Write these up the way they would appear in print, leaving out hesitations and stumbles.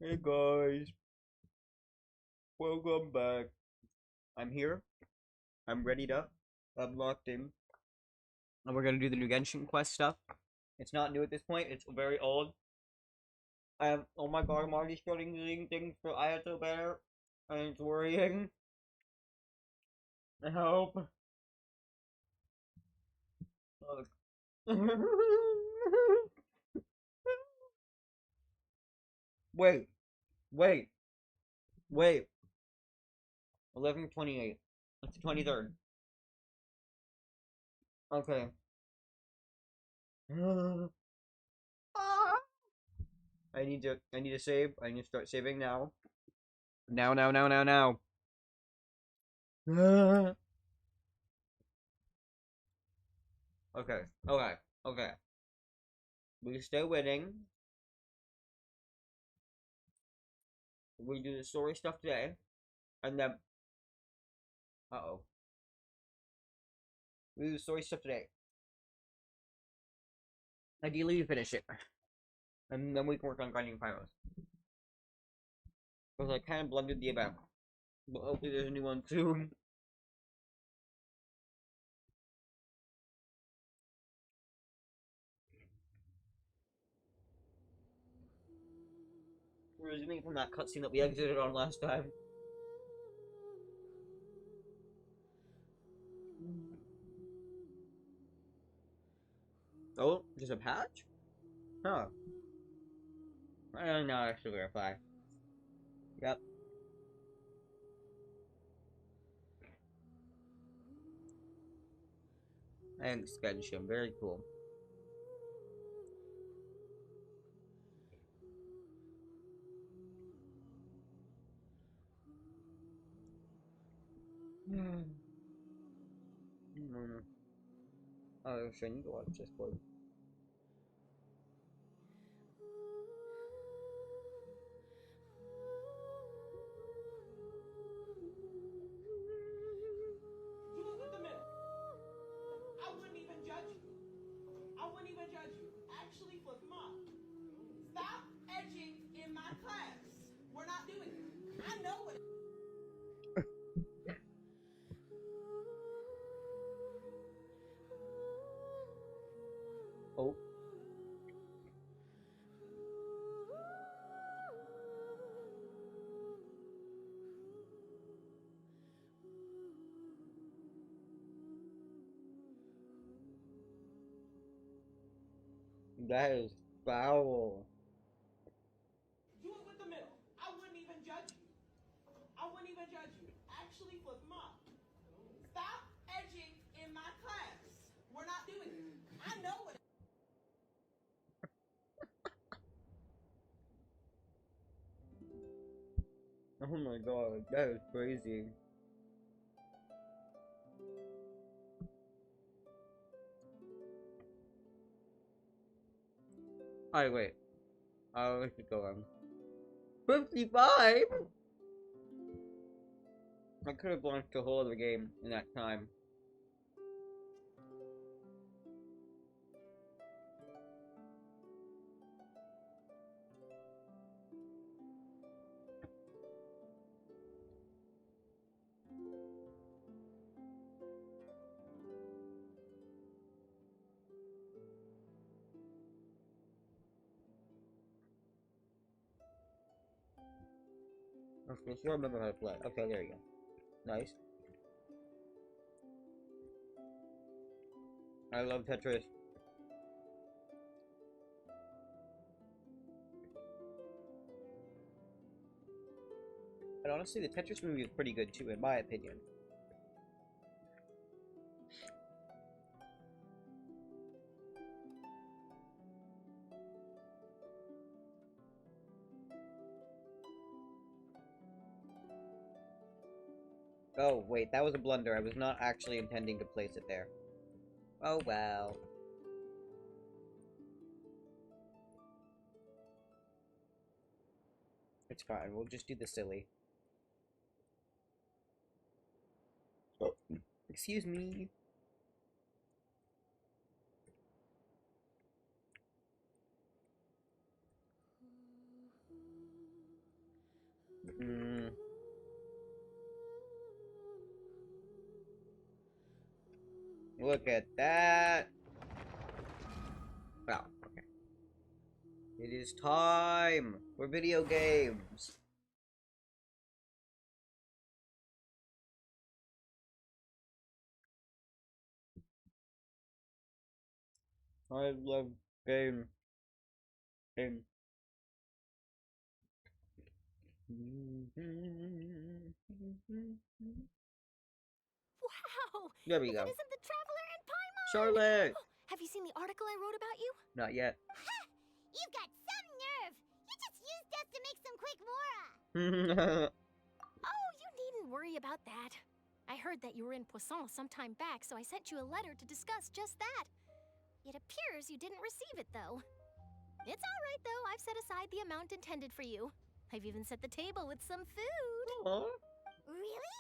Hey guys, welcome back. I'm here. I'm ready to. I'm locked in. And we're gonna do the new Genshin Quest stuff. It's not new at this point, it's very old. Oh my god, I'm already starting reading things for Ayato Bear. And it's worrying. I hope. wait, wait, wait. 11:28. It's the 23rd. Okay. I need to save. I need to start saving now. Now. Okay. We stay winning. We do the story stuff today. And then uh-oh. We do the story stuff today. Ideally we finish it. And then we can work on grinding pyros. Because I kind of blundered the event. But hopefully there's a new one soon. We're resuming from that cutscene that we exited on last time. Oh, just a patch? Huh. I don't know, I should verify. Yep. And Skenshim, very cool. Oh, sure, I need to watch this one. You look at the mirror. I wouldn't even judge you. Actually, for That is foul. Do it with the middle. I wouldn't even judge you. I wouldn't even judge you. Actually, for mom, stop edging in my class. We're not doing it. I know what. Oh my god, that is crazy. Alright, wait. Let's just go on. 55? I could have launched a whole other game in that time. Okay, still remember how to play. Okay, there you go. Nice. I love Tetris. And honestly, the Tetris movie is pretty good too, in my opinion. Oh, wait, that was a blunder. I was not actually intending to place it there. Oh, well. It's fine, we'll just do the silly. Oh, excuse me. Look at that. Wow, okay. It is time for video games. I love game. Game. Wow! There we If go. it isn't the Traveler and Paimon! Charlotte! Oh, have you seen the article I wrote about you? Not yet. Ha! You've got some nerve! You just used us to make some quick mora! Oh, you needn't worry about that. I heard that you were in Poisson some time back, so I sent you a letter to discuss just that. It appears you didn't receive it, though. It's all right, though. I've set aside the amount intended for you. I've even set the table with some food. Aw. Really?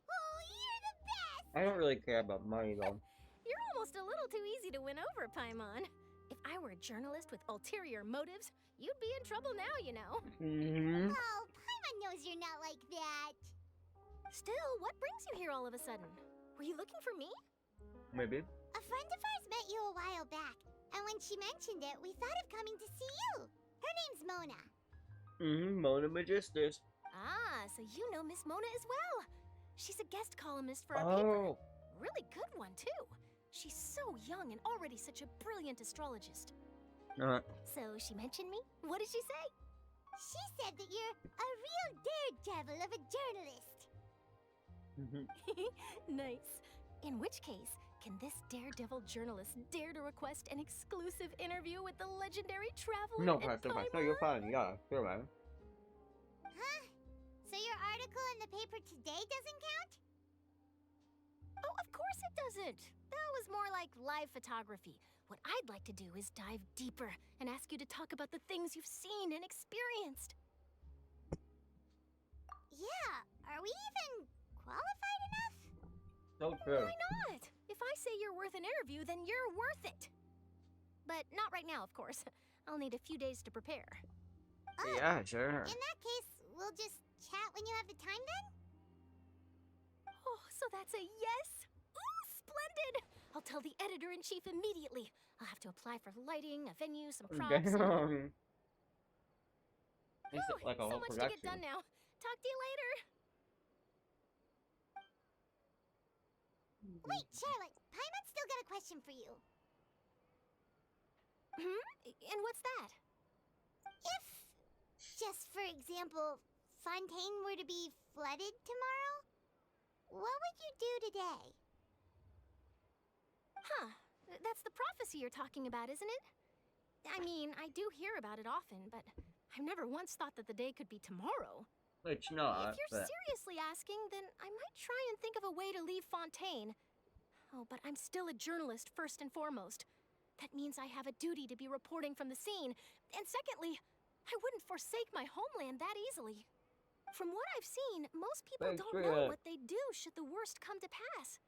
Oh, you're the best! I don't really care about money though. You're almost a little too easy to win over, Paimon. If I were a journalist with ulterior motives, you'd be in trouble now, you know. Oh, Paimon knows you're not like that. Still, what brings you here all of a sudden? Were you looking for me? Maybe. A friend of ours met you a while back, and when she mentioned it, we thought of coming to see you. Her name's Mona. Mona Magistus. Ah, so you know Miss Mona as well. She's a guest columnist for our paper. Really good one, too. She's so young and already such a brilliant astrologist. So she mentioned me? What did she say? She said that you're a real daredevil of a journalist. Nice. In which case, can this daredevil journalist dare to request an exclusive interview with the legendary Traveler No, and Pastor, no, Paimon? you're fine. Yeah, sure, man. Huh? So your article in the paper today doesn't count? Oh, of course it doesn't. That was more like live photography. What I'd like to do is dive deeper and ask you to talk about the things you've seen and experienced. Yeah, are we even qualified enough? So true. Why not? If I say you're worth an interview, then you're worth it. But not right now, of course. I'll need a few days to prepare. Yeah, sure. In that case, we'll just chat when you have the time then? Oh, so that's a yes? Ooh, splendid! I'll tell the editor-in-chief immediately. I'll have to apply for lighting, a venue, some props. Damn. It's Whew, like a so whole much to production. get done now. Talk to you later. Wait, Charlotte. Paimon's still got a question for you. And what's that? If, just for example, Fontaine were to be flooded tomorrow, what would you do today? Huh. That's the prophecy you're talking about, isn't it? I mean, I do hear about it often, but I've never once thought that the day could be tomorrow. It's not, If you're seriously asking, then I might try and think of a way to leave Fontaine. Oh, but I'm still a journalist first and foremost. That means I have a duty to be reporting from the scene. And secondly, I wouldn't forsake my homeland that easily. From what I've seen, most people Thanks don't for know that. what they'd do should the worst come to pass.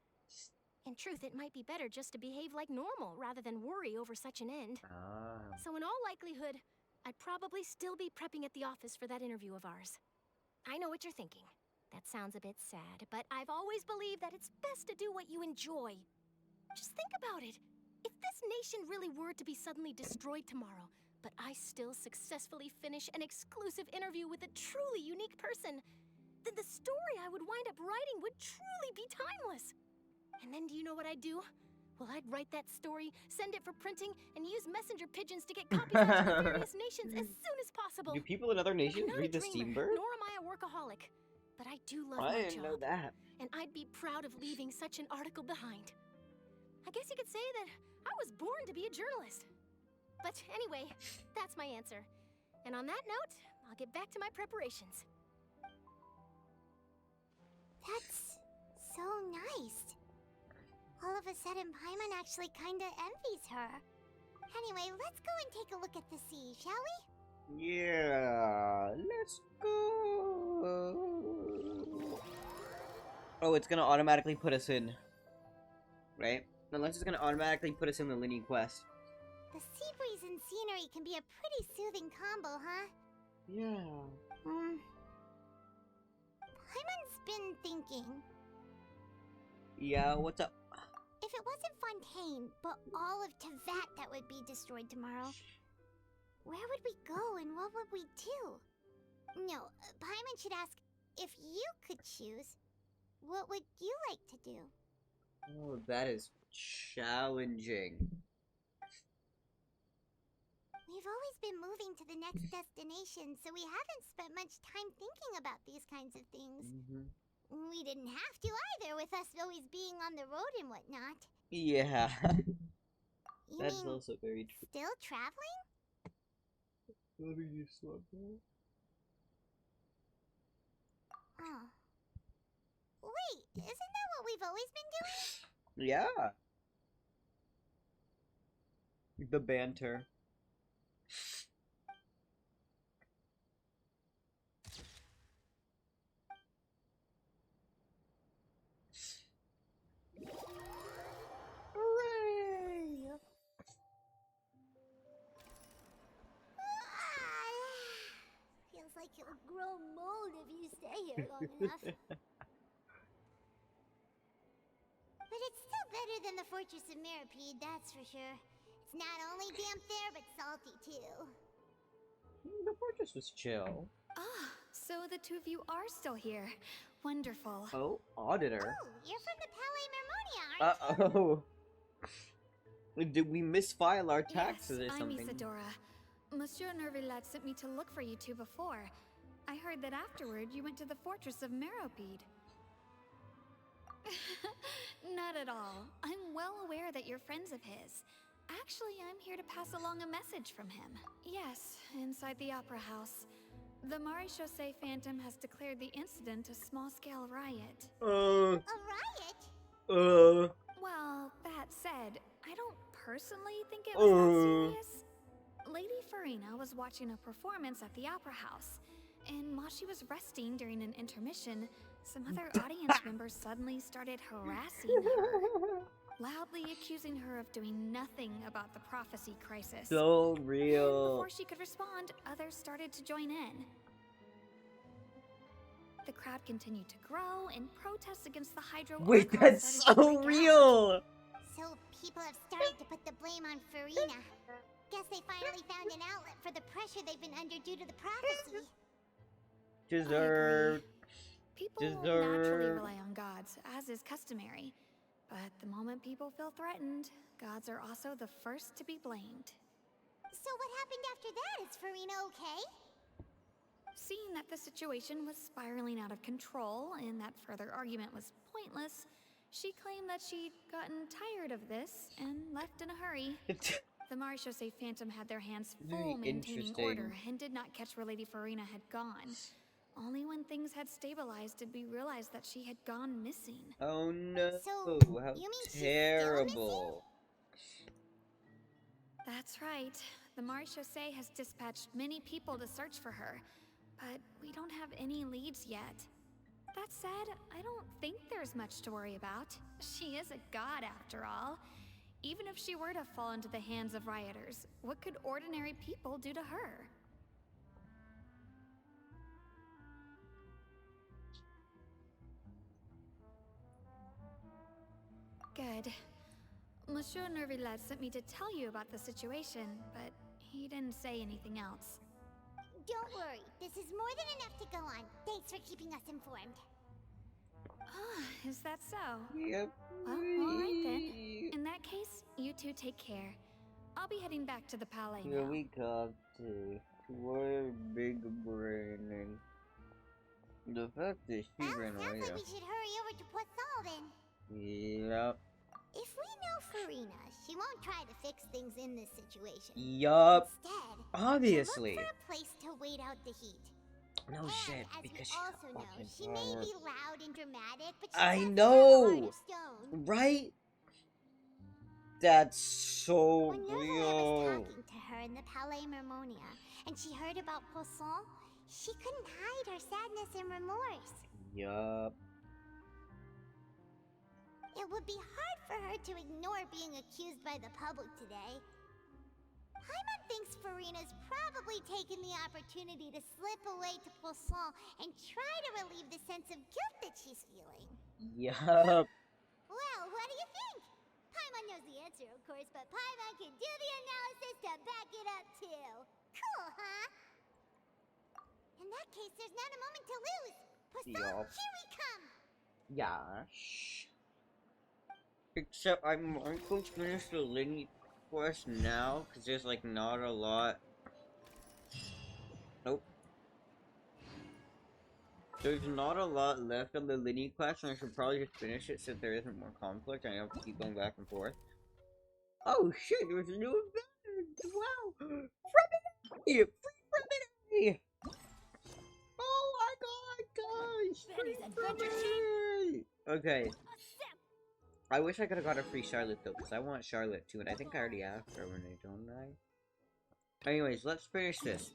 In truth, it might be better just to behave like normal rather than worry over such an end. So in all likelihood, I'd probably still be prepping at the office for that interview of ours. I know what you're thinking. That sounds a bit sad, but I've always believed that it's best to do what you enjoy. Just think about it. If this nation really were to be suddenly destroyed tomorrow, but I still successfully finish an exclusive interview with a truly unique person, then the story I would wind up writing would truly be timeless. And then do you know what I'd do? Well, I'd write that story, send it for printing, and use messenger pigeons to get copies out to the various nations as soon as possible. Do people in other nations I'm not read a the dreamer, Steambird? nor am I a workaholic. But I do love I my didn't know job, that. and I'd be proud of leaving such an article behind. I guess you could say that I was born to be a journalist. But anyway, that's my answer. And on that note, I'll get back to my preparations. That's so nice. All of a sudden, Paimon actually kinda envies her. Anyway, let's go and take a look at the sea, shall we? Yeah, let's go. Oh, it's gonna automatically put us in, right? Unless it's gonna automatically put us in the Linny quest. The sea breeze and scenery can be a pretty soothing combo, huh? Yeah. Paimon's been thinking. Yeah, what's up? If it wasn't Fontaine, but all of Tevat that would be destroyed tomorrow, where would we go and what would we do? No, Paimon should ask, if you could choose, what would you like to do? Oh, that is challenging. We've always been moving to the next destination, so we haven't spent much time thinking about these kinds of things. We didn't have to either, with us always being on the road and whatnot. Yeah. You That's mean also very true. still traveling? Let me just slow down. Huh. Wait, isn't that what we've always been doing? Yeah. The banter. Feels like you'll grow mold if you stay here long enough. But it's still better than the Fortress of Mirapede, that's for sure. It's not only damp there, but salty too. The fortress was chill. Ah, so the two of you are still here. Wonderful. Oh, auditor. Oh, you're from the Palais Mermonia, aren't you? Uh-oh. Did we misfile our taxes Yes, or I'm something? Isadora. Monsieur Nervillet sent me to look for you two before. I heard that afterward you went to the Fortress of Meropide. Not at all. I'm well aware that you're friends of his. Actually, I'm here to pass along a message from him. Yes, inside the Opera House. The Maréchaussée Phantom has declared the incident a small-scale riot. A riot? Well, that said, I don't personally think it was that serious. Lady Farina was watching a performance at the Opera House, and while she was resting during an intermission, some other audience members suddenly started harassing her, loudly accusing her of doing nothing about the prophecy crisis. So And real. before she could respond, others started to join in. The crowd continued to grow, and protests against the Hydro Wait, Archon that's started to so break out. real. So people have started to put the blame on Farina. Guess they finally found an outlet for the pressure they've been under due to the prophecy. Deserved. People naturally rely on gods, as is customary. But the moment people feel threatened, gods are also the first to be blamed. So what happened after that? Is Farina okay? Seeing that the situation was spiraling out of control and that further argument was pointless, she claimed that she'd gotten tired of this and left in a hurry. The Marechaussee Phantom had their hands full Very maintaining interesting. order and did not catch where Lady Farina had gone. Only when things had stabilized did we realize that she had gone missing. Oh no! So, How you mean she's still terrible! That's right. The Marechaussee has dispatched many people to search for her, but we don't have any leads yet. That said, I don't think there's much to worry about. She is a god after all. Even if she were to fall into the hands of rioters, what could ordinary people do to her? Good. Monsieur Nervillet sent me to tell you about the situation, but he didn't say anything else. Don't worry, this is more than enough to go on. Thanks for keeping us informed. Ah, is that so? Yep. Well, alright then. In that case, you two take care. I'll be heading back to the Palais Here now. we come to we're big brain and the fact that she Well, ran sounds away. like we should hurry over to Poisson then. Yep. If we know Farina, she won't try to fix things in this situation. Yup. Instead, Obviously. she'll look for a place to wait out the heat. No And shit, as because you also know, she may be loud and dramatic, but she's I also know! not a heart of stone. Right? That's so When Nerva was real. talking to her in the Palais Mermonia, and she heard about Poisson, she couldn't hide her sadness and remorse. Yup. It would be hard for her to ignore being accused by the public today. Paimon thinks Farina's probably taken the opportunity to slip away to Poisson and try to relieve the sense of guilt that she's feeling. Yup. Well, what do you think? Paimon knows the answer, of course, but Paimon can do the analysis to back it up, too. Cool, huh? In that case, there's not a moment to lose. Poisson, Yup. here we come! Yeah. Except I might go finish the Linny quest now, because there's like not a lot. Nope. There's not a lot left of the Linny quest, and I should probably just finish it since there isn't more conflict. I have to keep going back and forth. Oh shit, there's a new event! Wow! Free Free. Oh my god, guys! Benny's Adventure Free. Okay. I wish I could have got a free Charlotte though, because I want Charlotte too, and I think I already asked her when I don't I? Anyways, let's finish this.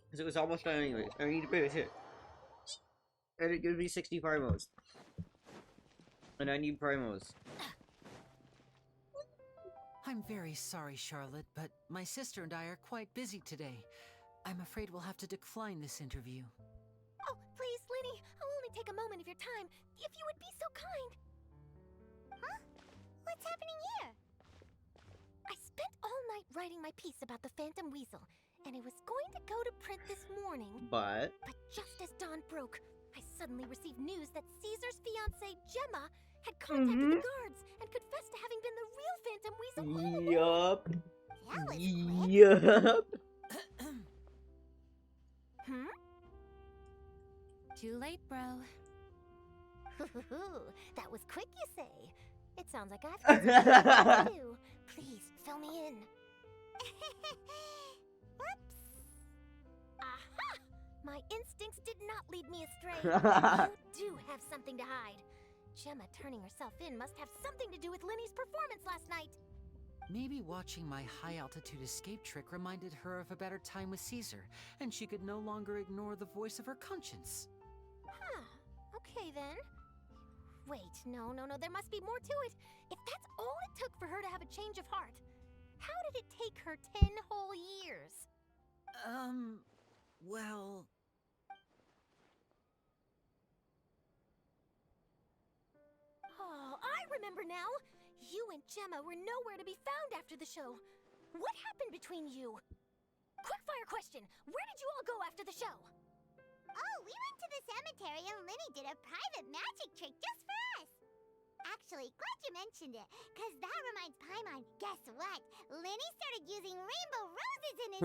Because it was almost done anyways. I need to finish it. And it gives me 60 primos. And I need primos. I'm very sorry, Charlotte, but my sister and I are quite busy today. I'm afraid we'll have to decline this interview. Oh, please, Linny, I'll only take a moment of your time, if you would be so kind. Huh? What's happening here? I spent all night writing my piece about the Phantom Weasel, and it was going to go to print this morning. But Just as dawn broke, I suddenly received news that Caesar's fiancée, Gemma, had contacted the guards and confessed to having been the real Phantom Weasel all along. yup. That was quick. Yup. Hmm? Too late, bro. That was quick, you say? It sounds like I've got something to do. Please, fill me in. Whoops. Aha! My instincts did not lead me astray. You do have something to hide. Gemma turning herself in must have something to do with Linny's performance last night. Maybe watching my high-altitude escape trick reminded her of a better time with Caesar, and she could no longer ignore the voice of her conscience. Huh. Okay, then. Wait, no, there must be more to it. If that's all it took for her to have a change of heart, how did it take her 10 whole years? Well... Oh, I remember now. You and Gemma were nowhere to be found after the show. What happened between you? Quickfire question. Where did you all go after the show? Oh, we went to the cemetery and Linny did a private magic trick just for us. Actually, glad you mentioned it, because that reminds Paimon, guess what? Lenny started using rainbow roses in his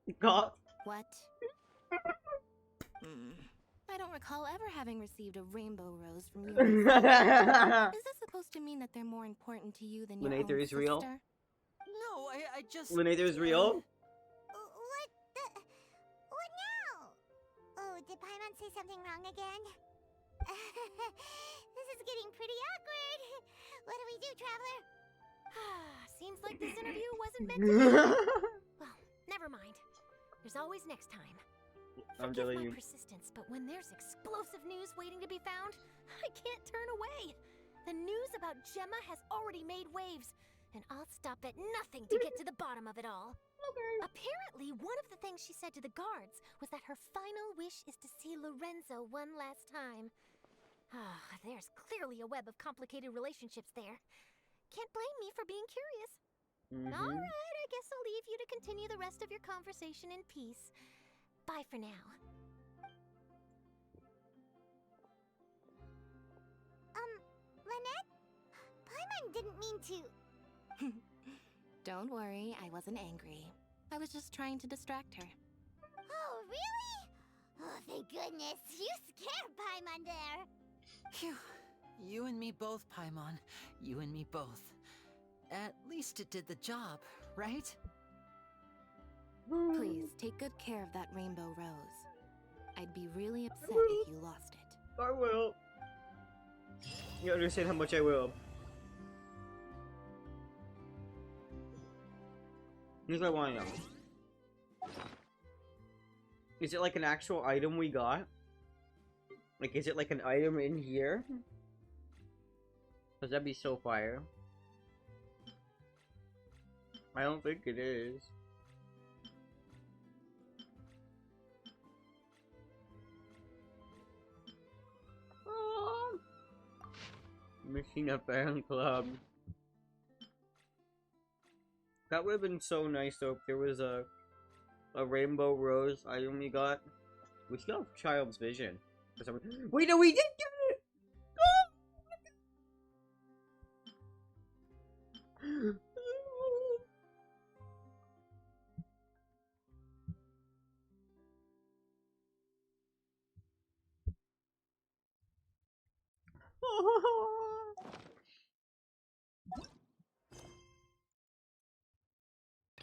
tricks. God. What? I don't recall ever having received a rainbow rose from you. Is this supposed to mean that they're more important to you than your own Lunator is sister? real? No, I just... Lunator is real? What now? Oh, did Paimon say something wrong again? This is getting pretty awkward. What do we do, Traveler? Seems like this interview wasn't meant to be. Well, never mind. There's always next time. I'm Forgive telling my you. persistence, but when there's explosive news waiting to be found, I can't turn away. The news about Gemma has already made waves, and I'll stop at nothing to get to the bottom of it all. Okay. Apparently, one of the things she said to the guards was that her final wish is to see Lorenzo one last time. There's clearly a web of complicated relationships there. Can't blame me for being curious. All right, I guess I'll leave you to continue the rest of your conversation in peace. Bye for now. Lynette? Paimon didn't mean to... Don't worry, I wasn't angry. I was just trying to distract her. Oh, really? Oh, thank goodness. You scared Paimon there. Phew. You and me both, Paimon. You and me both. At least it did the job, right? Please, take good care of that rainbow rose. I'd be really upset if you lost it. I will. You understand how much I will. Here's what I want to know. Is it like an actual item we got? Like, is it like an item in here? Cause that'd be so fire. I don't think it is. Machina Fan Club. That would have been so nice though if there was a rainbow rose item we got. We still have Child's Vision. For some reason. Wait, no, we did get it!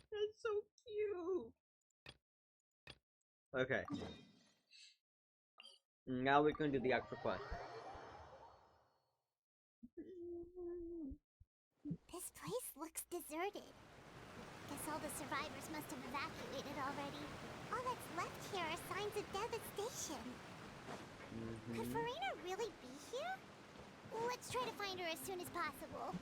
That's so cute. Okay. Now we're going to do the actual quest. This place looks deserted. Guess all the survivors must have evacuated already. All that's left here are signs of devastation. Could Furina really be here? Let's try to find her as soon as possible.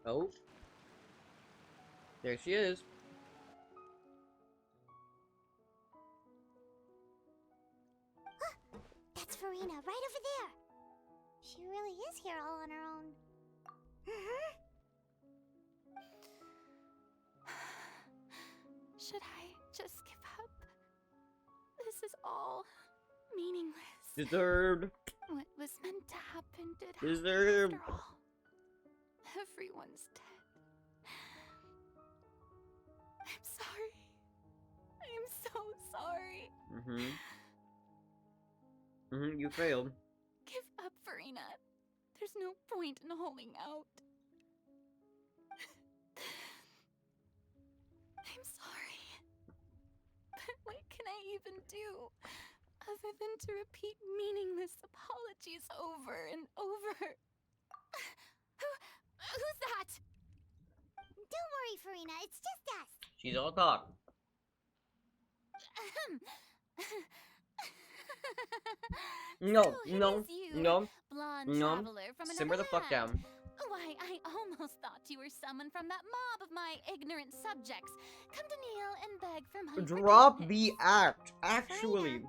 Oh. There she is. That's Furina, right over there. She really is here all on her own. Should I just give up? This is all meaningless. Deserved. What was meant to happen did Deserved. happen after all. Everyone's dead. I'm sorry. I'm so sorry. You failed. Give up, Furina. There's no point in holding out. I'm sorry. But what can I even do other than to repeat meaningless apologies over and over? Who's that? Don't worry, Furina, it's just us. She's all talk. No, So it no, is you, no, blonde no. traveler from Simmer the another fuck land. down. Why, I almost thought you were summoned from that mob of my ignorant subjects. Come to kneel and beg for my Drop forgiveness. the act. Actually.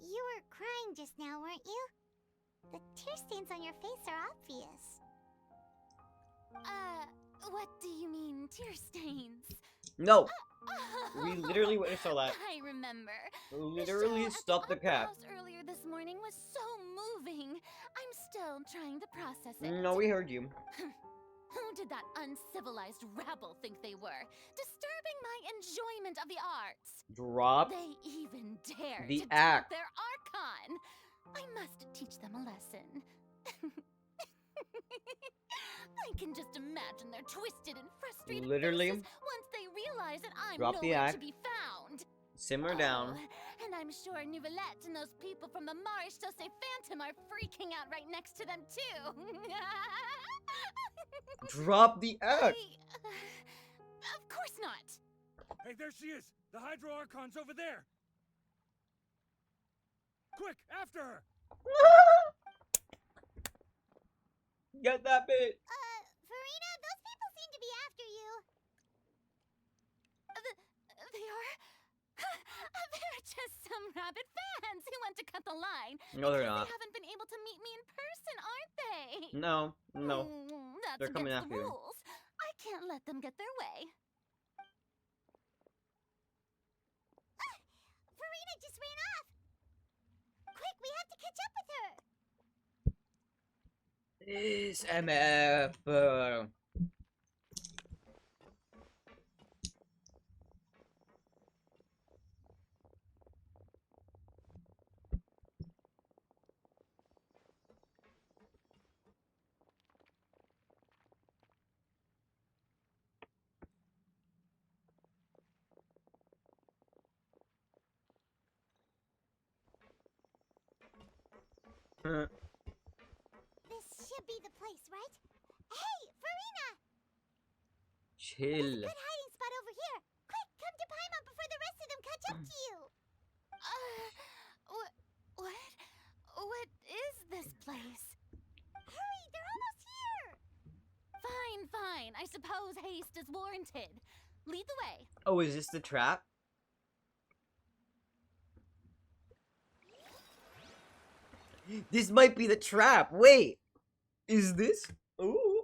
You were crying just now, weren't you? The tear stains on your face are obvious. What do you mean, tear stains? No! We literally witnessed all that. I remember. Literally The show stop at the Opera cap. House earlier this morning was so moving. I'm still trying to process it. No, we heard you. Who did that uncivilized rabble think they were? Disturbing my enjoyment of the arts. Drop. They even dared The to act. taunt their archon. I must teach them a lesson. I can just imagine their twisted and frustrated Literally. faces once they realize that I'm Drop the nowhere act. to be found. Simmer down. Oh, and I'm sure Nouvellette and those people from the Marche Chaussee Phantom are freaking out right next to them too. Drop the act. Of course not. Hey, there she is! The Hydro Archon's over there! Quick, after her! Get that bitch. Farina, those people seem to be after you. They are. They're just some rabid fans who want to cut the line. No, they're because not. They haven't been able to meet me in person, aren't they? No, no. That's They're coming against after the you. rules. I can't let them get their way. Farina just ran off. Quick, we have to catch up with her. This MF. This should be the place, right? Hey, Farina! Chill. Good hiding spot over here. Quick, come to Paimon before the rest of them catch up to you. What is this place? Hurry, they're almost here. Fine. I suppose haste is warranted. Lead the way. Oh, is this the trap? This might be the trap. Wait. Is this? Ooh.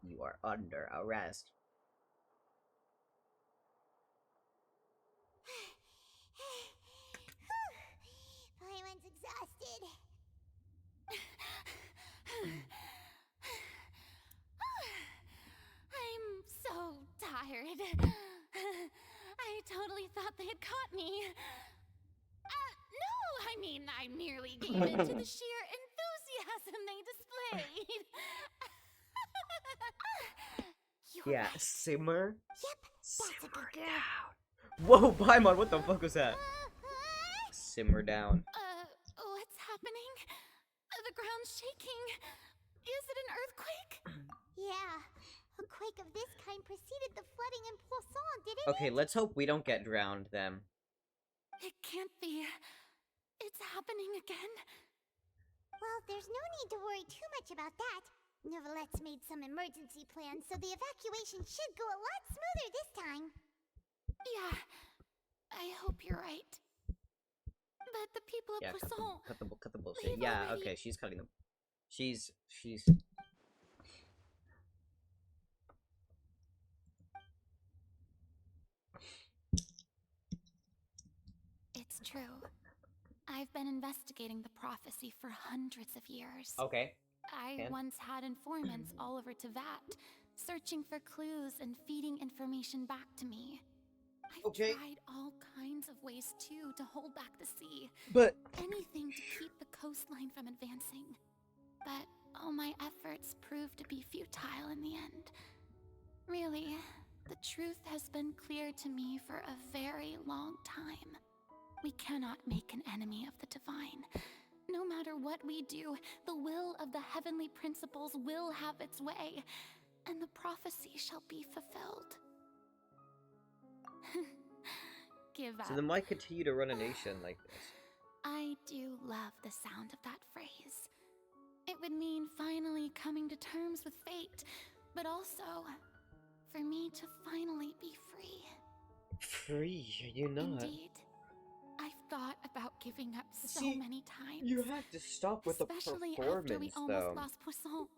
You are under arrest. Paimon's exhausted. I'm so tired. I totally thought they had caught me. No, I mean, I merely gave in to the sheer enthusiasm they displayed. You're Yeah, right. simmer. Yep, that's a good Simmer girl. down. Whoa, Paimon, what the fuck was that? Uh, Simmer down. What's happening? The ground's shaking. Is it an earthquake? yeah, a quake of this kind preceded the flooding in Poisson, didn't Okay, let's hope we don't get drowned then. It can't be. It's happening again. Well, there's no need to worry too much about that. Nouvellette's made some emergency plans, so the evacuation should go a lot smoother this time. Yeah, I hope you're right. But the people of Yeah, Poisson. cut the bullshit. They've Yeah, already- okay, she's cutting them. She's. It's true. I've been investigating the prophecy for hundreds of years. Okay. I And? once had informants all over Tevat, searching for clues and feeding information back to me. I've Okay. tried all kinds of ways too to hold back the sea. But. Anything to keep the coastline from advancing. But all my efforts proved to be futile in the end. Really, the truth has been clear to me for a very long time. We cannot make an enemy of the divine. No matter what we do, the will of the heavenly principles will have its way, and the prophecy shall be fulfilled. Give up. So then why continue to run a nation like this? I do love the sound of that phrase. It would mean finally coming to terms with fate, but also for me to finally be free. Free, are you not? Indeed, I've thought about giving up so See, many times. You have to stop with the Especially after we performance, almost though. lost Poisson.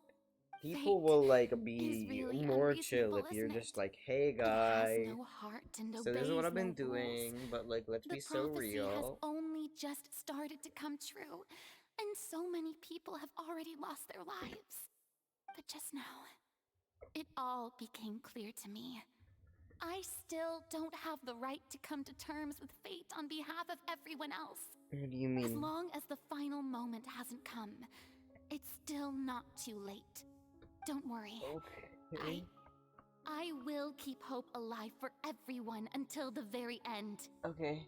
People Fate will like is be really more chill unreasonable, if you're isn't just it? like, "Hey It has guys, no heart and so this is what obeys I've been no rules. doing, but like, let's The be so prophecy has real." only just started to come true, and so many people have already lost their lives. But just now, it all became clear to me. I still don't have the right to come to terms with fate on behalf of everyone else. What do you As mean? long as the final moment hasn't come, it's still not too late. Don't worry. Okay. I will keep hope alive for everyone until the very end. Okay.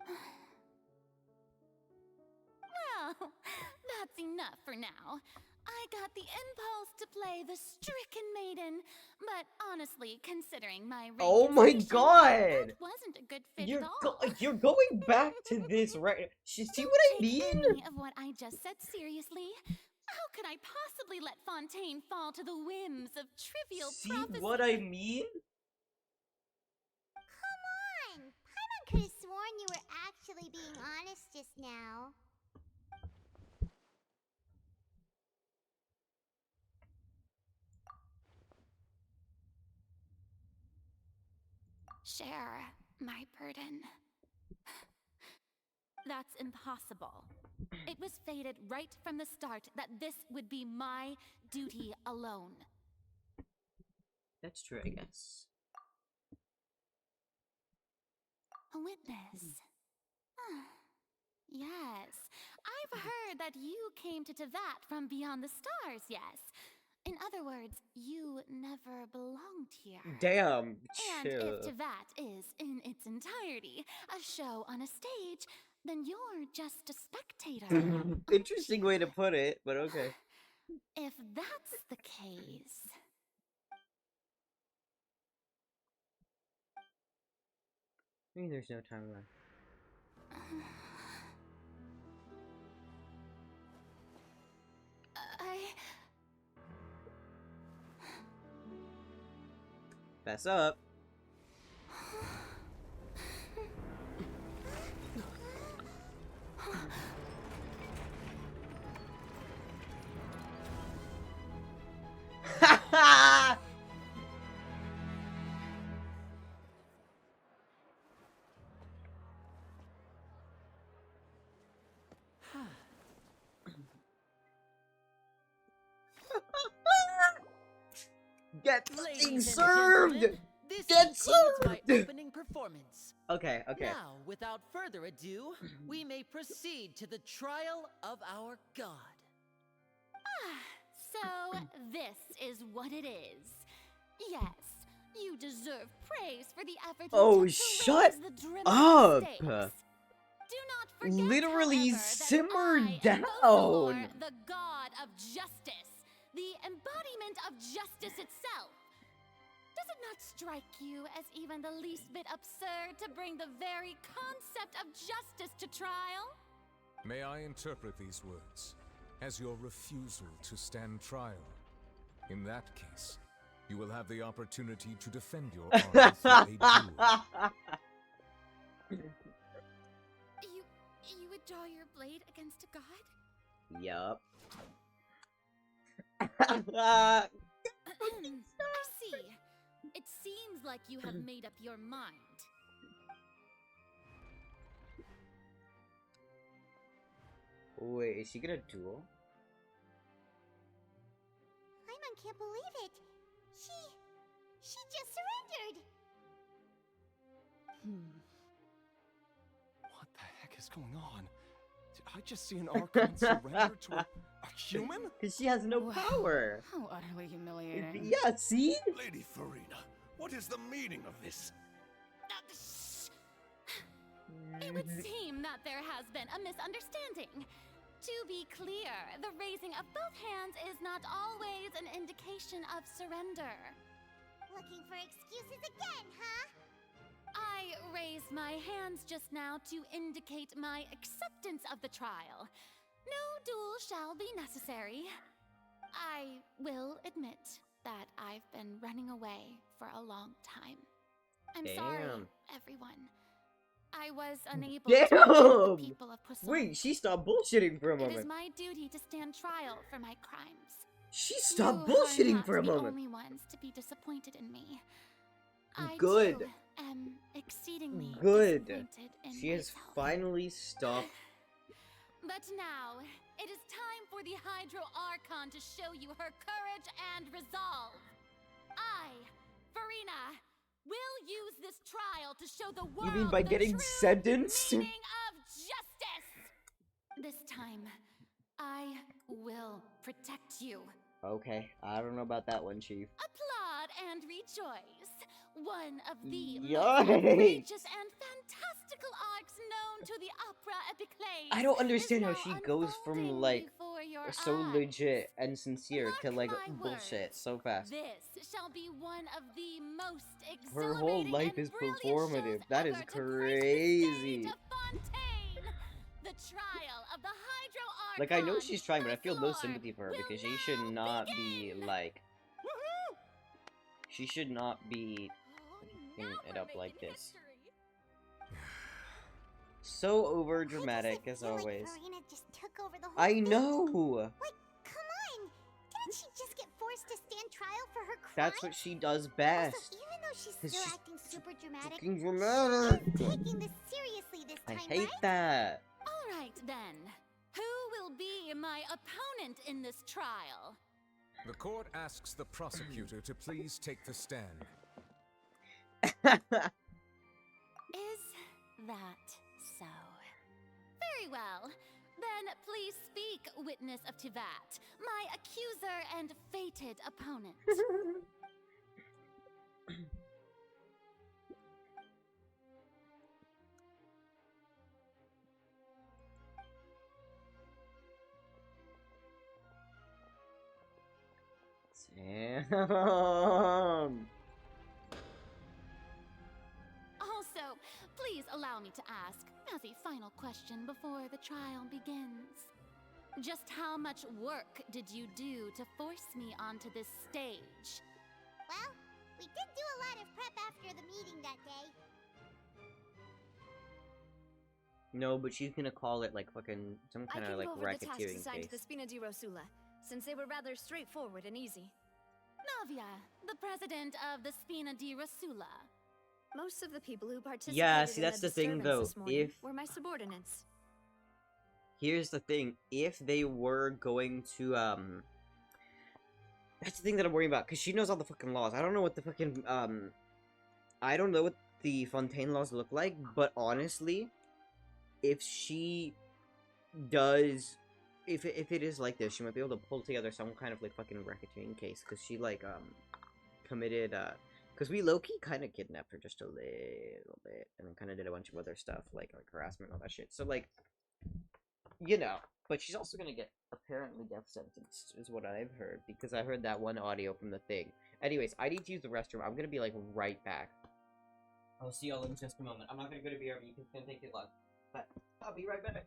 Well, that's enough for now. I got the impulse to play the stricken maiden, but honestly, considering my Oh my reputation, god! that wasn't a good fit at all. You're going back to this right? See Don't what I take mean? any of what I just said seriously. How could I possibly let Fontaine fall to the whims of trivial See prophecy? what I mean? Come on! Paimon could have sworn you were actually being honest just now. Share my burden. That's impossible. It was fated right from the start that this would be my duty alone. That's true, I guess. A witness. Yes, I've heard that you came to Tevat from beyond the stars, yes. In other words, you never belonged here. Damn, And chill. if Tevat is, in its entirety, a show on a stage, then you're just a spectator. Interesting way to put it, but okay. If that's the case... I mean, there's no time left. Fess up. Get Ladies fucking and served! gentlemen, this Get concludes my served! opening performance. Okay, okay. Now, without further ado, we may proceed to the trial of our god. So, this is what it is. Yes, you deserve praise for the effort you Oh, took to shut raise the Drimmel up! stakes. Do not forget, Literally however, simmer that I am down! Beaufort, the god of justice, the embodiment of justice itself. Does it not strike you as even the least bit absurd to bring the very concept of justice to trial? May I interpret these words as your refusal to stand trial? In that case, you will have the opportunity to defend your honor through a duel. You would draw your blade against a god? Yup. I see. It seems like you have made up your mind. Wait, is she gonna duel? Paimon can't believe it. She just surrendered. What the heck is going on? Did I just see an Archon surrender to a human? Because she has no power. How utterly humiliating. Yeah, see? Lady Farina, what is the meaning of this? It would seem that there has been a misunderstanding. To be clear, the raising of both hands is not always an indication of surrender. Looking for excuses again, huh? I raised my hands just now to indicate my acceptance of the trial. No duel shall be necessary. I will admit that I've been running away for a long time. I'm sorry, Damn. everyone. I was unable to protect the Damn! people of Poisson. Wait, she stopped bullshitting for a It is moment. my duty to stand trial for my crimes. She stopped You bullshitting are not for a the moment. only ones to be disappointed in me. I Good. too am exceedingly Good. disappointed in She has myself. finally stopped. But now, it is time for the Hydro Archon to show you her courage and resolve. I, Farina, will use this trial to show the world You mean by the getting true sentenced? meaning of justice. This time, I will protect you. Okay, I don't know about that one, Chief. Applaud and rejoice. One of the most Yikes. outrageous and fantastical arcs known to the opera epiclase. I don't understand is how now she goes from unfolding like before your so eyes. legit and sincere to Mark like my bullshit words, so fast. This shall be one of the most Her whole exhilarating life and is brilliant performative. shows That is ever to grace the crazy. stage of Fontaine. The trial of the Hydro Archon. Like I know she's trying, but I feel no Thus sympathy for her will because she should now not begin. be like. She should not be fucking it up like this. So over dramatic as always. Farina just took over the whole I thing? know. Like, come on! Didn't she just get forced to stand trial for her crime? That's what she does best. Also, even though she's 'Cause still she's acting super dramatic, Fucking dramatic. she's taking this seriously this I time, hate right? that. All right then. Who will be my opponent in this trial? The court asks the prosecutor to please take the stand. Is that so? Very well. Then please speak, witness of Tivat, my accuser and fated opponent. Damn. Also, please allow me to ask, as a final question before the trial begins. Just how much work did you do to force me onto this stage? Well, we did do a lot of prep after the meeting that day. No, but she's gonna call it like fucking some kind of like over the tasks racketeering assigned to the case. Spina di Rosula, since they were rather straightforward and easy. Navia, the president of the Spina di Rosula. Most of the people who participated Yeah, see, in that's the thing, disturbance though. this morning If- were my subordinates. Here's the thing: if they were going to that's the thing that I'm worrying about, because she knows all the fucking laws. I don't know what the fucking I don't know what the Fontaine laws look like, but honestly, if she does, if it is like this, she might be able to pull together some kind of like fucking racketeering case, because she like committed because we low-key kind of kidnapped her just a little bit, and then kind of did a bunch of other stuff like harassment and all that shit. So like, you know, but she's also gonna get apparently death sentenced, is what I've heard, because I heard that one audio from the thing. Anyways, I need to use the restroom. I'm gonna be like right back. I'll see y'all in just a moment. I'm not gonna go to BRB because it's gonna take too long, but I'll be right back.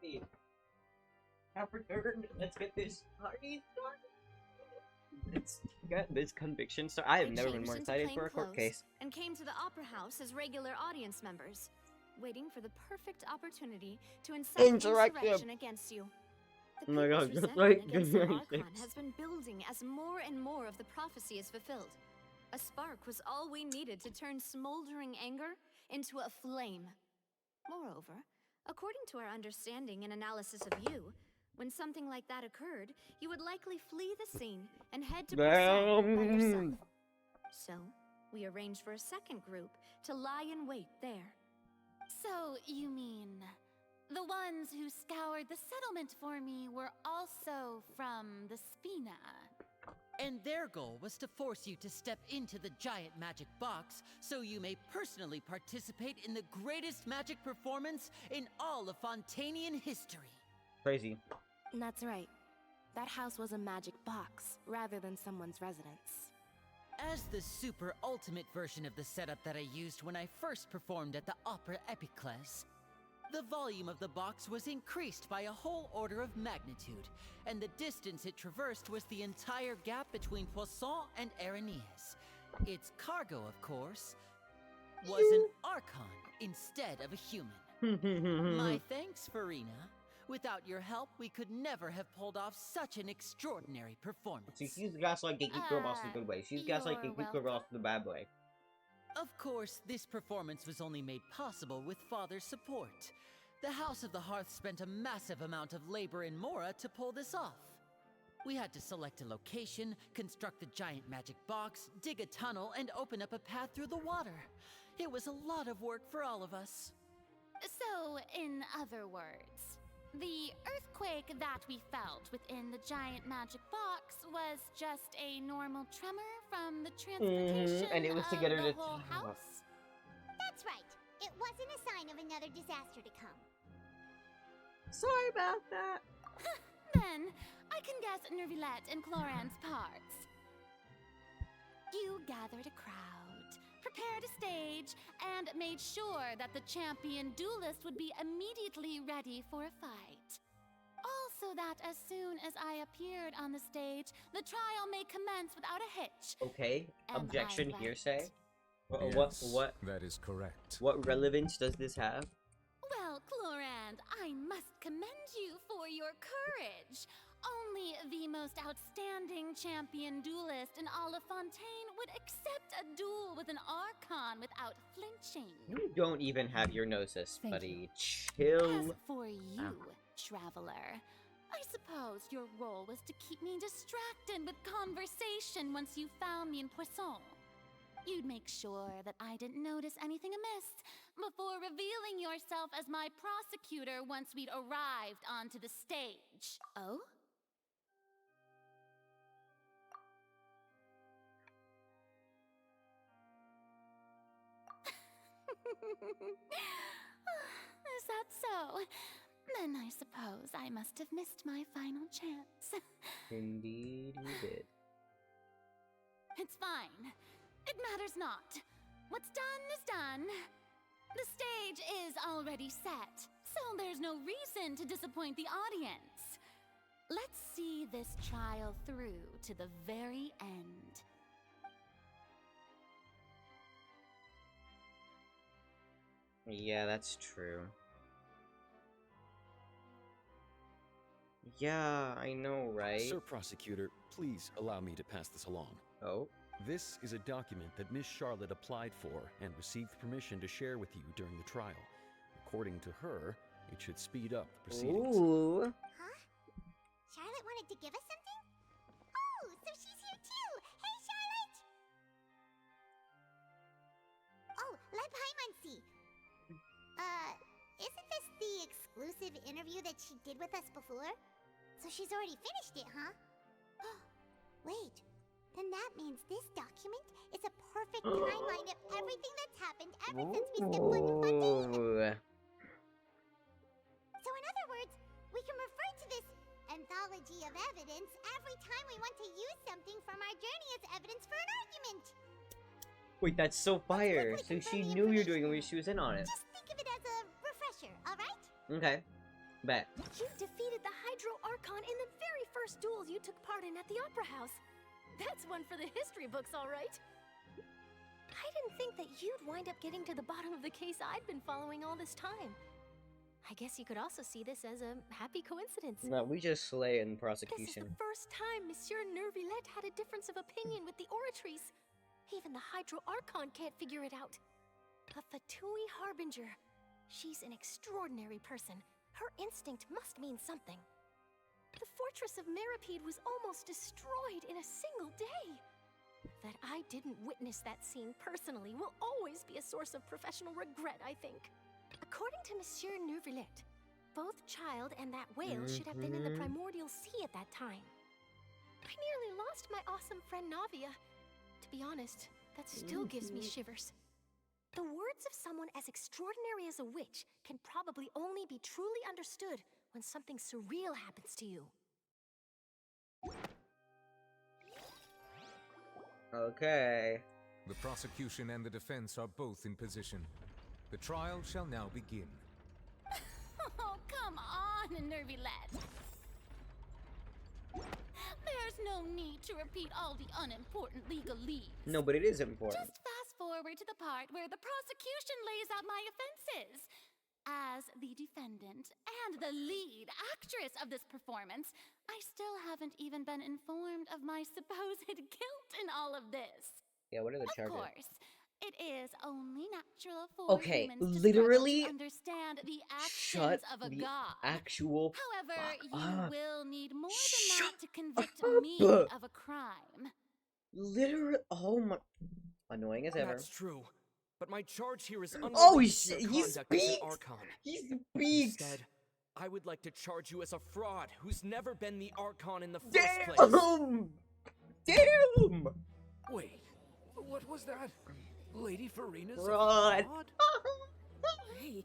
we have returned. Let's get this party started. Let's get this conviction started. I have never been more excited for a court case. And came to the Opera House as regular audience members, waiting for the perfect opportunity to incite insurrection against you. The Oh my god, people's just resentment like against the Archon has been building as more and more of the prophecy is fulfilled. A spark was all we needed to turn smoldering anger into a flame. Moreover, according to our understanding and analysis of you, when something like that occurred, you would likely flee the scene and head to Poisson by yourself. So, we arranged for a second group to lie in wait there. So, you mean, the ones who scoured the settlement for me were also from the Spina? And their goal was to force you to step into the giant magic box so you may personally participate in the greatest magic performance in all of Fontainian history. Crazy. That's right. That house was a magic box, rather than someone's residence. As the super ultimate version of the setup that I used when I first performed at the Opera Epiclese, the volume of the box was increased by a whole order of magnitude, and the distance it traversed was the entire gap between Poisson and Araneas. Its cargo, of course, was an Archon instead of a human. My thanks, Farina. Without your help, we could never have pulled off such an extraordinary performance. See, she's gaslight Genki Girl Boss in the good way. She's gaslight Genki Girl Boss in the bad way. Of course, this performance was only made possible with Father's support. The House of the Hearth spent a massive amount of labor in Mora to pull this off. We had to select a location, construct the giant magic box, dig a tunnel, and open up a path through the water. It was a lot of work for all of us. So, in other words, the earthquake that we felt within the giant magic box was just a normal tremor from the transportation and it was to get her of the to whole tell house? That's right. It wasn't a sign of another disaster to come. Sorry about that. Then, I can guess Nervilette and Cloran's parts. You gathered a crowd, prepared a stage, and made sure that the champion duelist would be immediately ready for a fight. Also that as soon as I appeared on the stage, the trial may commence without a hitch. Okay, Am objection, I right? hearsay. Yes, What? That is correct. What relevance does this have? Well, Clorand, I must commend you for your courage. Only the most outstanding champion duelist in all of Fontaine would accept a duel with an Archon without flinching. You don't even have your gnosis, Thank buddy. Chill. As for you, traveler, I suppose your role was to keep me distracted with conversation once you found me in Poisson. You'd make sure that I didn't notice anything amiss before revealing yourself as my prosecutor once we'd arrived onto the stage. Oh? Is that so? Then I suppose I must have missed my final chance. Indeed you did. It's fine. It matters not. What's done is done. The stage is already set, so there's no reason to disappoint the audience. Let's see this trial through to the very end. Yeah, that's true. Yeah, I know, right? Sir Prosecutor, please allow me to pass this along. Oh? This is a document that Miss Charlotte applied for and received permission to share with you during the trial. According to her, it should speed up the proceedings. Ooh. Huh? Charlotte wanted to give us something? Oh, so she's here too! Hey, Charlotte! Oh, let Paimon see. Isn't this the exclusive interview that she did with us before? So she's already finished it, huh? Wait, then that means this document is a perfect timeline of everything that's happened ever since we stepped foot in Fontaine. So in other words, we can refer to this anthology of evidence every time we want to use something from our journey as evidence for an argument. Wait, that's so fire. So she knew you were doing it when she was in on it. Just think of it as a refresher, alright? Okay. Bet. You defeated the Hydro Archon in the very first duels you took part in at the Opera House. That's one for the history books, all right. I didn't think that you'd wind up getting to the bottom of the case I'd been following all this time. I guess you could also see this as a happy coincidence. No, we just slay in This is prosecution. the first time Monsieur Neuvillette had a difference of opinion with the Oratrice. Even the Hydro Archon can't figure it out. A Fatui Harbinger. She's an extraordinary person. Her instinct must mean something. The fortress of Meripede was almost destroyed in a single day. That I didn't witness that scene personally will always be a source of professional regret, I think. According to Monsieur Neuvillette, both Child and that whale should have been in the primordial sea at that time. I nearly lost my awesome friend Navia. To be honest, that still gives me shivers. The words of someone as extraordinary as a witch can probably only be truly understood when something surreal happens to you. Okay. The prosecution and the defense are both in position. The trial shall now begin. Oh, come on, Neuvillette. There's no need to repeat all the unimportant legalese. No, but it is important. Just fast forward to the part where the prosecution lays out my offenses. As the defendant and the lead actress of this performance, I still haven't even been informed of my supposed guilt in all of this. Yeah, what are the charges? Of course, it is only natural for Okay, humans to literally, struggle to understand the shut actions of a the god. actual However, fuck you up. will need more than that to convict up. me of a crime. Literally, oh my, annoying as ever. That's true. But my charge here is Oh, unrelated to your he conduct as an speaks! Archon. He speaks! Instead, I would like to charge you as a fraud who's never been the Archon in the first Damn! place. Damn! Wait, what was that? Lady Farina's Fraud. fraud? Hey,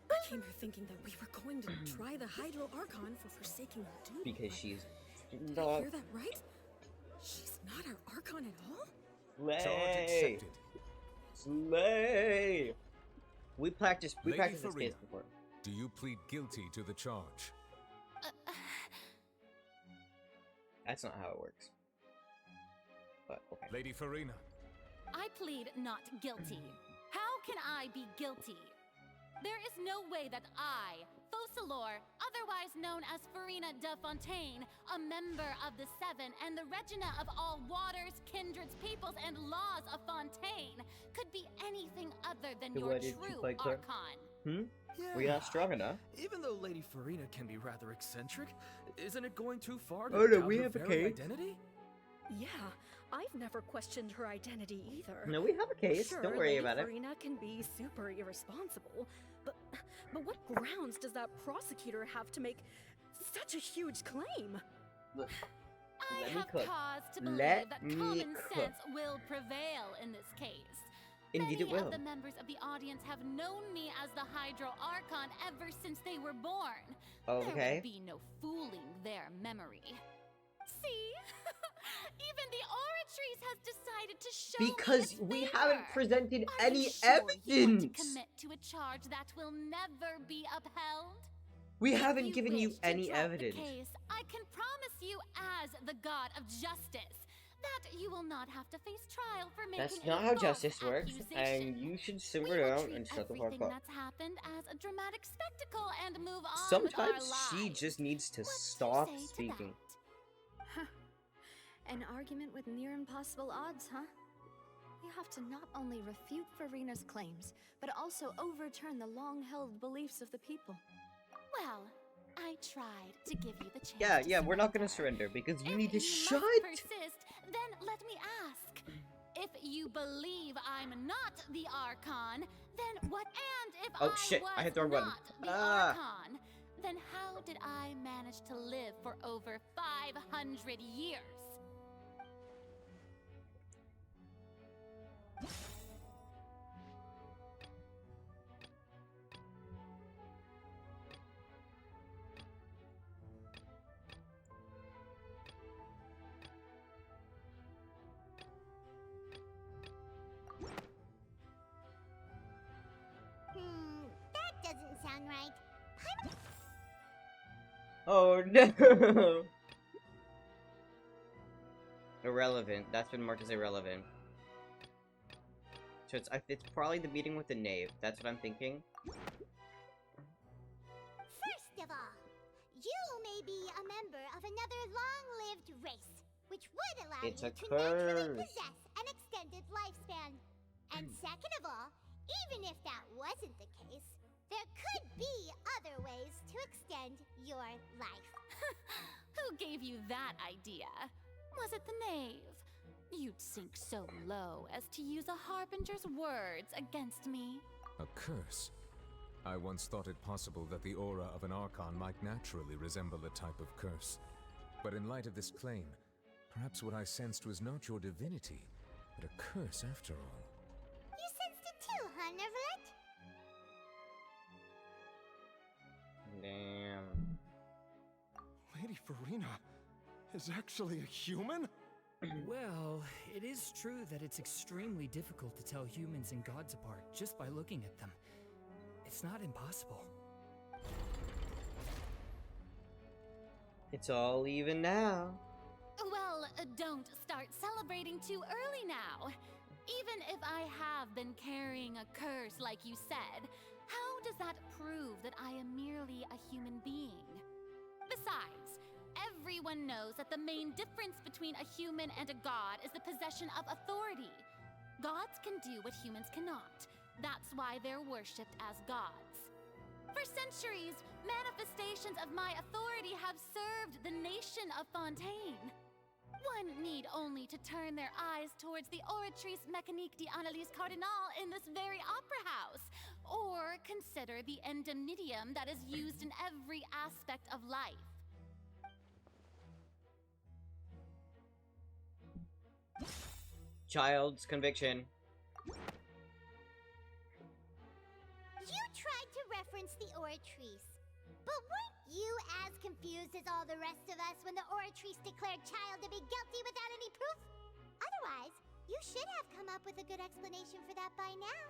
I came here thinking that we were going to try the Hydro Archon for forsaking her duty. Because she's Did I not hear that right? She's not our Archon at all? Charge slay. accepted. Slay. We practiced Lady this Farina, case before. do you plead guilty to the charge? That's not how it works. But okay. Lady Farina, I plead not guilty. How can I be guilty? There is no way that I, Focalor, otherwise known as Farina de Fontaine, a member of the Seven and the Regina of all waters, kindreds, peoples, and laws of Fontaine, could be anything other than So your what did you true play, Claire? Archon. Were you not strong enough? Even though Lady Farina can be rather eccentric, isn't it going too far to Oh, no, doubt we her have a very case. identity? Yeah, I've never questioned her identity either. No, we have a case. Sure, Don't worry Lady about it. Farina can be super irresponsible, but what grounds does that prosecutor have to make such a huge claim? Look, I Let me have cook. cause to believe Let that me common cook. sense will prevail in this case. Indeed Many it will. of the members of the audience have known me as the Hydro Archon ever since they were born. There Okay. will be no fooling their memory. See? Even the Oratrice has decided to show Because me its we favor. haven't presented Are any you sure you want evidence. to commit to a charge that will never be upheld? We If haven't you given you wish to any drop the evidence. case, I can promise you as the god of justice that you will not have to face trial for making That's a not how false justice works, and accusation. you should We simmer will down treat and shut the fuck everything up. that's happened as a dramatic spectacle and move on with Sometimes our she lives. just needs to What do you stop say to speaking. An argument with near impossible odds, huh? You have to not only refute Farina's claims, but also overturn the long-held beliefs of the people. Well, I tried to give you the chance. Yeah, to we're not gonna surrender. surrender because you If need to you shut. must persist, then let me ask. If you believe I'm not the Archon, then what? And if Oh, I shit, was I hit the wrong button. not the Ah. Archon, then how did I manage to live for over 500 years? That doesn't sound right. Oh no! Irrelevant. That's been marked as irrelevant. So it's probably the meeting with the knave. That's what I'm thinking. First of all, you may be a member of another long-lived race, which would allow It's you a to naturally curse. possess an extended lifespan. And second of all, even if that wasn't the case, there could be other ways to extend your life. Who gave you that idea? Was it the knave? You'd sink so low as to use a harbinger's words against me. A curse? I once thought it possible that the aura of an Archon might naturally resemble a type of curse. But in light of this claim, perhaps what I sensed was not your divinity, but a curse after all. You sensed it too, huh, Nervalet? Damn. Lady Farina is actually a human? Well, it is true that it's extremely difficult to tell humans and gods apart just by looking at them. It's not impossible. It's all even now. Well, don't start celebrating too early now. Even if I have been carrying a curse like you said, how does that prove that I am merely a human being? Besides, everyone knows that the main difference between a human and a god is the possession of authority. Gods can do what humans cannot. That's why they're worshipped as gods. For centuries, manifestations of my authority have served the nation of Fontaine. One need only to turn their eyes towards the Oratrice Mécanique d'Analyse Cardinal in this very opera house, or consider the endemnitium that is used in every aspect of life. Child's conviction. You tried to reference the Oratrice, but weren't you as confused as all the rest of us when the Oratrice declared Child to be guilty without any proof? Otherwise, you should have come up with a good explanation for that by now.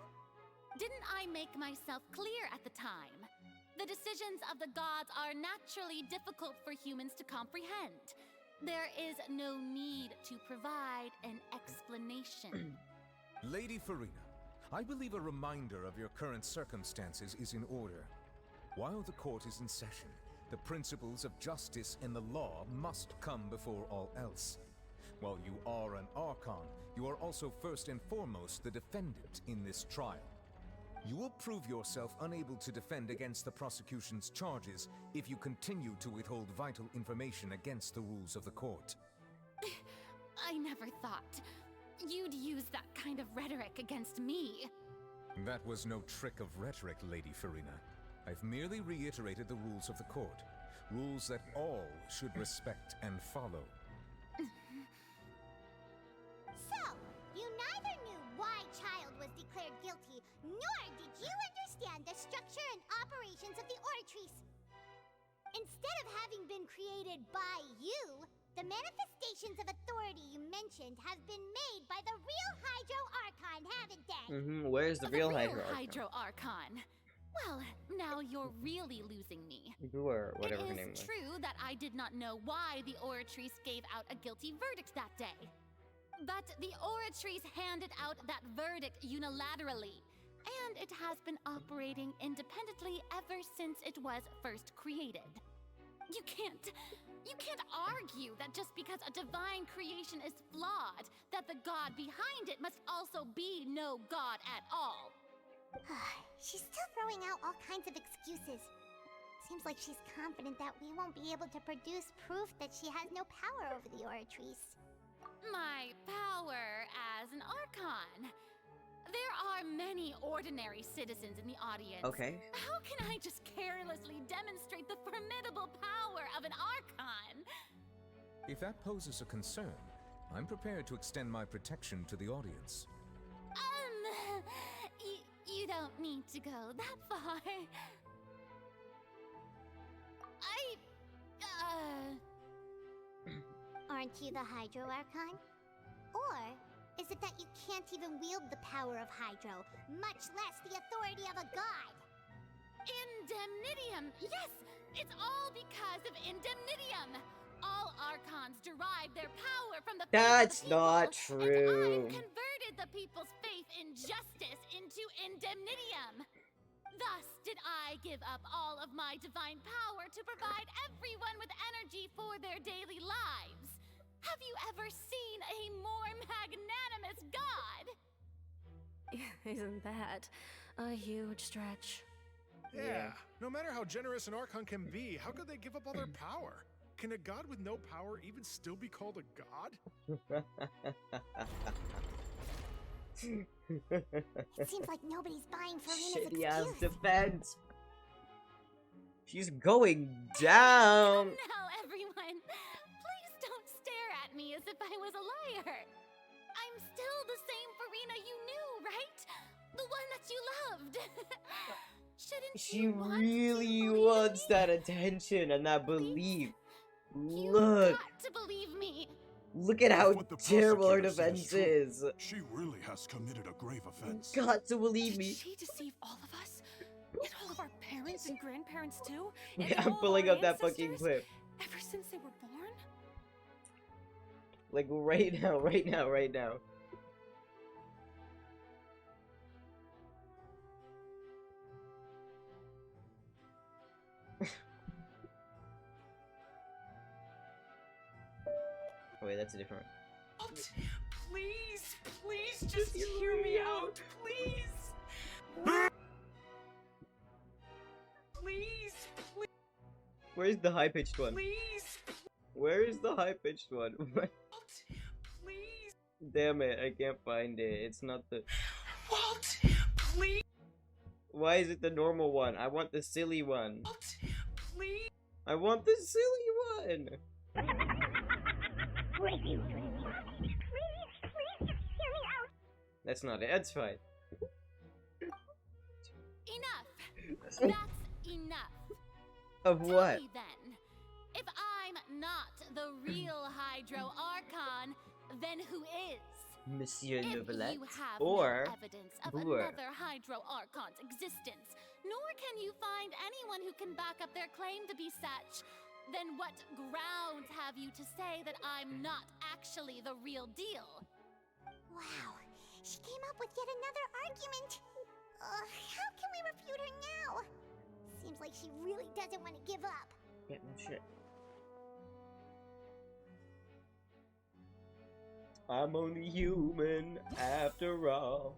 Didn't I make myself clear at the time? The decisions of the gods are naturally difficult for humans to comprehend. There is no need to provide an explanation. Lady Farina, I believe a reminder of your current circumstances is in order. While the court is in session, the principles of justice and the law must come before all else. While you are an Archon, you are also first and foremost the defendant in this trial. You will prove yourself unable to defend against the prosecution's charges if you continue to withhold vital information against the rules of the court. I never thought you'd use that kind of rhetoric against me. That was no trick of rhetoric, Lady Farina. I've merely reiterated the rules of the court. Rules that all should respect and follow. So, you neither knew why Child was declared guilty, nor did you understand the structure and operations of the Oratrice. Instead of having been created by you, the manifestations of authority you mentioned have been made by the real Hydro Archon, haven't they? Where's the real Hydro Archon? Hydro Archon. Well, now you're really losing me. Or whatever her name It is was. true that I did not know why the Oratrice gave out a guilty verdict that day. But the Oratrice handed out that verdict unilaterally, and it has been operating independently ever since it was first created. You can't argue that just because a divine creation is flawed, that the god behind it must also be no god at all. She's still throwing out all kinds of excuses. Seems like she's confident that we won't be able to produce proof that she has no power over the Oratrice. My power as an Archon. There are many ordinary citizens in the audience. Okay. How can I just carelessly demonstrate the formidable power of an Archon? If that poses a concern, I'm prepared to extend my protection to the audience. You don't need to go that far. Aren't you the Hydro Archon? Or is it that you can't even wield the power of Hydro, much less the authority of a god? Indemnitium! Yes! It's all because of Indemnitium. All Archons derive their power from the faith That's of the people, not true. And I've converted the people's faith in justice into Indemnitium. Thus did I give up all of my divine power to provide everyone with energy for their daily lives. Have you ever seen a more magnanimous god? Isn't that a huge stretch? Yeah. No matter how generous an Archon can be, how could they give up all their power? Can a god with no power even still be called a god? It seems like nobody's buying Farina's Shitty ass excuse. defense. She's going down. Now, everyone, please don't stare at me as if I was a liar. I'm still the same Farina you knew, right? The one that you loved. Shouldn't She you want really to wants that attention and that belief. Look. got to believe me? Look at how What the terrible her prosecutor said defense is true. is. She really has committed a grave offense. Got to believe me. Did she deceive all of us? And all of our parents and grandparents too? And Yeah, I'm all pulling our up that fucking ancestors? clip. Ever since they were born? Like right now, right now, right now. Oh wait, that's a different one. Please, please just hear me out, please. Please, please, Where's the high-pitched one? please, Where is the high-pitched one? please. Damn it, I can't find it. It's not the... Walt, please, Why is it the normal one? I want the silly one. please. I want the silly one! That's not it. That's fine. Enough. That's enough. Of Tell what? me then, if I'm not the real Hydro Archon, then who is? Monsieur If Neuvillette? you have Or... no evidence of Boer. another Hydro Archon's existence, nor can you find anyone who can back up their claim to be such, then what grounds have you to say that I'm not actually the real deal? Wow, she came up with yet another argument. How can we refute her now? Seems like she really doesn't want to give up. Yeah, no shit. I'm only human after all.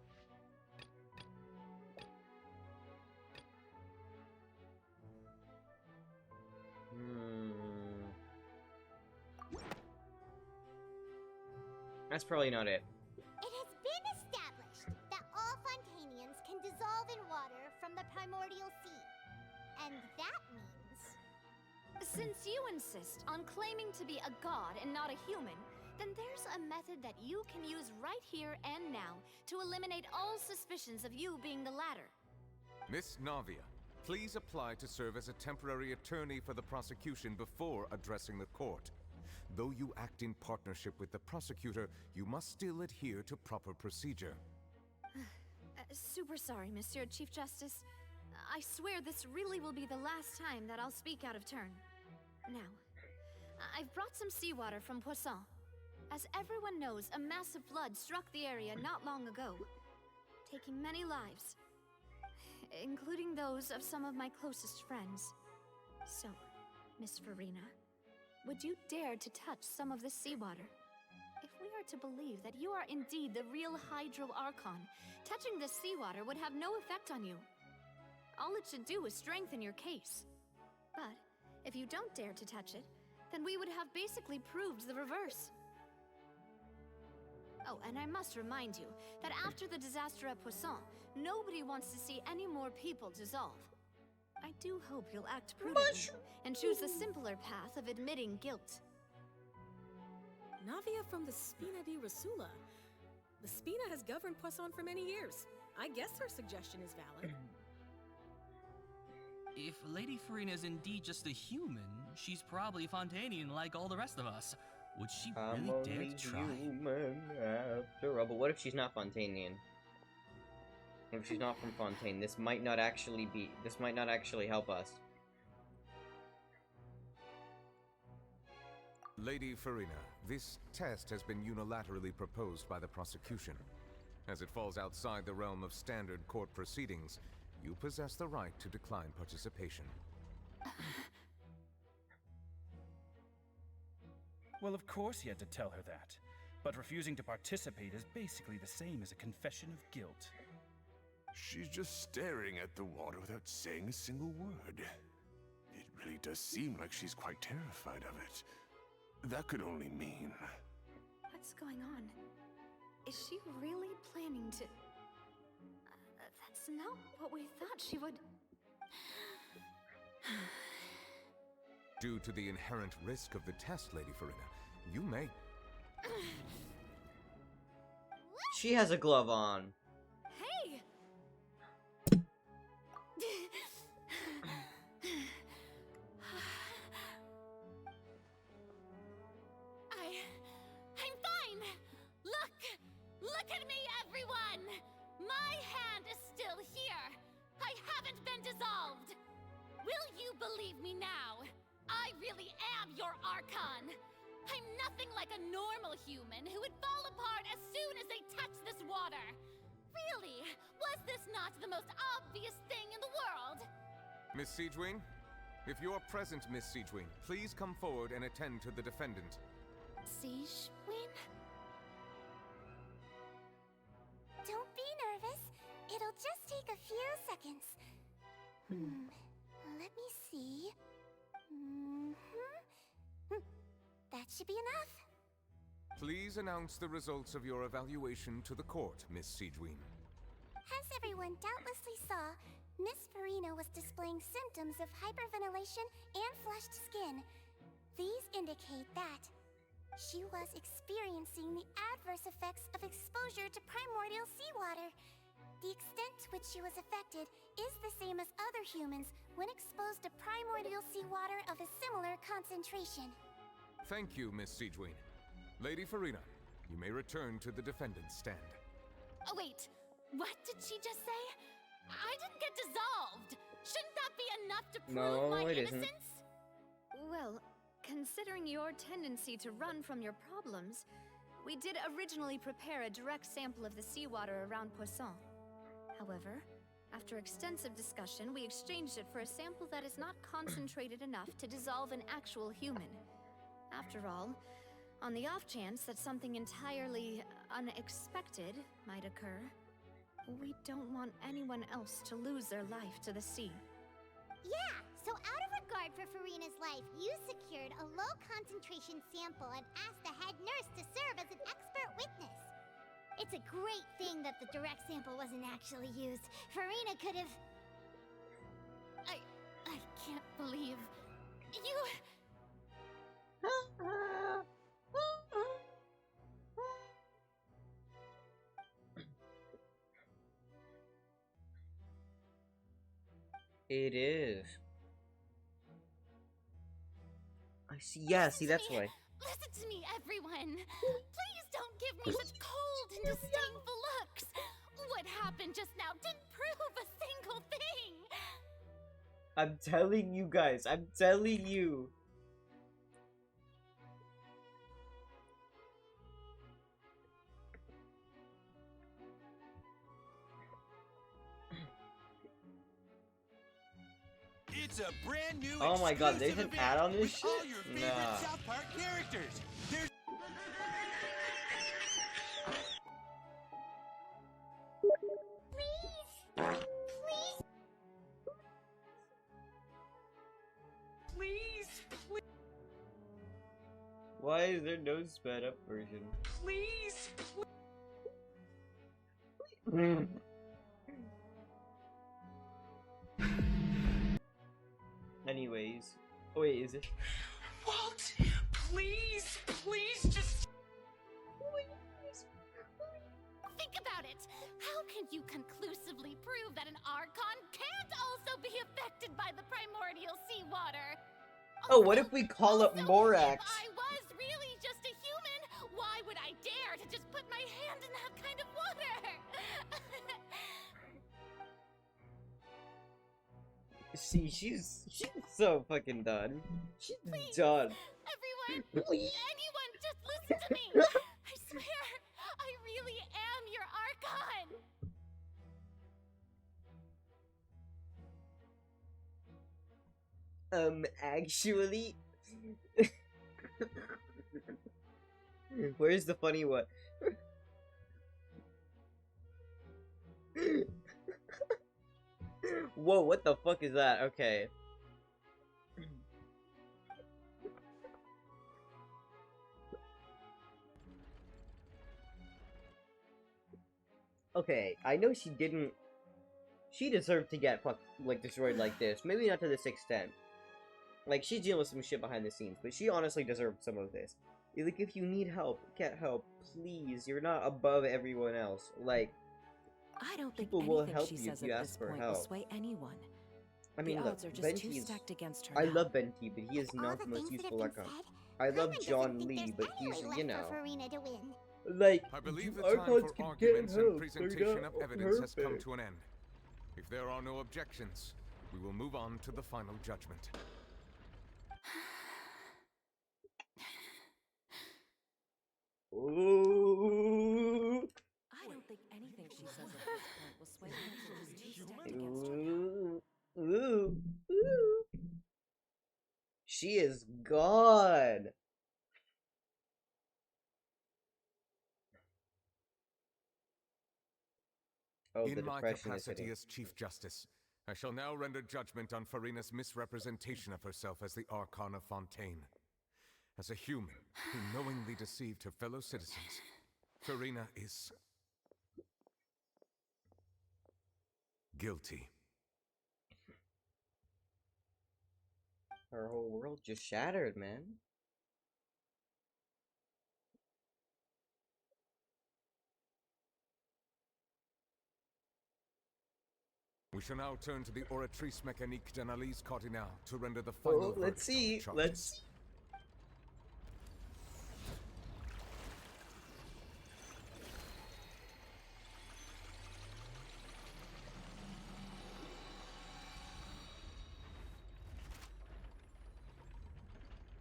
That's probably not it. It has been established that all Fontanians can dissolve in water from the primordial sea. And that means... Since you insist on claiming to be a god and not a human, then there's a method that you can use right here and now to eliminate all suspicions of you being the latter. Miss Navia, please apply to serve as a temporary attorney for the prosecution before addressing the court. Though you act in partnership with the prosecutor, you must still adhere to proper procedure. Super sorry, Monsieur Chief Justice. I swear this really will be the last time that I'll speak out of turn. Now, I've brought some seawater from Poisson. As everyone knows, a massive flood struck the area not long ago, taking many lives, including those of some of my closest friends. So, Miss Farina, would you dare to touch some of this seawater? If we are to believe that you are indeed the real Hydro Archon, touching this seawater would have no effect on you. All it should do is strengthen your case. But if you don't dare to touch it, then we would have basically proved the reverse. Oh, and I must remind you that after the disaster at Poisson, nobody wants to see any more people dissolve. I do hope you'll act prudently and choose the simpler path of admitting guilt. Navia from the Spina di Rasula. The Spina has governed Poisson for many years. I guess her suggestion is valid. If Lady Farina is indeed just a human, she's probably Fontanian like all the rest of us. Would she I'm really dare only to try? human after all. But what if she's not Fontanian? If she's not from Fontaine, this might not actually help us. Lady Farina, this test has been unilaterally proposed by the prosecution. As it falls outside the realm of standard court proceedings, you possess the right to decline participation. Well, of course he had to tell her that. But refusing to participate is basically the same as a confession of guilt. She's just staring at the water without saying a single word. It really does seem like she's quite terrified of it. That could only mean... What's going on? Is she really planning to... that's not what we thought she would... Due to the inherent risk of the test, Lady Farina, you may... She has a glove on. Hey! I'm fine! Look at me, everyone! My hand is still here! I haven't been dissolved! Will you believe me now? I really am your Archon! I'm nothing like a normal human who would fall apart as soon as they touch this water! Really? Was this not the most obvious thing in the world? Miss Siegewing? If you are present, Miss Siegewing, please come forward and attend to the defendant. Siegewing? Don't be nervous. It'll just take a few seconds. Let me see. That should be enough. Please announce the results of your evaluation to the court, Miss Siegewing. As everyone doubtlessly saw, Miss Farina was displaying symptoms of hyperventilation and flushed skin. These indicate that she was experiencing the adverse effects of exposure to primordial seawater. The extent to which she was affected is the same as other humans when exposed to primordial seawater of a similar concentration. Thank you, Miss Siegewing. Lady Farina, you may return to the defendant's stand. Oh, wait. What did she just say? I didn't get dissolved. Shouldn't that be enough to prove my innocence? Well, considering your tendency to run from your problems, we did originally prepare a direct sample of the seawater around Poisson. However, after extensive discussion, we exchanged it for a sample that is not concentrated enough to dissolve an actual human. After all, on the off chance that something entirely unexpected might occur, we don't want anyone else to lose their life to the sea. Yeah, so out of regard for Farina's life, you secured a low-concentration sample and asked the head nurse to serve as an expert witness. It's a great thing that the direct sample wasn't actually used. Farina could have... I can't believe... You... It is. I see. Yeah, see, that's why. Listen to me, everyone. Please don't give me such cold and disdainful looks. What happened just now didn't prove a single thing. I'm telling you guys. I'm telling you. It's a brand new. Oh my god, there's an ad on this shit? All your favorite Nah. South Park characters. There's Please, Why is there no sped up version? please. Anyways. Oh, wait, is it? Walt, please just... Think about it. How can you conclusively prove that an Archon can't also be affected by the primordial seawater? Oh, what if we call up Morax? If I was really just a human, why would I dare to just put my hand in that kind of water? See, she's so fucking done. She's done. Everyone, Anyone, just listen to me! I swear, I really am your Archon! Actually... Where's the funny one? Whoa, what the fuck is that? Okay. Okay, I know she didn't... She deserved to get, like, destroyed like this. Maybe not to this extent. Like, she's dealing with some shit behind the scenes, but she honestly deserved some of this. Like, if you need help, get help, please. You're not above everyone else. Like, I don't think people will anything help she you if says you at ask this for point will help. sway anyone. I mean, the look, odds are just too Venti is... stacked against her I now. love Venti, but he is not the most useful Archon. I love John Lee, but he's, you know... Like, I believe the Archons time for can get arguments and help. presentation of evidence has come perfect. to an end. If there are no objections, we will move on to the final judgment. Ooh. I don't think anything she says at this point will sway anyone. She's too stacked against her. Ooh. Ooh. She is gone. Oh, the In my depression is capacity hitting. as Chief Justice, I shall now render judgment on Farina's misrepresentation of herself as the Archon of Fontaine. As a human who knowingly deceived her fellow citizens, Farina is... guilty. Her whole world just shattered, man. We shall now turn to the Oratrice Mécanique d'Analyse Cardinal to render the final Oh, let's verdict on the see. charges. Let's see.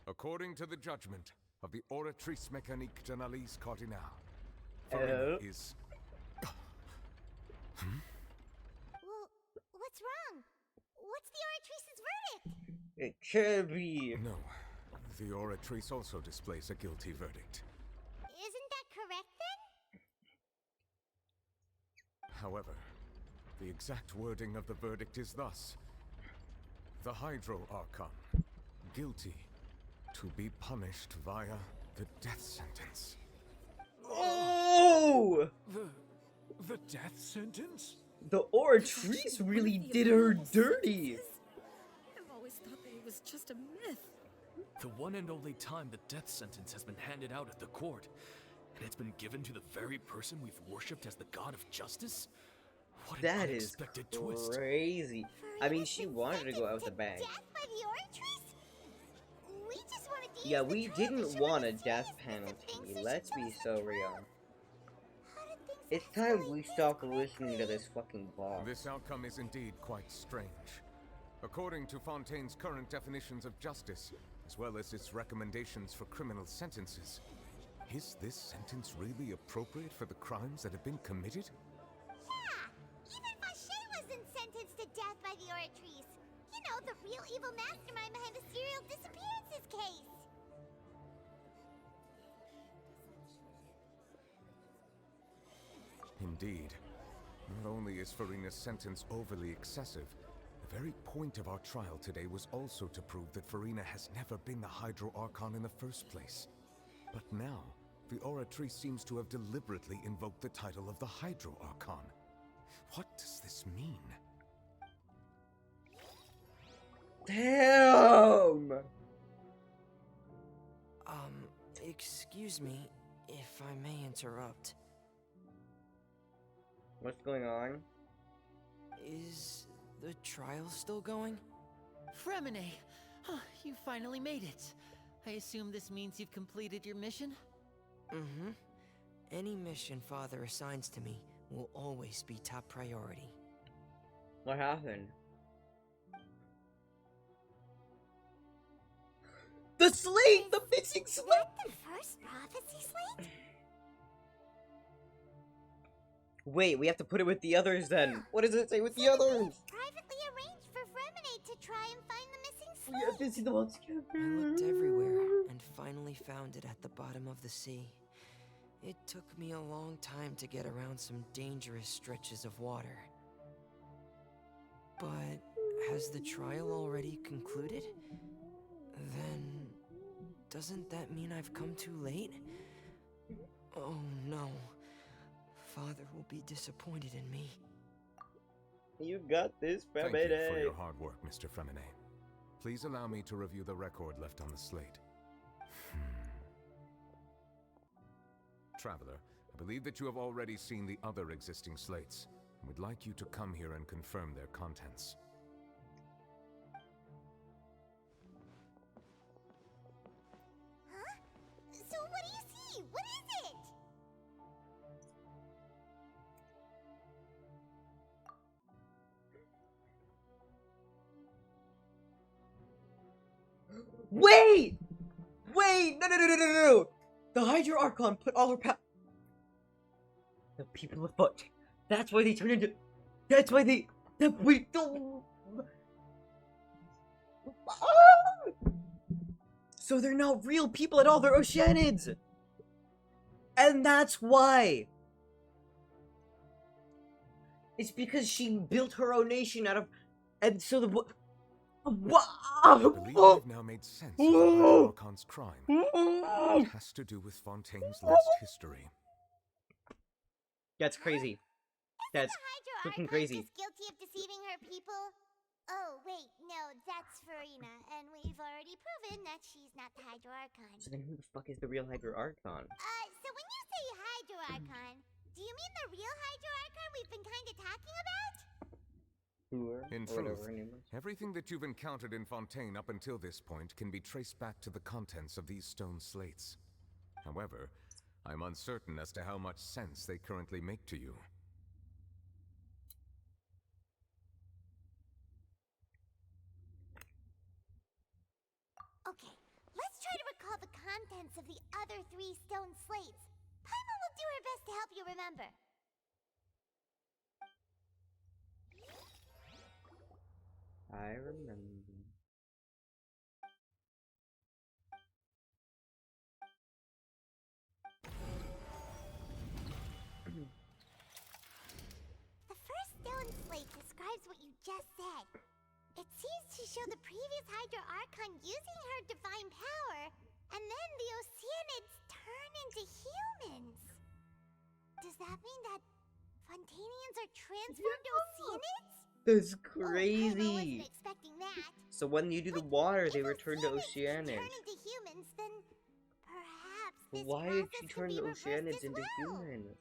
According to the judgment of the Oratrice Mécanique d'Analyse Cardinal, Oh. Farina is... Well, what's wrong? What's the Oratrice's verdict? It can't be. No. The Oratrice also displays a guilty verdict. Isn't that correct then? However, the exact wording of the verdict is thus. The Hydro Archon, guilty to be punished via the death sentence. Oh! The death sentence? The Oratrice really did her dirty. I've always thought that it was just a myth. The one and only time the death sentence has been handed out at the court, and it's been given to the very person we've worshipped as the god of justice? What an That is unexpected twist. crazy. I mean, she wanted to go out with a bang. Death by the Oratrice? We just wanted to Yeah, use the we trial to didn't show want her a the death seriousness of penalty. things, so Let's she be chose so the real. trial. How did things It's escalate time we this stop quickly? listening to this fucking boss. This outcome is indeed quite strange. According to Fontaine's current definitions of justice, as well as its recommendations for criminal sentences, is this sentence really appropriate for the crimes that have been committed? Yeah, even Fauché wasn't sentenced to death by the Oratrice. You know, the real evil mastermind behind the serial disappearances case. Indeed. Not only is Farina's sentence overly excessive, the very point of our trial today was also to prove that Farina has never been the Hydro Archon in the first place. But now, the Oratrice seems to have deliberately invoked the title of the Hydro Archon. What does this mean? Damn! Excuse me, if I may interrupt. What's going on? Is the trial still going? Fremine! You finally made it. I assume this means you've completed your mission? Mm-hmm. Any mission Father assigns to me will always be top priority. What happened? The slate! The missing slate! The first prophecy slate? Wait, we have to put it with the others then. What does it say with the others? Privately arranged for Freminate to try and find the missing slate. We have to see the ones. I looked everywhere and finally found it at the bottom of the sea. It took me a long time to get around some dangerous stretches of water. But has the trial already concluded? Then doesn't that mean I've come too late? Oh no. Father will be disappointed in me. You got this, Thank you for Freminate. your hard work, Mr. Freminate. Please allow me to review the record left on the slate. Traveler, I believe that you have already seen the other existing slates, and would like you to come here and confirm their contents. Huh? So what do you see? What is it? Wait! Wait! No! The Hydra Archon put all her power. The people of Fontaine. That's why they turned into. That's why they. We don't. So they're not real people at all. They're Oceanids. And that's why. It's because she built her own nation out of. And so the. What? I believe I've now made sense of the Hydra Archon's crime. It has to do with Fontaine's lost history. That's crazy. That's freaking crazy. Just guilty of deceiving her people? Oh, wait, no, that's Farina, and we've already proven that she's not the Hydra Archon. So then who the fuck is the real Hydra Archon? So when you say Hydra Archon, do you mean the real Hydra Archon we've been kind of talking about? In truth, everything that you've encountered in Fontaine up until this point can be traced back to the contents of these stone slates. However, I'm uncertain as to how much sense they currently make to you. Okay, let's try to recall the contents of the other 3 stone slates. Paimon will do her best to help you remember. I remember. The first stone slate describes what you just said. It seems to show the previous Hydra Archon using her divine power, and then the Oceanids turn into humans. Does that mean that Fontainians are transformed Oceanids? That's Oh, I crazy. wasn't expecting that. So when you do the water, they return to Oceanids. Turn into humans, then perhaps But this why did process she could turn be the reversed Oceanids as into well. humans?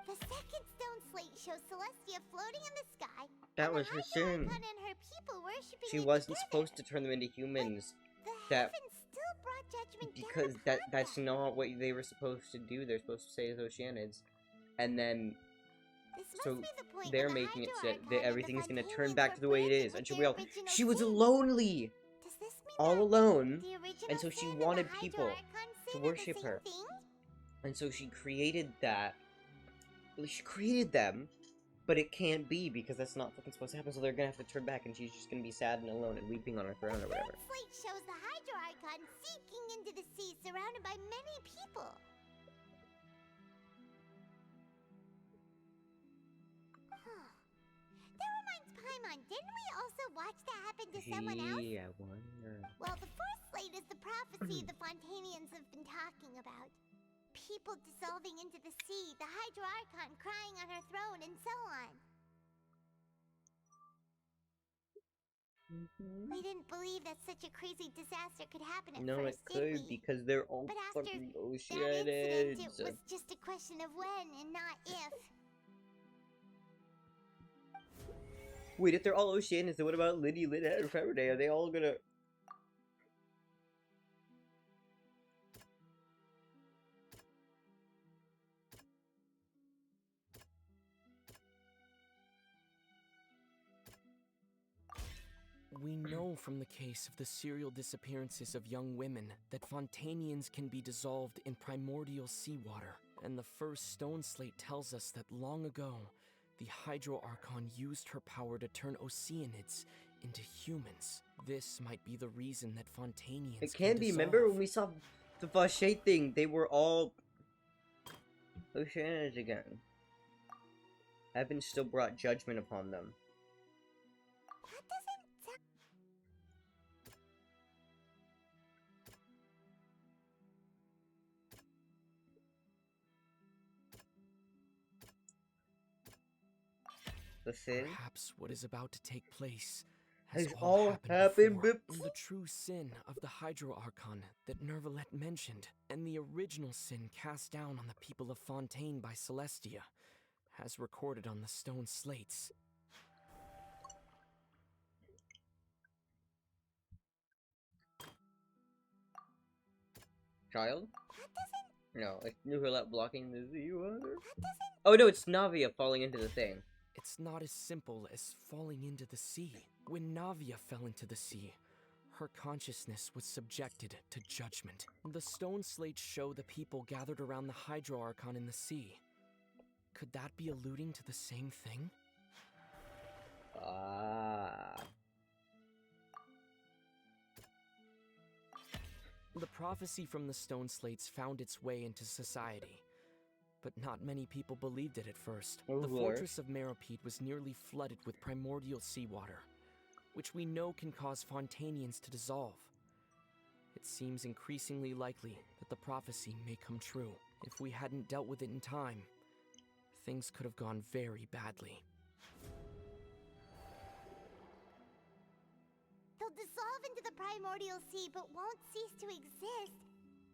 The second stone slate shows Celestia floating in the sky. That and was the her Hydra sin. Archon and her people worshiping She it wasn't together. supposed to turn them into humans. The That heavens still brought judgment because that's not what they were supposed to do. They're supposed to say as Oceanids, and then so they're making it so that everything's gonna turn back to the way it is. And she'll be all, she was lonely, all alone, and so she wanted people to worship her, and so she created that. She created them, but it can't be because that's not fucking supposed to happen. So they're gonna have to turn back, and she's just gonna be sad and alone and weeping on her throne or whatever. The slate shows the Hydra Archon sinking into the sea, surrounded by many people. That reminds Paimon, didn't we also watch that happen to someone else? Gee, I wonder. Well, the fourth slate is the prophecy the Fontainians have been talking about. People dissolving into the sea, the Hydra Archon crying on her throne, and so on. We didn't believe that such a crazy disaster could happen at No, it first, did could we? because they're all But after fucking that incident, it Oceanids. was just a question of when and not if. Wait, if they're all Oceanids, then what about Liddy, Lynn, and Faraday? Are they all gonna... We know from the case of the serial disappearances of young women that Fontanians can be dissolved in primordial seawater, and the first stone slate tells us that long ago, the Hydro Archon used her power to turn Oceanids into humans. This might be the reason that Fontanians It can be. Remember when we saw the Vache thing? They were all Oceanids again. Heaven still brought judgment upon them. The sin? Perhaps what is about to take place has has all happened before. before. The true sin of the Hydro Archon that Nervalet mentioned, and the original sin cast down on the people of Fontaine by Celestia, as recorded on the stone slates. Child? No, it's Nervalet blocking the seawater. Oh no, it's Navia falling into the thing. It's not as simple as falling into the sea. When Navia fell into the sea, her consciousness was subjected to judgment. The stone slates show the people gathered around the Hydro Archon in the sea. Could that be alluding to the same thing? The prophecy from the stone slates found its way into society. But not many people believed it at first. The fortress of Meropide was nearly flooded with primordial seawater, which we know can cause Fontanians to dissolve. It seems increasingly likely that the prophecy may come true. If we hadn't dealt with it in time, things could have gone very badly. They'll dissolve into the primordial sea but won't cease to exist.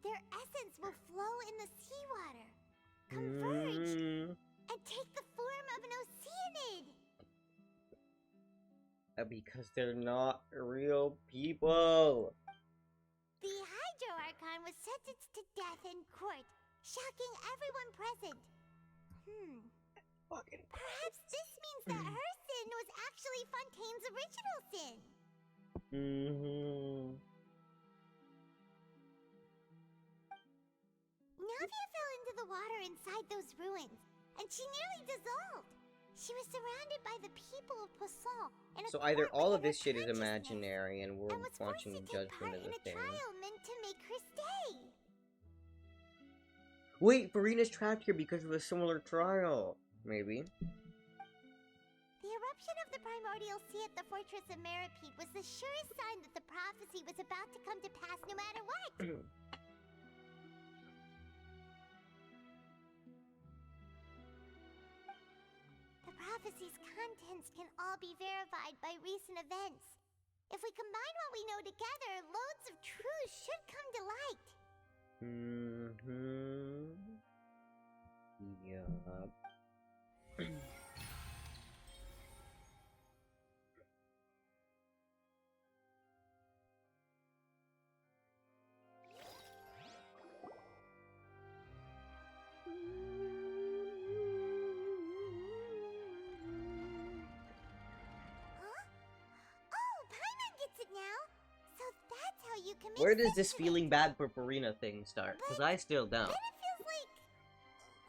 Their essence will flow in the seawater, converge, and take the form of an Oceanid. Because they're not real people. The Hydro Archon was sentenced to death in court, shocking everyone present. Perhaps this means that her sin was actually Fontaine's original sin. Navia fell into the water inside those ruins, and she nearly dissolved. She was surrounded by the people of Poisson. So either all of this shit is imaginary and we're watching the judgment of the thing. Trial meant to make her stay. Wait, Furina's trapped here because of a similar trial. Maybe. The eruption of the primordial sea at the fortress of Meropide was the surest sign that the prophecy was about to come to pass no matter what. The prophecy's contents can all be verified by recent events. If we combine what we know together, loads of truths should come to light. Yup. Where does this feeling bad for Furina thing start? Because I still don't. Then it feels like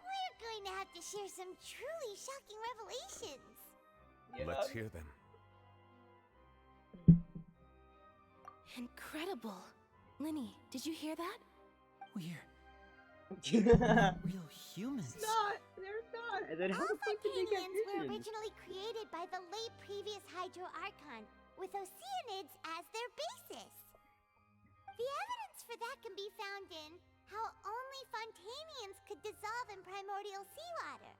we're going to have to share some truly shocking revelations. Let's hear them. Incredible. Linny, did you hear that? Real humans. They're not. And then how All the fuck did they get Fontanians were visions? originally created by the late previous Hydro Archon, with Oceanids as their basis. The evidence for that can be found in how only Fontanians could dissolve in primordial seawater,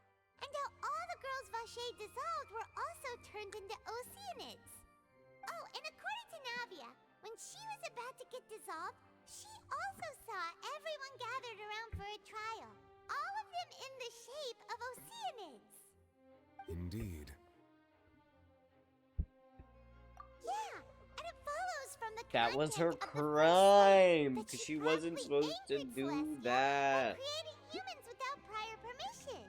and how all the girls Vache dissolved were also turned into Oceanids. Oh, and according to Navia, when she was about to get dissolved, she also saw everyone gathered around for a trial, all of them in the shape of Oceanids. Indeed. Yeah, and it follows from the That was her content of the crime, because she wasn't supposed to do that. creating humans without prior permission.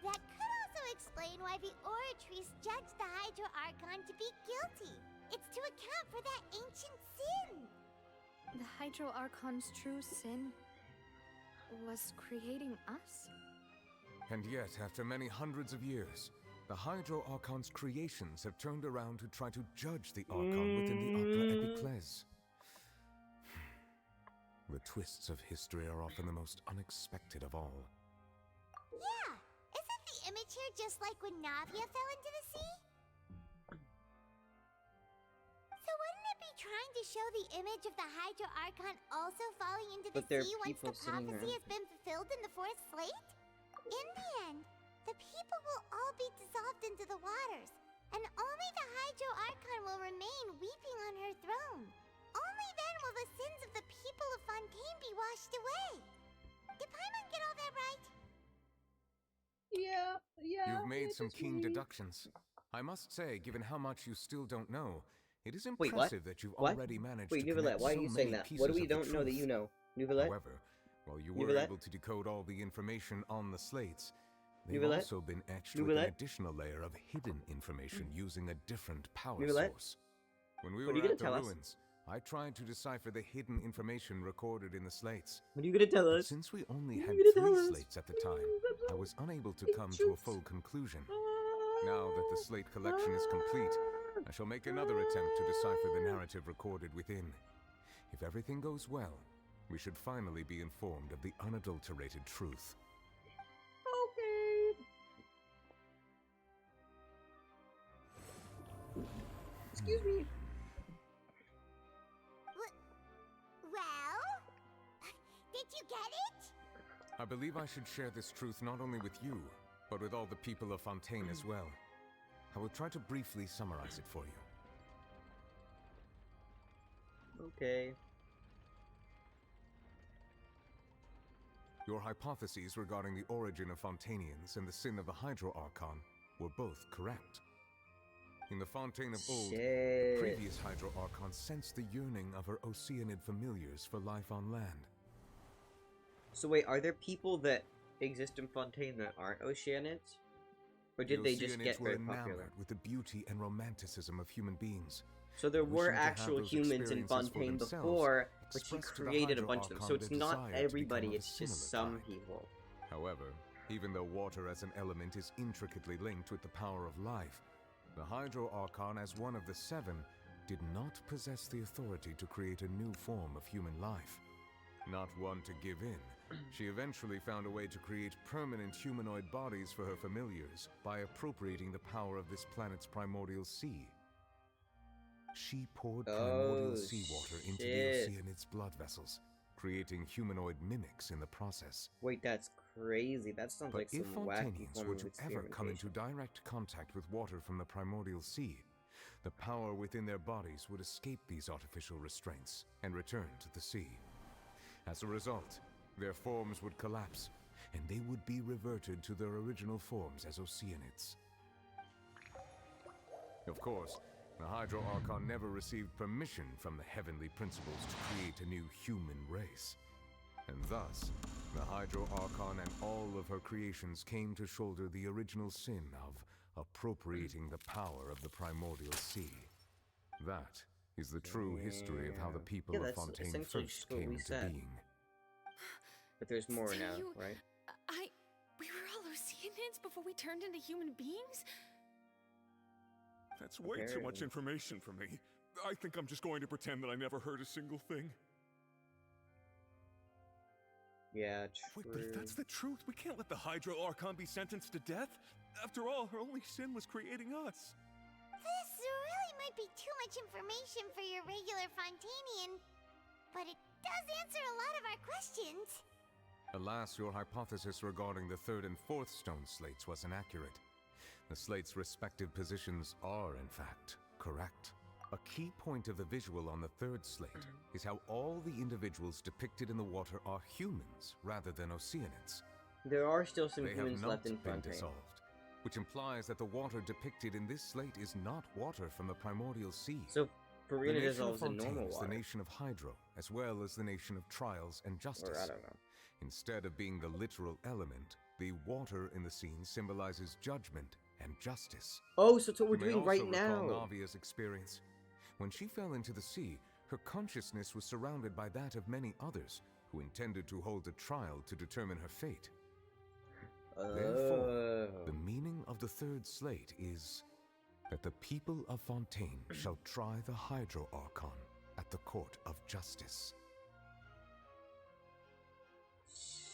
That could also explain why the Oratrice judged the Hydro Archon to be guilty. It's to account for that ancient sin. The Hydro Archon's true sin was creating us? And yet, after many hundreds of years, the Hydro Archon's creations have turned around to try to judge the Archon within the Opera Epiclese. The twists of history are often the most unexpected of all. Yeah, isn't the image here just like when Navia fell into the sea? So wouldn't it be trying to show the image of the Hydro Archon also falling into the sea once the prophecy has been fulfilled in the fourth slate? In the end, the people will all be dissolved into the waters, and only the Hydro Archon will remain weeping on her throne. Only then will the sins of the people of Fontaine be washed away. Did Paimon get all that right? Yeah. You've made some keen deductions. I must say, given how much you still don't know, it is Wait, what? impressive that you've What? already managed Wait, to Nouvellette, connect why are so you saying many that? pieces What do we of the don't know that truth. you know? Nouvellette? However, while you were Nouvellette? able to decode all the information on the slates, they've Nouvellette? also been etched with an Nouvellette? additional layer of hidden information using a different power Nouvellette? source. When we What are were you gonna at the tell us? ruins, I tried to decipher the hidden information recorded in the slates. What are you gonna tell But us? since we only What had are you gonna 3 tell us? slates at the time, I was unable to come to a full conclusion. Now that the slate collection is complete, I shall make another attempt to decipher the narrative recorded within. If everything goes well, we should finally be informed of the unadulterated truth. Okay. Excuse me. Well? Did you get it? I believe I should share this truth not only with you, but with all the people of Fontaine as well. I will try to briefly summarize it for you. Okay. Your hypotheses regarding the origin of Fontainians and the sin of the Hydro Archon were both correct. In the Fontaine of old, the previous Hydro Archon sensed the yearning of her Oceanid familiars for life on land. So wait, are there people that exist in Fontaine that aren't Oceanids? Or did they just get very popular? Enamored with the beauty and romanticism of human beings. So there Wishing were to have actual those humans in experiences for Fontaine themselves, before, but she expressed to the created a Hydro bunch of them. So Archon it's their not desire to everybody, become of a it's just similar some kind. people. However, even though water as an element is intricately linked with the power of life, the Hydro Archon, as one of the 7, did not possess the authority to create a new form of human life. Not one to give in, she eventually found a way to create permanent humanoid bodies for her familiars by appropriating the power of this planet's primordial sea. She poured primordial seawater into the Oceanid's blood vessels, creating humanoid mimics in the process. Wait, that's crazy. That sounds But like some if wacky Fontainians form were of to ever come into experimentation. direct contact with water from the primordial sea, the power within their bodies would escape these artificial restraints and return to the sea. As a result, their forms would collapse, and they would be reverted to their original forms as Oceanids. Of course, the Hydro Archon never received permission from the heavenly principles to create a new human race. And thus, the Hydro Archon and all of her creations came to shoulder the original sin of appropriating the power of the primordial sea. That is the true history of how the people of that's Fontaine essentially first just what came we into said. being. But there's more So now, you- right? We were all Oceanids before we turned into human beings? That's way too much Apparently. information for me. I think I'm just going to pretend that I never heard a single thing. Yeah, Wait, but if that's the truth, we can't let the Hydro Archon be sentenced to death. After all, her only sin was creating us. This really might be too much information for your regular Fontainian, but it does answer a lot of our questions. Alas, your hypothesis regarding the 3rd and 4th stone slates was inaccurate. The slates' respective positions are, in fact, correct. A key point of the visual on the 3rd slate is how all the individuals depicted in the water are humans rather than Oceanids. There are still some They humans have not left in been Fontaine. dissolved, which implies that the water depicted in this slate is not water from the primordial sea. So Farina the nation dissolves of in Fontaine normal is water. the nation of Hydro, as well as the nation of Trials and Justice. Or I don't know. Instead of being the literal element, the water in the scene symbolizes judgment and justice. Oh, so it's what we're You may doing right also recall now. Navia's experience. When she fell into the sea, her consciousness was surrounded by that of many others who intended to hold a trial to determine her fate. Therefore, the meaning of the third slate is that the people of Fontaine shall try the Hydro Archon at the Court of Justice.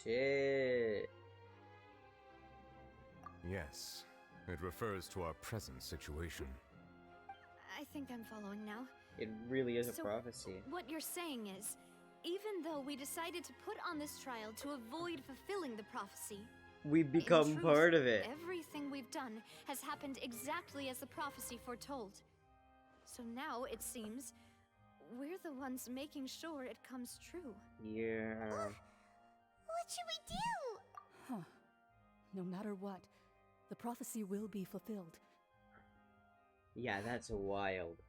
Shit. Yes, it refers to our present situation. I think I'm following now. It really is a So, prophecy. What you're saying is, even though we decided to put on this trial to avoid fulfilling the prophecy, We've in become truth, part of it. everything we've done has happened exactly as the prophecy foretold. So now, it seems, we're the ones making sure it comes true. Yeah. What should we do? Huh. No matter what, the prophecy will be fulfilled. Yeah, that's wild.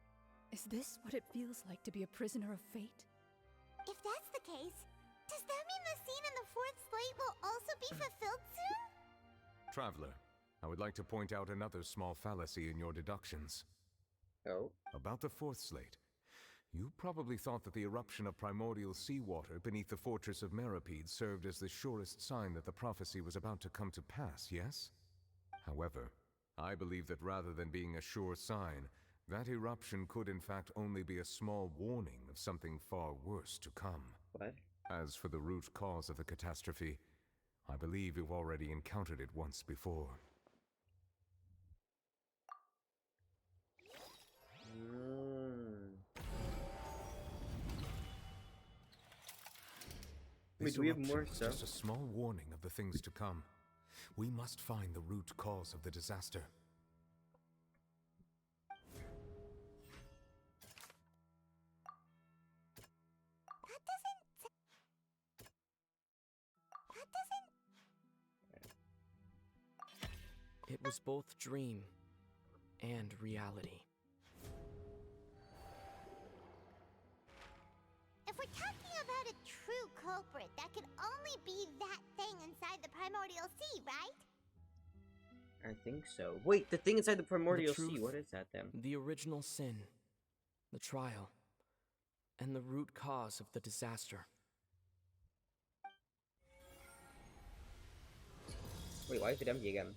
Is this what it feels like to be a prisoner of fate? If that's the case, does that mean the scene in the fourth slate will also be fulfilled soon? Traveler, I would like to point out another small fallacy in your deductions. Oh? About the fourth slate. You probably thought that the eruption of primordial seawater beneath the fortress of Meripede served as the surest sign that the prophecy was about to come to pass, yes? However, I believe that rather than being a sure sign, that eruption could in fact only be a small warning of something far worse to come. What? As for the root cause of the catastrophe, I believe you've already encountered it once before. Wait, do we have This more eruption was stuff? just a small warning of the things to come. We must find the root cause of the disaster. It was both dream and reality. If we're talking about a true culprit, that could only be that thing inside the primordial sea, right? I think so. Wait, the thing inside the primordial The sea, truth, what is that then? The original sin, the trial, and the root cause of the disaster. Wait, why is it empty again?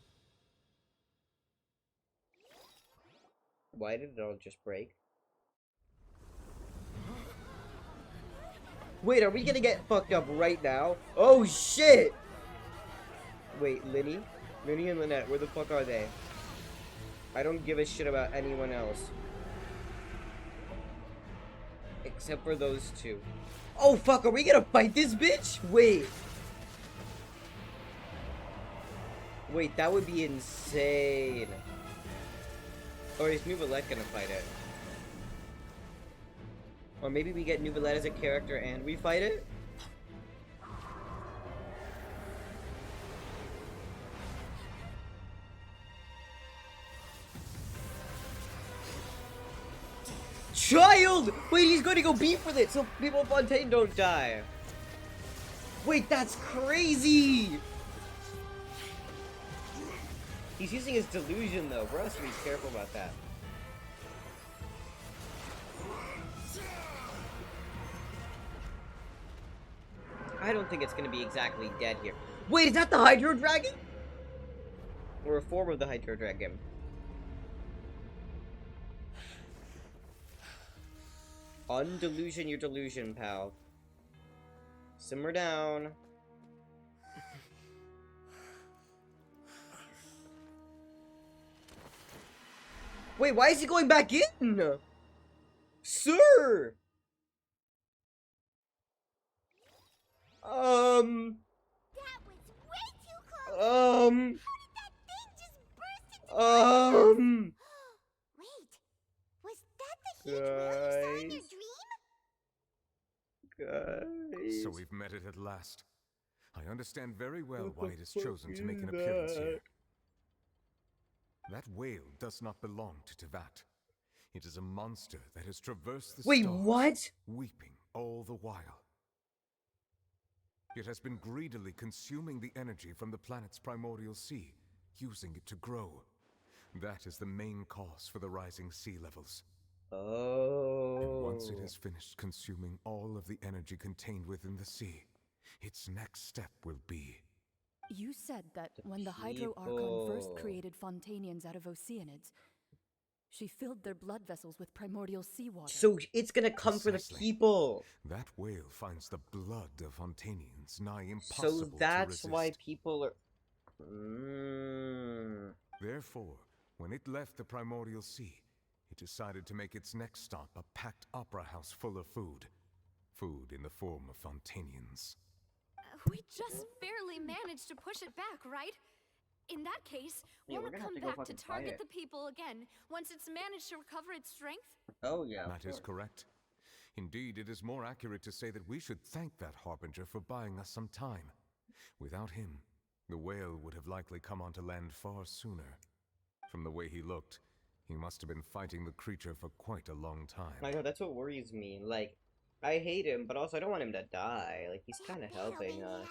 Why did it all just break? Wait, are we gonna get fucked up right now? Oh shit! Wait, Linny? Linny and Lynette, where the fuck are they? I don't give a shit about anyone else. Except for those two. Oh fuck, are we gonna fight this bitch? Wait. Wait, that would be insane. Or is Nouvellette gonna fight it? Or maybe we get Nouvellette as a character and we fight it? Child! Wait, he's going to go beef with it so people of Fontaine don't die. Wait, that's crazy! He's using his delusion though, bro, so be careful about that. I don't think it's gonna be exactly dead here. Wait, is that the Hydro Dragon? Or a form of the Hydro Dragon? Undelusion your delusion, pal. Simmer down. Wait, why is he going back in? Sir! That was way too close! How did that thing just burst into Wait, was that the huge whale you saw in your dream? Guys. So we've met it at last. I understand very well why it has chosen to make an appearance here. That whale does not belong to Teyvat. It is a monster that has traversed the Wait, stars, what? weeping all the while. It has been greedily consuming the energy from the planet's primordial sea, using it to grow. That is the main cause for the rising sea levels. Oh. And once it has finished consuming all of the energy contained within the sea, its next step will be... You said that when the Hydro Archon first created Fontanians out of Oceanids, she filled their blood vessels with primordial seawater. So it's gonna come for the people. That whale finds the blood of Fontanians nigh impossible to resist. So that's why people are... Therefore, when it left the primordial sea, it decided to make its next stop a packed opera house full of food. Food in the form of Fontanians. We just barely managed to push it back, right? In that case, Yeah, won't we're it gonna have come to go back to fucking fight target it. the people again once it's managed to recover its strength? Oh, yeah. That is correct. Indeed, it is more accurate to say that we should thank that Harbinger for buying us some time. Without him, the whale would have likely come onto land far sooner. From the way he looked, he must have been fighting the creature for quite a long time. I know, that's what worries me. Like, I hate him, but also I don't want him to die. Like, he's kind of helping us.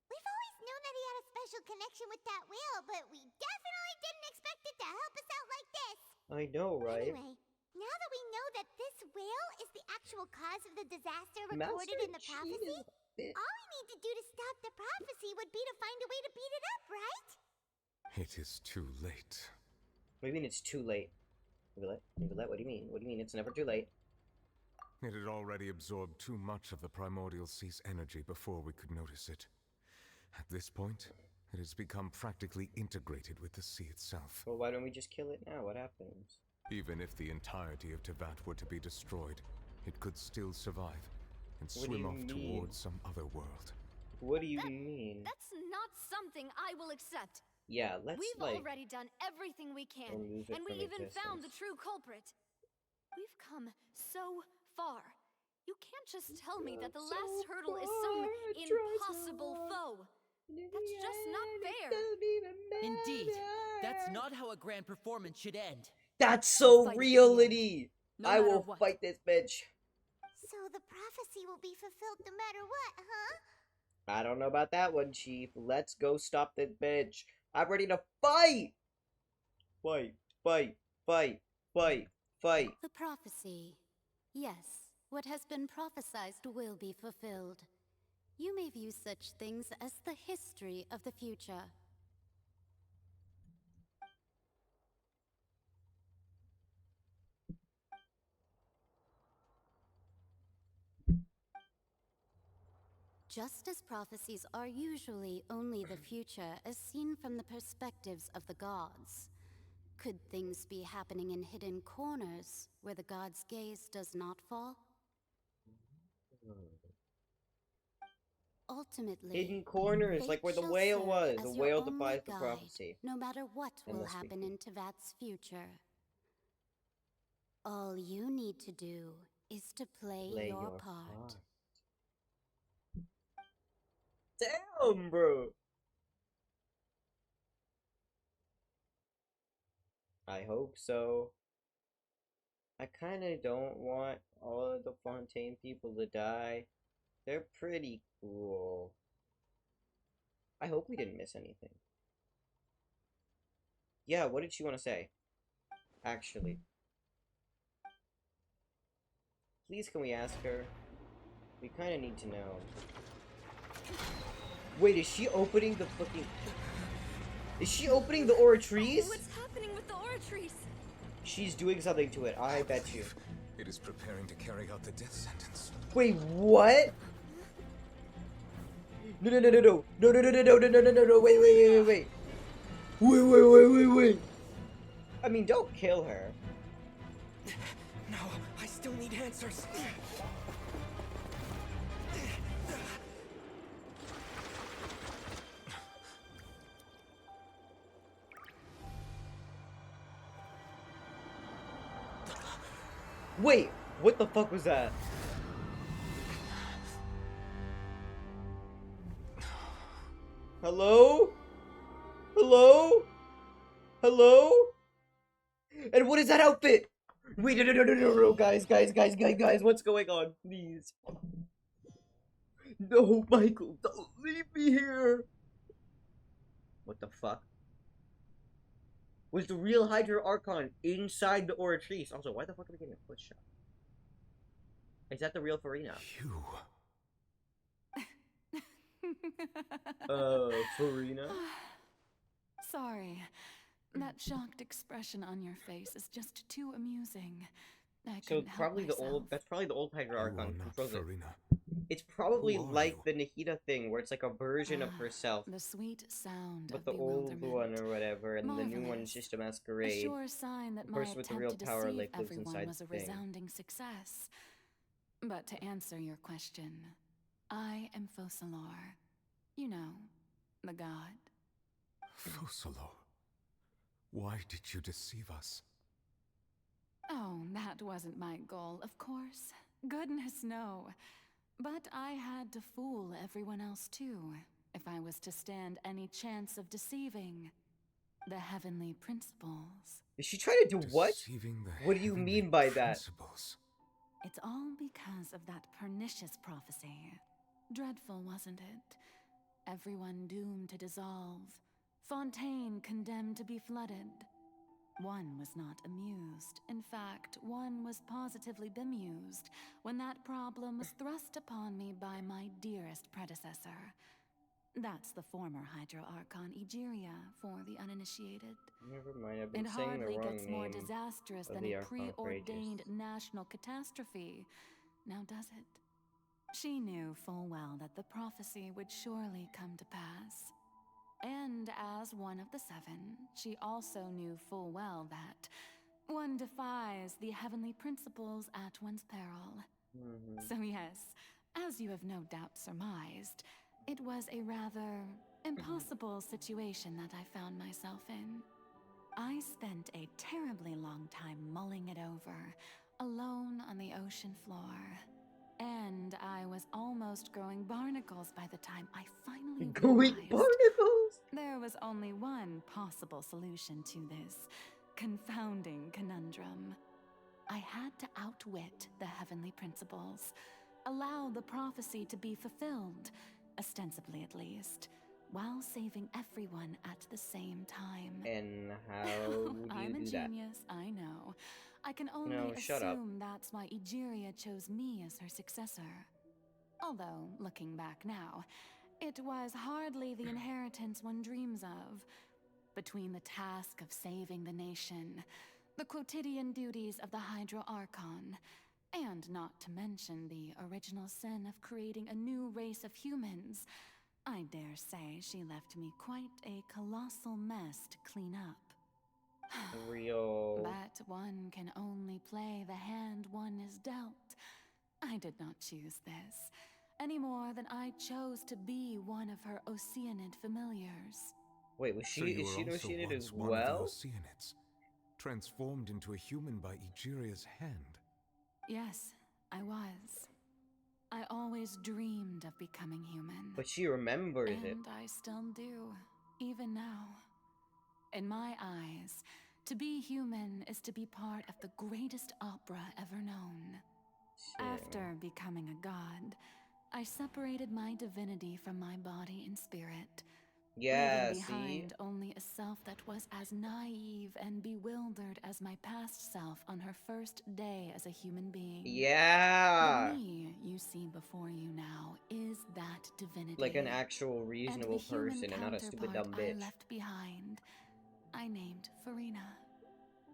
We've always known that he had a special connection with that whale, but we definitely didn't expect it to help us out like this. I know, right? Anyway, now that we know that this whale is the actual cause of the disaster recorded in the prophecy, all we need to do to stop the prophecy would be to find a way to beat it up, right? It is too late. What do you mean it's too late? What do you mean? What do you mean it's never too late? It had already absorbed too much of the primordial sea's energy before we could notice it. At this point, it has become practically integrated with the sea itself. Well, why don't we just kill it now? What happens? Even if the entirety of Tevat were to be destroyed, it could still survive and What do swim you off mean? towards some other world. What do you mean? That's not something I will accept. Yeah, let's We've like... already done everything we can, remove it and we from even found the existence. true culprit. We've come so far. You can't just tell me that the last hurdle is some impossible foe. That's just not fair. Indeed, that's not how a grand performance should end. That's so Fight reality! No I matter will what. fight this bitch. So the prophecy will be fulfilled no matter what, huh? I don't know about that one, Chief. Let's go stop this bitch. I'm ready to fight! Fight, fight, fight, fight, fight. The prophecy. Yes, what has been prophesied will be fulfilled. You may view such things as the history of the future. Just as prophecies are usually only the future as seen from the perspectives of the gods, could things be happening in hidden corners where the gods' gaze does not fall? Ultimately, Hidden corners, fate like where the shall whale serve was. as The your whale only defies the guide, prophecy. no matter what will Unless we happen in Tevat's future. All you need to do is to play your part. Damn, bro. I hope so. I kind of don't want all of the Fontaine people to die. They're pretty cool. I hope we didn't miss anything. Yeah, what did she want to say? Actually. Please, can we ask her? We kind of need to know. Wait, is she opening the fucking... Is she opening the Oratrice? What's happening with the Oratrice? She's doing something to it, I bet you. It is preparing to carry out the death sentence. Wait, what? No, no, no, no, no. No, no, no, no, no, no, no, no, no, no, wait, wait, wait, wait, wait. Wait, wait, wait, wait, wait. I mean, don't kill her. No, I still need answers. Wait, what the fuck was that? Hello? Hello? Hello? And what is that outfit? Wait, no, no, no, no, no, no, guys, what's going on? Please. No, Michael, don't leave me here. What the fuck? was the real Hydra Archon inside the Oratrice. Also, why the fuck are we getting a foot shot? Is that the real Furina? You. Furina? Sorry. That shocked expression on your face is just too amusing. So probably the old. That's probably the old Hydra Archon. Furina. It's probably like the Nahida thing, where it's like a version of herself. The sweet sound but of the old one or whatever, and the new one is just a masquerade. A sure sign that the my person with the real attempt to power deceive like lives everyone inside was a the thing. resounding success. But to answer your question, I am Focalor. You know, the god. Focalor. Why did you deceive us? Oh, that wasn't my goal, of course. Goodness, no. But I had to fool everyone else too, if I was to stand any chance of deceiving the heavenly principles. Is she trying to do what? What do you mean by that? It's all because of that pernicious prophecy. Dreadful, wasn't it? Everyone doomed to dissolve. Fontaine condemned to be flooded. One was not amused. In fact, one was positively bemused when that problem was thrust upon me by my dearest predecessor. That's the former Hydra Archon Egeria, for the uninitiated. Never mind, I've been It saying the hardly wrong gets more name disastrous of than the a Archon for ages. preordained national catastrophe. Now does it? She knew full well that the prophecy would surely come to pass. And as one of the seven, she also knew full well that one defies the heavenly principles at one's peril. So yes, as you have no doubt surmised, it was a rather impossible situation that I found myself in. I spent a terribly long time mulling it over, alone on the ocean floor. And I was almost growing barnacles by the time I finally realized barnacles? There was only one possible solution to this confounding conundrum. I had to outwit the heavenly principles, allow the prophecy to be fulfilled, ostensibly at least, while saving everyone at the same time. And how would you I'm do a that? genius, I know. I can only No, shut up. assume that's why Egeria chose me as her successor. Although, looking back now, it was hardly the inheritance one dreams of. Between the task of saving the nation, the quotidian duties of the Hydra Archon, and not to mention the original sin of creating a new race of humans, I dare say she left me quite a colossal mess to clean up. Real. But one can only play the hand one is dealt. I did not choose this, any more than I chose to be one of her Oceanid familiars. Wait, was she? So you Is she were an also Oceanid once as one of the well? Oceanids, transformed into a human by Egeria's hand. Yes, I was. I always dreamed of becoming human. But she remembers it. And I still do, even now. In my eyes, to be human is to be part of the greatest opera ever known. After becoming a god, I separated my divinity from my body and spirit. Yeah, leaving see? behind only a self that was as naive and bewildered as my past self on her first day as a human being. Yeah! The me you see before you now is that divinity. Like an actual And reasonable the human person and not a stupid counterpart dumb bitch. I left behind, I named Furina.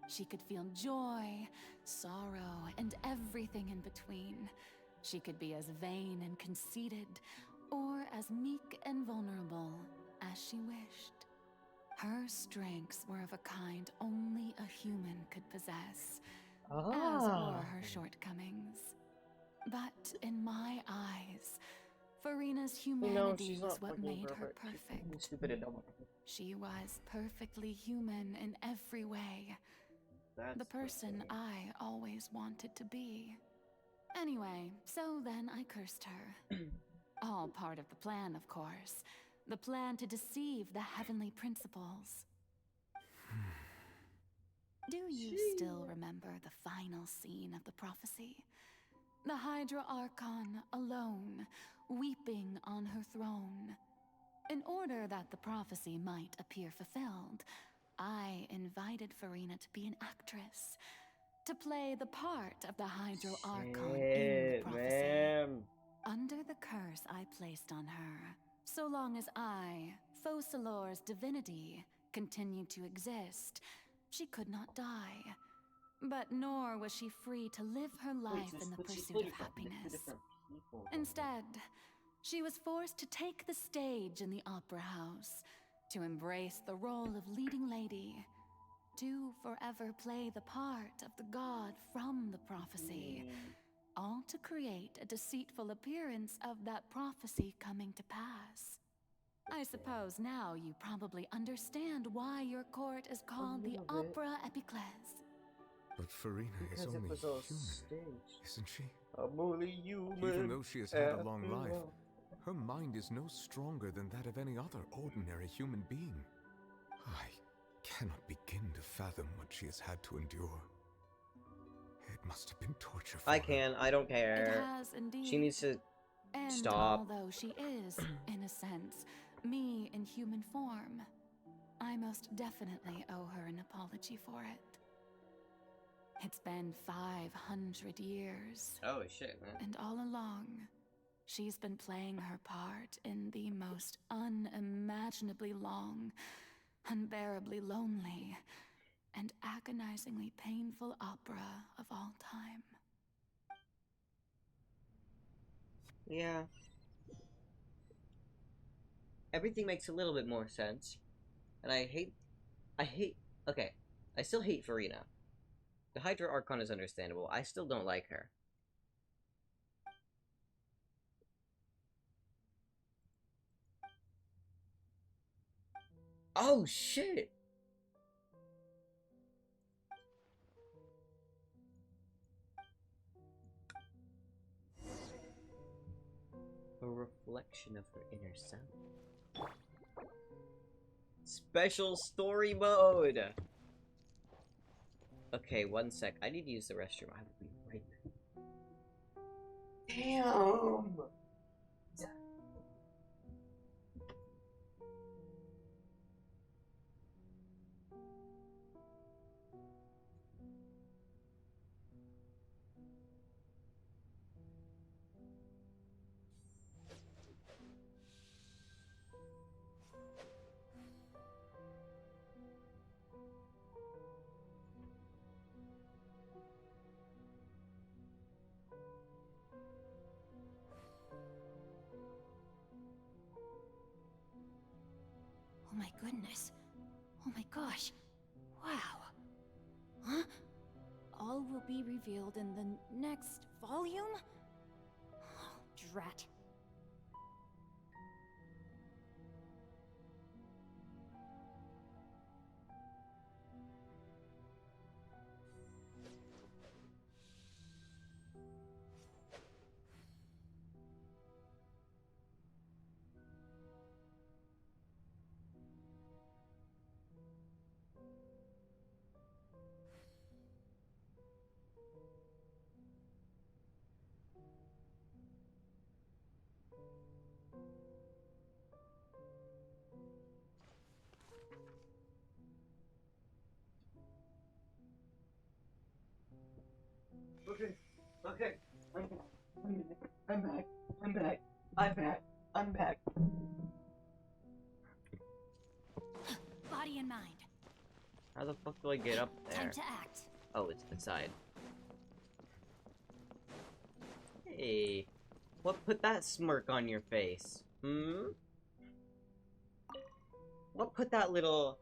She could feel joy, sorrow, and everything in between. She could be as vain and conceited, or as meek and vulnerable as she wished. Her strengths were of a kind only a human could possess, as were her shortcomings. But in my eyes, Furina's humanity was what made her perfect. Stupid and dumb. She was perfectly human in every way. The person I always wanted to be. Anyway, so then I cursed her. All part of the plan, of course. The plan to deceive the heavenly principles. Do you still remember the final scene of the prophecy? The Hydra Archon alone, weeping on her throne. In order that the prophecy might appear fulfilled, I invited Farina to be an actress, to play the part of the Hydro Archon in the prophecy. Man. Under the curse I placed on her, so long as I, Focalor's divinity, continued to exist, she could not die. But nor was she free to live her life in the pursuit of happiness. Instead, she was forced to take the stage in the Opera House, to embrace the role of leading lady, to forever play the part of the god from the prophecy, all to create a deceitful appearance of that prophecy coming to pass. I suppose now you probably understand why your court is called the Opera Epiclese. But Farina is only human, isn't she? I'm only human. Even though she has had a long life, her mind is no stronger than that of any other ordinary human being. I cannot begin to fathom what she has had to endure. It must have been torture for I her. can. I don't care. It has indeed. She needs to And stop. although she is, in a sense, me in human form, I most definitely owe her an apology for it. It's been 500 years. Oh shit, man. And all along, she's been playing her part in the most unimaginably long, unbearably lonely, and agonizingly painful opera of all time. Yeah. Everything makes a little bit more sense. And okay. I still hate Farina. The Hydra Archon is understandable. I still don't like her. Oh shit! A reflection of her inner self. Special story mode! Okay, one sec. I need to use the restroom. I will be right back. Damn! Oh my goodness. Oh my gosh. Wow. Huh? All will be revealed in the next volume? Oh, drat. Okay. I'm back. Body and mind. How the fuck do I get up there? Time to act. Oh, it's the side. Hey. What put that smirk on your face? Hmm? What put that little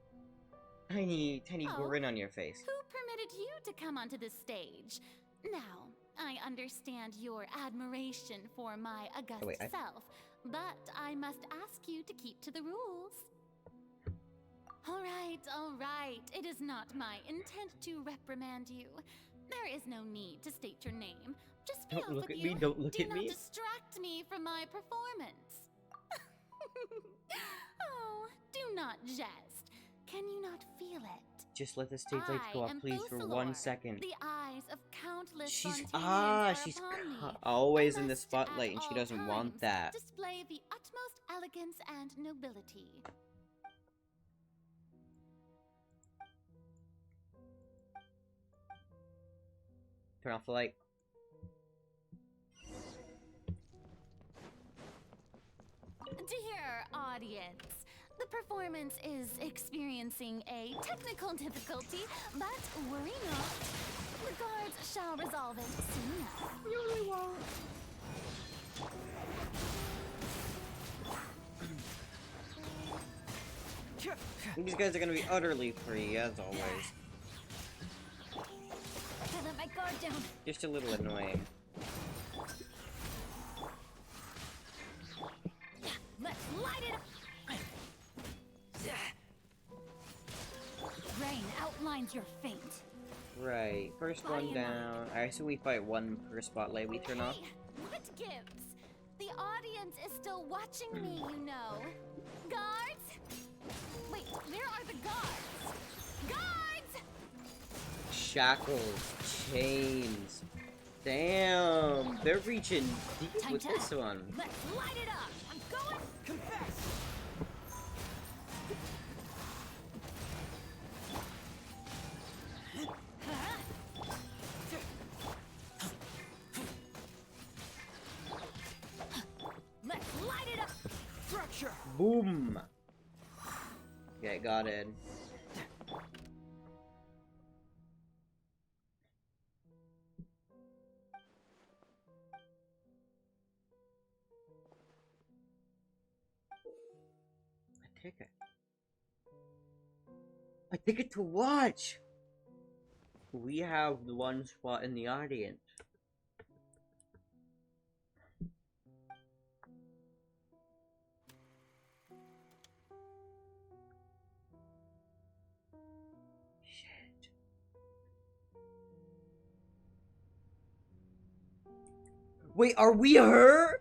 tiny grin on your face? Who permitted you to come onto the stage? Now, I understand your admiration for my august self, but I must ask you to keep to the rules. All right. It is not my intent to reprimand you. There is no need to state your name. Just be Don't off look with at you. me, don't look Do at not me. distract me from my performance. Oh, do not jest. Can you not feel it? Just let the stage lights go off, please, for 1 second. The eyes of countless She's Fontanians are upon me. always in the spotlight, and she doesn't want that. Display the utmost elegance and nobility. Turn off the light. Dear audience, the performance is experiencing a technical difficulty, but worry not. The guards shall resolve it soon enough. Really won't. These guys are gonna be utterly free, as always. I let my guard down. Just a little annoying. Let's light it up. Rain outlines your fate. Right, first one down. I assume we fight one per spotlight we turn off. What gives? The audience is still watching me, you know. Guards? Wait, where are the guards? Guards! Shackles, chains. Damn, they're reaching deep Time with to this act. one. Let's light it up. I'm going. Confess. Let's light it up. Structure. Boom. Okay, got it. A ticket. A ticket to watch. We have one spot in the audience. Shit. Wait, are we her?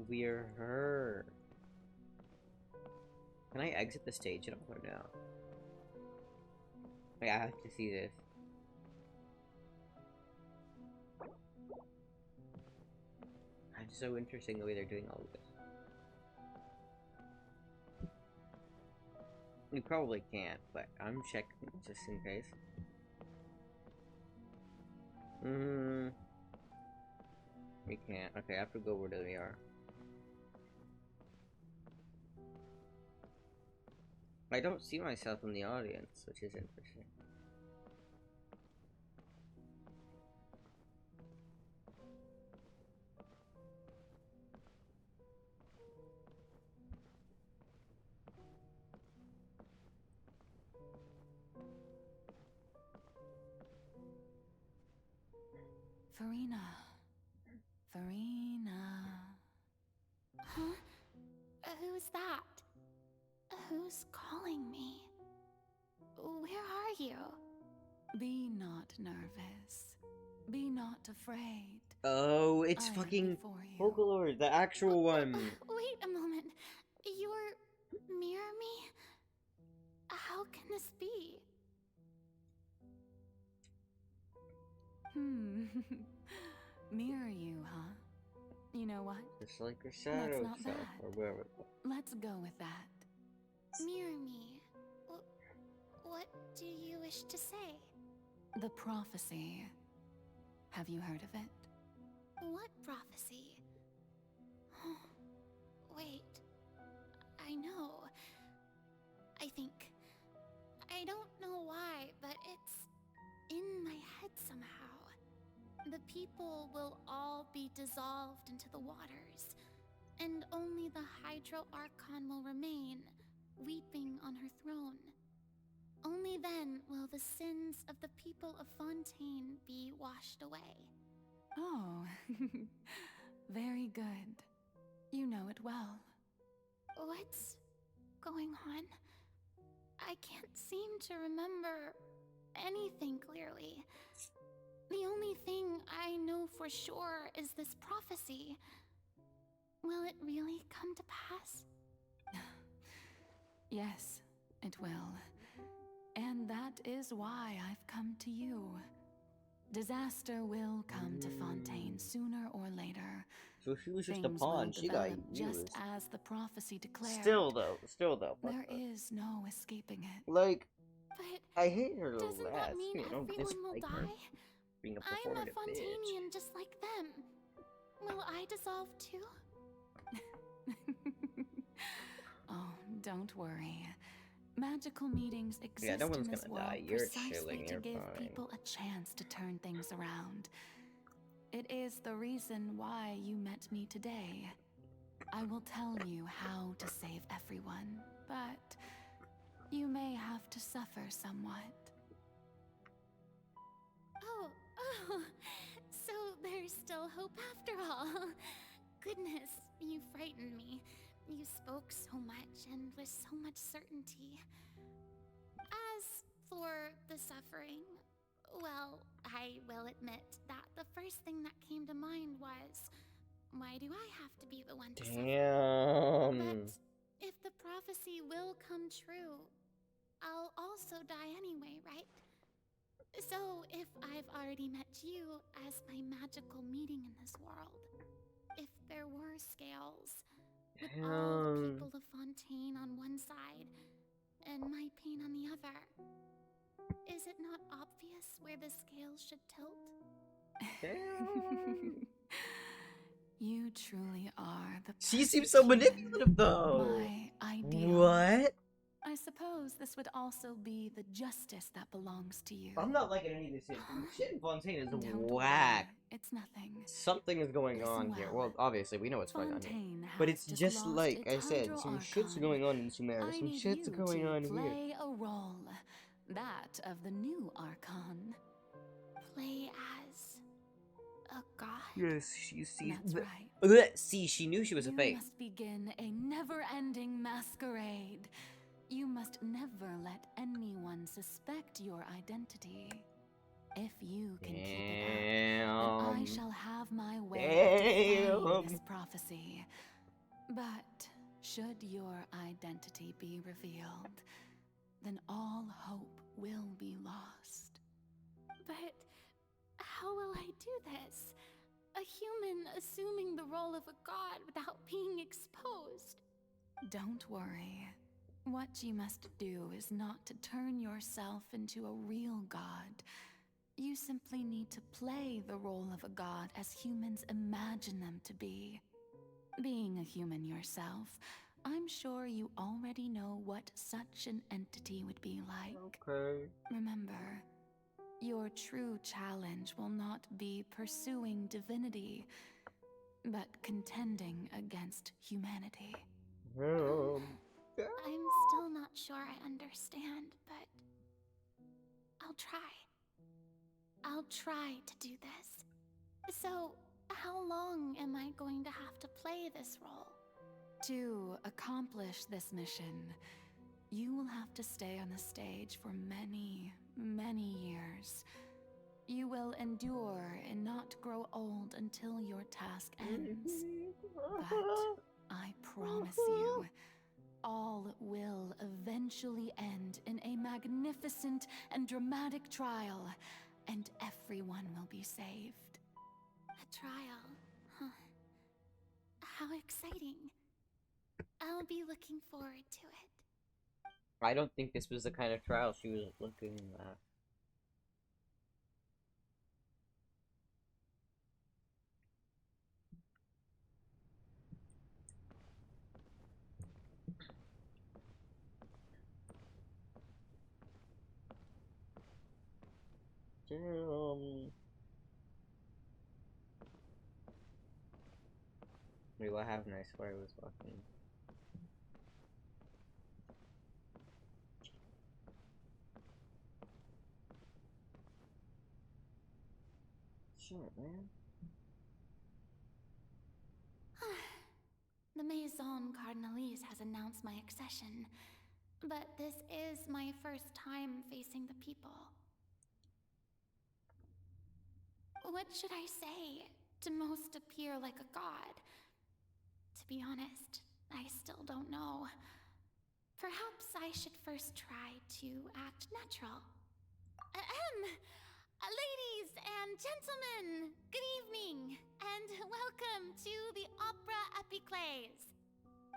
We're her. Can I exit the stage and I'll put it out? Wait, I have to see this. It's so interesting the way they're doing all of this. We probably can't, but I'm checking just in case. We can't. Okay, I have to go where they are. I don't see myself in the audience, which is interesting. Farina. Farina. Huh? Who's that? Who's calling me? Where are you? Be not nervous. Be not afraid. Oh, it's fucking Folklore, the actual one. Wait a moment. You're Mirror Me? How can this be? Mirror you, huh? You know what? Just like your shadow not self, bad. or whatever. Let's go with that. Mirror Me. What do you wish to say? The prophecy. Have you heard of it? What prophecy? Wait. I know. I think. I don't know why, but it's in my head somehow. The people will all be dissolved into the waters, and only the Hydro Archon will remain, weeping on her throne. Only then will the sins of the people of Fontaine be washed away. Oh, very good. You know it well. What's going on? I can't seem to remember anything clearly. The only thing I know for sure is this prophecy. Will it really come to pass? Yes, it will. And that is why I've come to you. Disaster will come to Fontaine sooner or later. So she was just a Things pawn. will She got develop just used. as the prophecy declared. Still though. There is no escaping it. Like, But I hate her little doesn't ass. that mean You know, everyone will dislike her. die? Being a I'm a performative bitch. Fontainian just like them. Will I dissolve too? Oh, don't worry. Magical meetings exist Yeah, no one's in this gonna world die. You're precisely chilling, to you're give fine. people a chance to turn things around. It is the reason why you met me today. I will tell you how to save everyone, but you may have to suffer somewhat. Oh, so there's still hope after all. Goodness, you frightened me. You spoke so much and with so much certainty. As for the suffering, well, I will admit that the first thing that came to mind was, why do I have to be the one to suffer? Damn. But if the prophecy will come true, I'll also die anyway, right? So if I've already met you as my magical meeting in this world, if there were scales, with all the people of Fontaine on one side and my pain on the other, is it not obvious where the scales should tilt? You truly are the She seems so manipulative though. my ideal. What? I suppose this would also be the justice that belongs to you. I'm not liking any of this shit. Shit in Fontaine is Don't whack. worry, it's nothing. Something is going on here. Well, obviously, we know what's going on here. But it's just like I said, some shit's going on in Sumeria. Some shit's going on here. Play a role. That of the new Archon. Play as a god? Yes, she sees. That's right. See, she knew she was a fake. You must begin a never-ending masquerade. You must never let anyone suspect your identity. If you can keep it up, then I shall have my way of defying this prophecy. But should your identity be revealed, then all hope will be lost. But how will I do this? A human assuming the role of a god without being exposed. Don't worry. What you must do is not to turn yourself into a real god. You simply need to play the role of a god as humans imagine them to be. Being a human yourself, I'm sure you already know what such an entity would be like. Okay. Remember, your true challenge will not be pursuing divinity, but contending against humanity. I'm still not sure I understand, but I'll try. I'll try to do this. So, how long am I going to have to play this role? To accomplish this mission, you will have to stay on the stage for many, many years. You will endure and not grow old until your task ends. But I promise you, all will eventually end in a magnificent and dramatic trial, and everyone will be saved. A trial, huh? How exciting. I'll be looking forward to it. I don't think this was the kind of trial she was looking at. Wait, what happened? I swear I was walking. Shit, man. The Maison Cardinalise has announced my accession, but this is my first time facing the people. What should I say to most appear like a god? To be honest, I still don't know. Perhaps I should first try to act natural. Ladies and gentlemen, good evening, and welcome to the Opera Epiclese.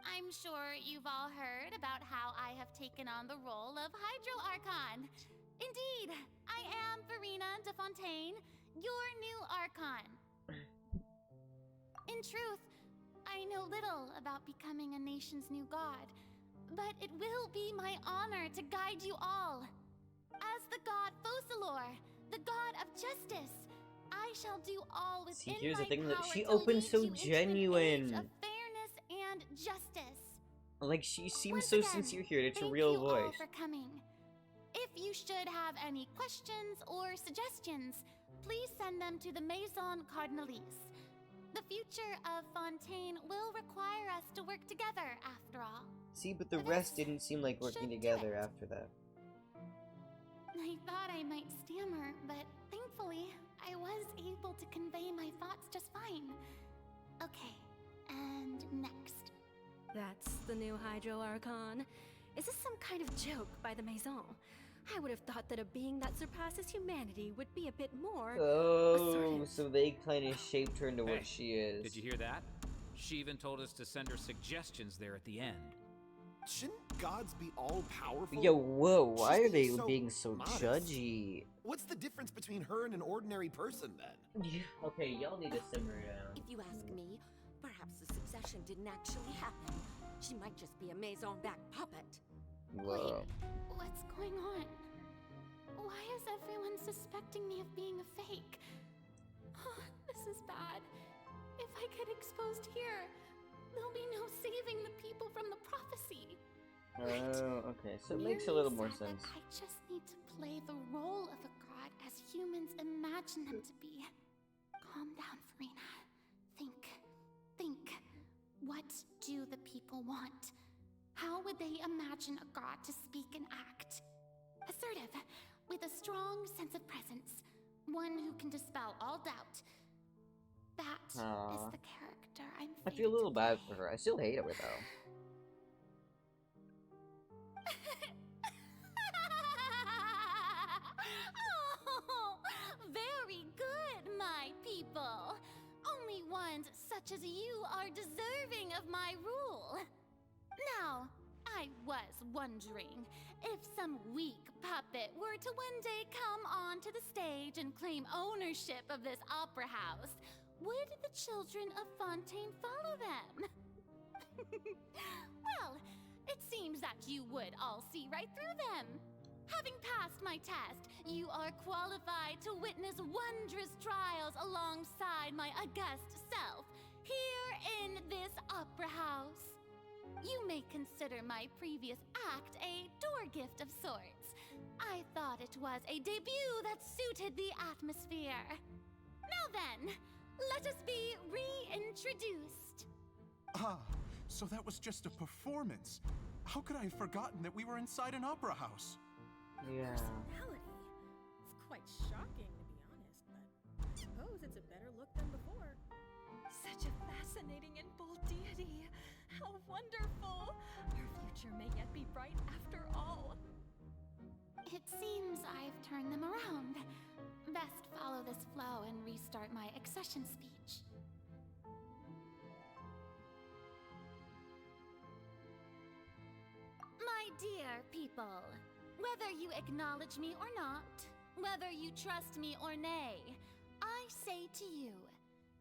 I'm sure you've all heard about how I have taken on the role of Hydro Archon. Indeed, I am Verena de Fontaine, your new Archon. In truth, I know little about becoming a nation's new god, but it will be my honor to guide you all. As the god Focalor, the god of justice, I shall do all within See, here's the my thing, power she to opens lead so you into an age genuine. of fairness and justice. Like, she seems Once so again, sincere here, and it's a thank real you all voice. for coming. If you should have any questions or suggestions, please send them to the Maison Cardinalise. The future of Fontaine will require us to work together, after all. See, but the rest didn't seem like working together after that. I thought I might stammer, but thankfully, I was able to convey my thoughts just fine. Okay, and next. That's the new Hydro Archon. Is this some kind of joke by the Maison? I would have thought that a being that surpasses humanity would be a bit more Oh, assertive. so they kind of shaped her into Hey, what she is. Did you hear that? She even told us to send her suggestions there at the end. Shouldn't gods be all powerful? Yo, whoa, why She's are they so being so modest. judgy? What's the difference between her and an ordinary person then? Okay, y'all need to simmer down. If you ask me, perhaps the succession didn't actually happen. She might just be a Maison-back puppet. Whoa. What's going on? Why is everyone suspecting me of being a fake? Oh, this is bad. If I get exposed here, there'll be no saving the people from the prophecy. Oh, okay, so it makes a little more sense. I just need to play the role of a god as humans imagine them to be. Calm down, Farina. Think. What do the people want? How would they imagine a god to speak and act? Assertive, with a strong sense of presence. One who can dispel all doubt. That is Aw. the character I'm I feel a little bad for her. I still hate her though. Oh, very good, my people. Only ones such as you are deserving of my rule. Now, I was wondering if some weak puppet were to one day come onto the stage and claim ownership of this opera house, would the children of Fontaine follow them? Well, it seems that you would all see right through them. Having passed my test, you are qualified to witness wondrous trials alongside my august self, here in this opera house. You may consider my previous act a door gift of sorts. I thought it was a debut that suited the atmosphere. Now then, let us be reintroduced. Ah, so that was just a performance. How could I have forgotten that we were inside an opera house? Yeah. Personality. It's quite shocking, to be honest, but I suppose it's a better look than before. Such a fascinating and bold deity. How wonderful! Our future may yet be bright after all. It seems I've turned them around. Best follow this flow and restart my accession speech. My dear people, whether you acknowledge me or not, whether you trust me or nay, I say to you,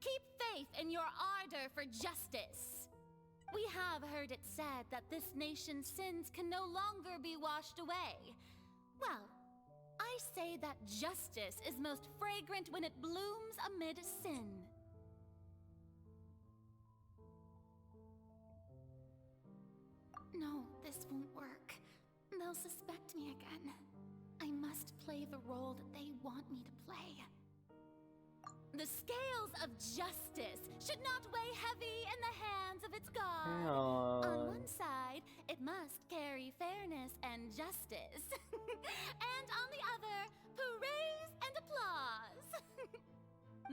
keep faith in your ardor for justice. We have heard it said that this nation's sins can no longer be washed away. Well, I say that justice is most fragrant when it blooms amid sin. No, this won't work. They'll suspect me again. I must play the role that they want me to play. The scales of justice should not weigh heavy in the hands of its god. On one side, it must carry fairness and justice. And on the other, praise and applause.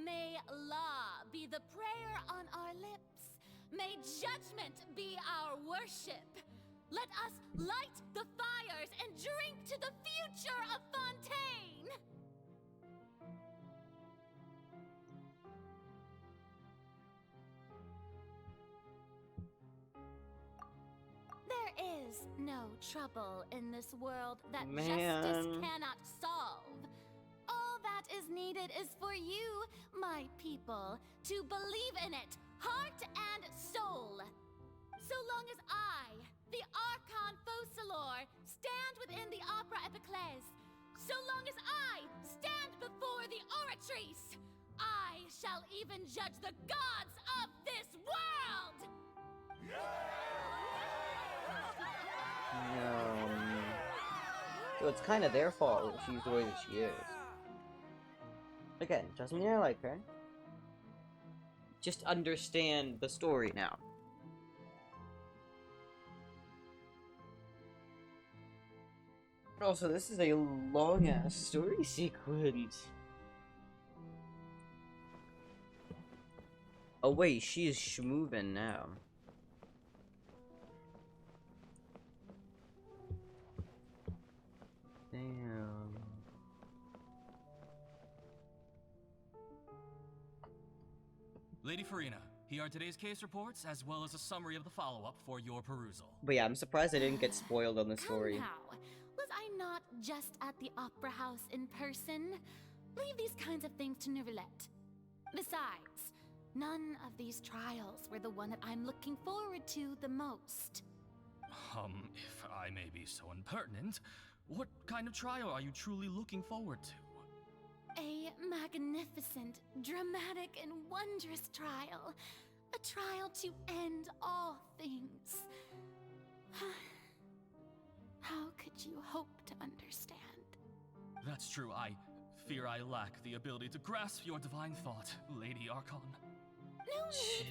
May law be the prayer on our lips. May judgment be our worship. Let us light the fires and drink to the future of Fontaine! no trouble in this world that Man. justice cannot solve. All that is needed is for you, my people, to believe in it, heart and soul. So long as I, the Archon Focalor, stand within the Opera Epiclese, so long as I stand before the Oratrice, I shall even judge the gods of this world! So it's kind of their fault that she's the way that she is. Again, doesn't mean I like her. Just understand the story now. But also, this is a long-ass story sequence. Oh wait, she is schmoovin' now. Damn. Lady Farina, here are today's case reports, as well as a summary of the follow-up for your perusal. But yeah, I'm surprised I didn't get spoiled on the story. Come now. Was I not just at the Opera House in person? Leave these kinds of things to Neuvillette. Besides, none of these trials were the one that I'm looking forward to the most. If I may be so impertinent, what kind of trial are you truly looking forward to? A magnificent, dramatic, and wondrous trial. A trial to end all things. How could you hope to understand? That's true, I fear I lack the ability to grasp your divine thought, Lady Archon. No need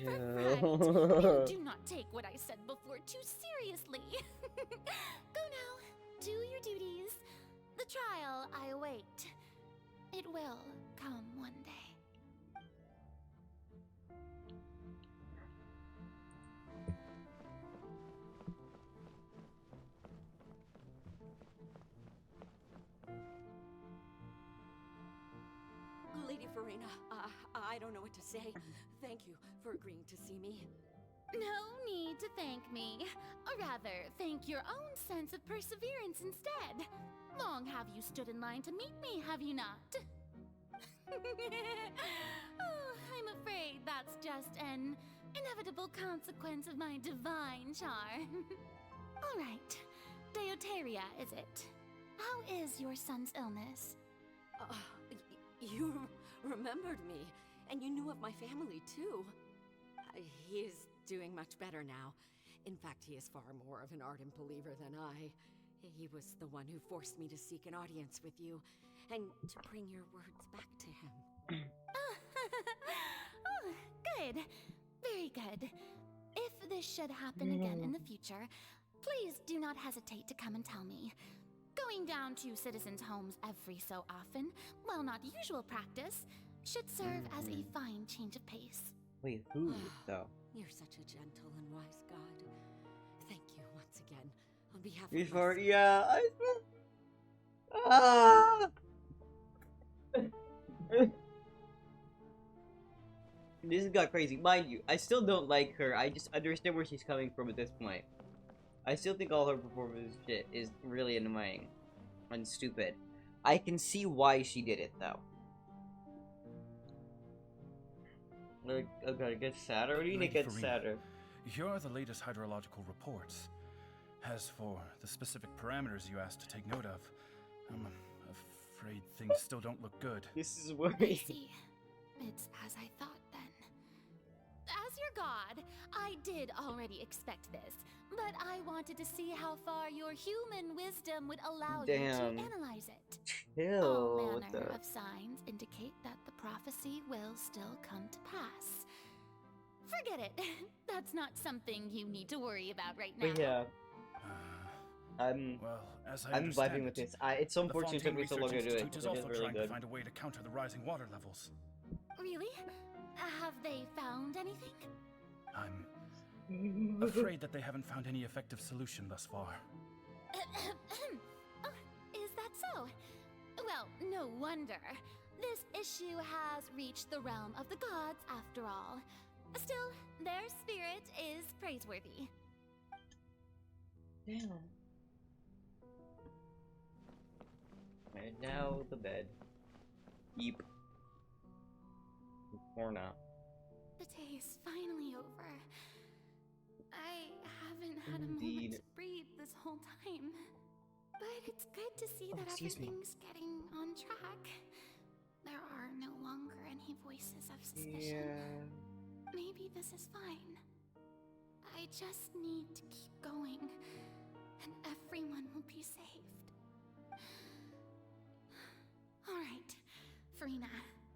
for fright. And do not take what I said before too seriously. Go now, do your duties. The trial I await. It will come one day. Lady Farina, I don't know what to say. Thank you for agreeing to see me. No need to thank me. Or rather, thank your own sense of perseverance instead. Long have you stood in line to meet me, have you not? Oh, I'm afraid that's just an inevitable consequence of my divine charm. All right, Deoteria, is it? How is your son's illness? You remembered me, and you knew of my family, too. He is doing much better now. In fact, he is far more of an ardent believer than I. He was the one who forced me to seek an audience with you, and to bring your words back to him. Oh, good. Very good. If this should happen again in the future, please do not hesitate to come and tell me. Going down to citizens' homes every so often, while not usual practice, should serve as a fine change of pace. Wait, who, though? You're such a gentle and wise god. Thank you once again, on behalf of Before, myself. yeah, Ah! This has got crazy. Mind you, I still don't like her. I just understand where she's coming from at this point. I still think all her performance shit is really annoying and stupid. I can see why she did it, though. Like, okay, it gets sadder. What do you think gets sadder? Here are the latest hydrological reports. As for the specific parameters you asked to take note of, I'm afraid things still don't look good. This is I worrying. see. It's as I thought then. As your god, I did already expect this, but I wanted to see how far your human wisdom would allow you to analyze it. All manner of signs indicate that the prophecy will still come to pass. Forget it. That's not something you need to worry about right now. But yeah. I'm vibing with this. It's so unfortunate it took me so long to do it. It is also trying to find a way to counter the rising water levels. Really? Have they found anything? I'm afraid that they haven't found any effective solution thus far. Is that so? Well, no wonder. This issue has reached the realm of the gods, after all. Still, their spirit is praiseworthy. Damn. And now the bed. Yeep. Worn out. The day is finally over. I haven't had a Indeed. moment to breathe this whole time. But it's good to see Oh, that excuse me. everything's getting on track. There are no longer any voices of suspicion. Yeah. Maybe this is fine. I just need to keep going, and everyone will be saved. Alright, Farina,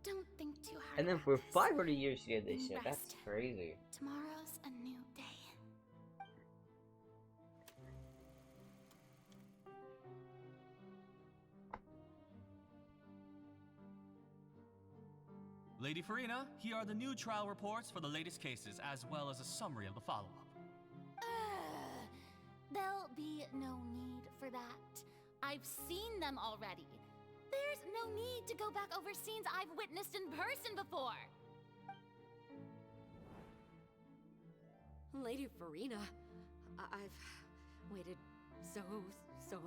don't think too hard. And then about for this. 500 years she did this shit. Rest. That's crazy. Tomorrow's a new day. Lady Farina, here are the new trial reports for the latest cases, as well as a summary of the follow-up. There'll be no need for that. I've seen them already. There's no need to go back over scenes I've witnessed in person before. Lady Farina, I've waited so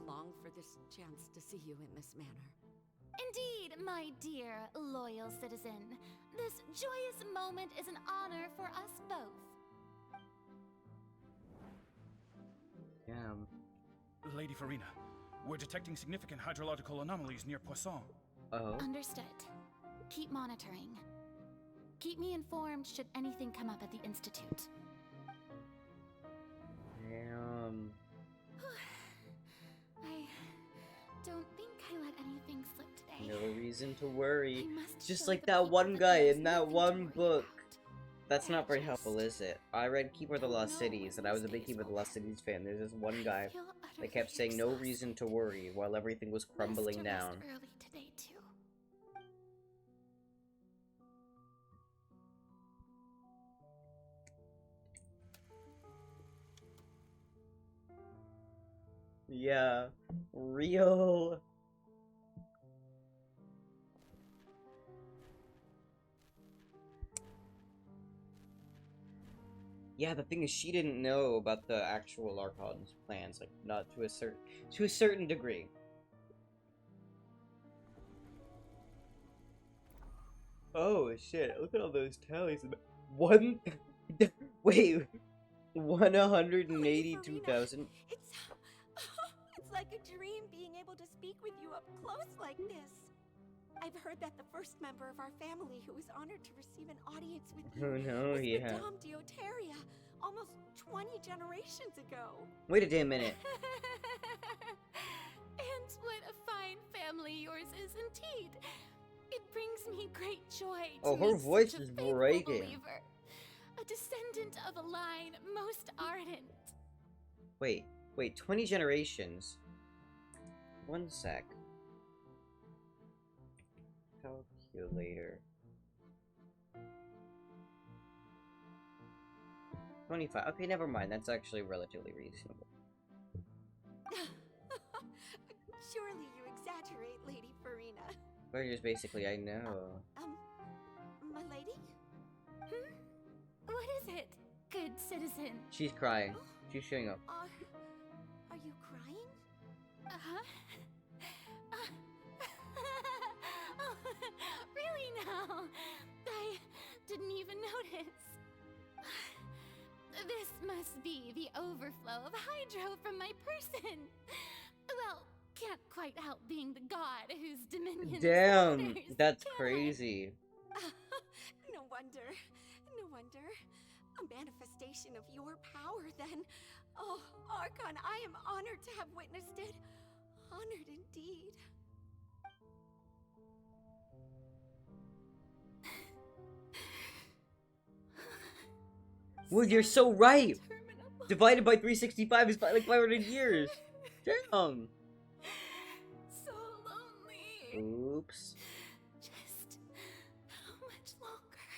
long for this chance to see you in this manner. Indeed, my dear, loyal citizen. This joyous moment is an honor for us both. Damn. Lady Farina, we're detecting significant hydrological anomalies near Poisson. Oh. Understood. Keep monitoring. Keep me informed should anything come up at the Institute. Damn. I don't think I let anything slip today. No reason to worry. I must Just show like the that people one that guy there's in that nothing to one worry book. about. That's not very I helpful, just is it? I read Keeper of the don't Lost know Cities, when and I was a these big days Keeper of the will Lost end. Cities fan. There's this one I guy feel that kept utterly saying no exhausted. reason to worry while everything was crumbling Must have down. rest early today too. Yeah. Real. Yeah, the thing is, she didn't know about the actual Archon's plans, like, not to a certain degree. Oh shit! Look at all those tallies. One, wait, 182,000. It's like a dream being able to speak with you up close like this. I've heard that the first member of our family who was honored to receive an audience with you Oh no, was yeah. Madame Dioteria, almost 20 generations ago. Wait a damn minute. And what a fine family yours is indeed. It brings me great joy to Oh, her meet voice such a is faithful breaking. believer, a descendant of a line most ardent. Wait, 20 generations. One sec. Calculator. 25. Okay, never mind. That's actually relatively reasonable. Surely you exaggerate, Lady Farina. But just basically, I know. My lady? What is it, good citizen? She's crying. She's showing up. Are you crying? Uh-huh. Oh, really now? I didn't even notice. This must be the overflow of hydro from my person. Well, can't quite help being the god whose dominion Damn, is others, that's can I? crazy. No wonder. No wonder. A manifestation of your power, then. Oh, Archon, I am honored to have witnessed it. Honored indeed. Well, you're so right. Divided by 365 is like 500 years. Damn. So lonely. Oops. Just how much longer?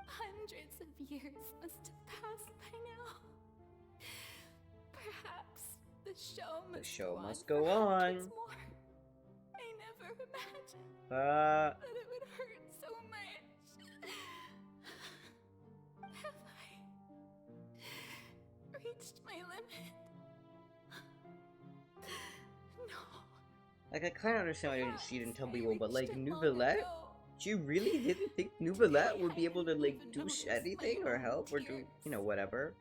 Hundreds of years must have passed by now. Perhaps the show must go on. For hundreds more. I never imagined that it would hurt so much. Have I reached my limit? No. Like, I kind of understand why she didn't tell people, but like, Neuvillette? She really didn't think Neuvillette would be able to, like, do anything or help or do, you know, whatever.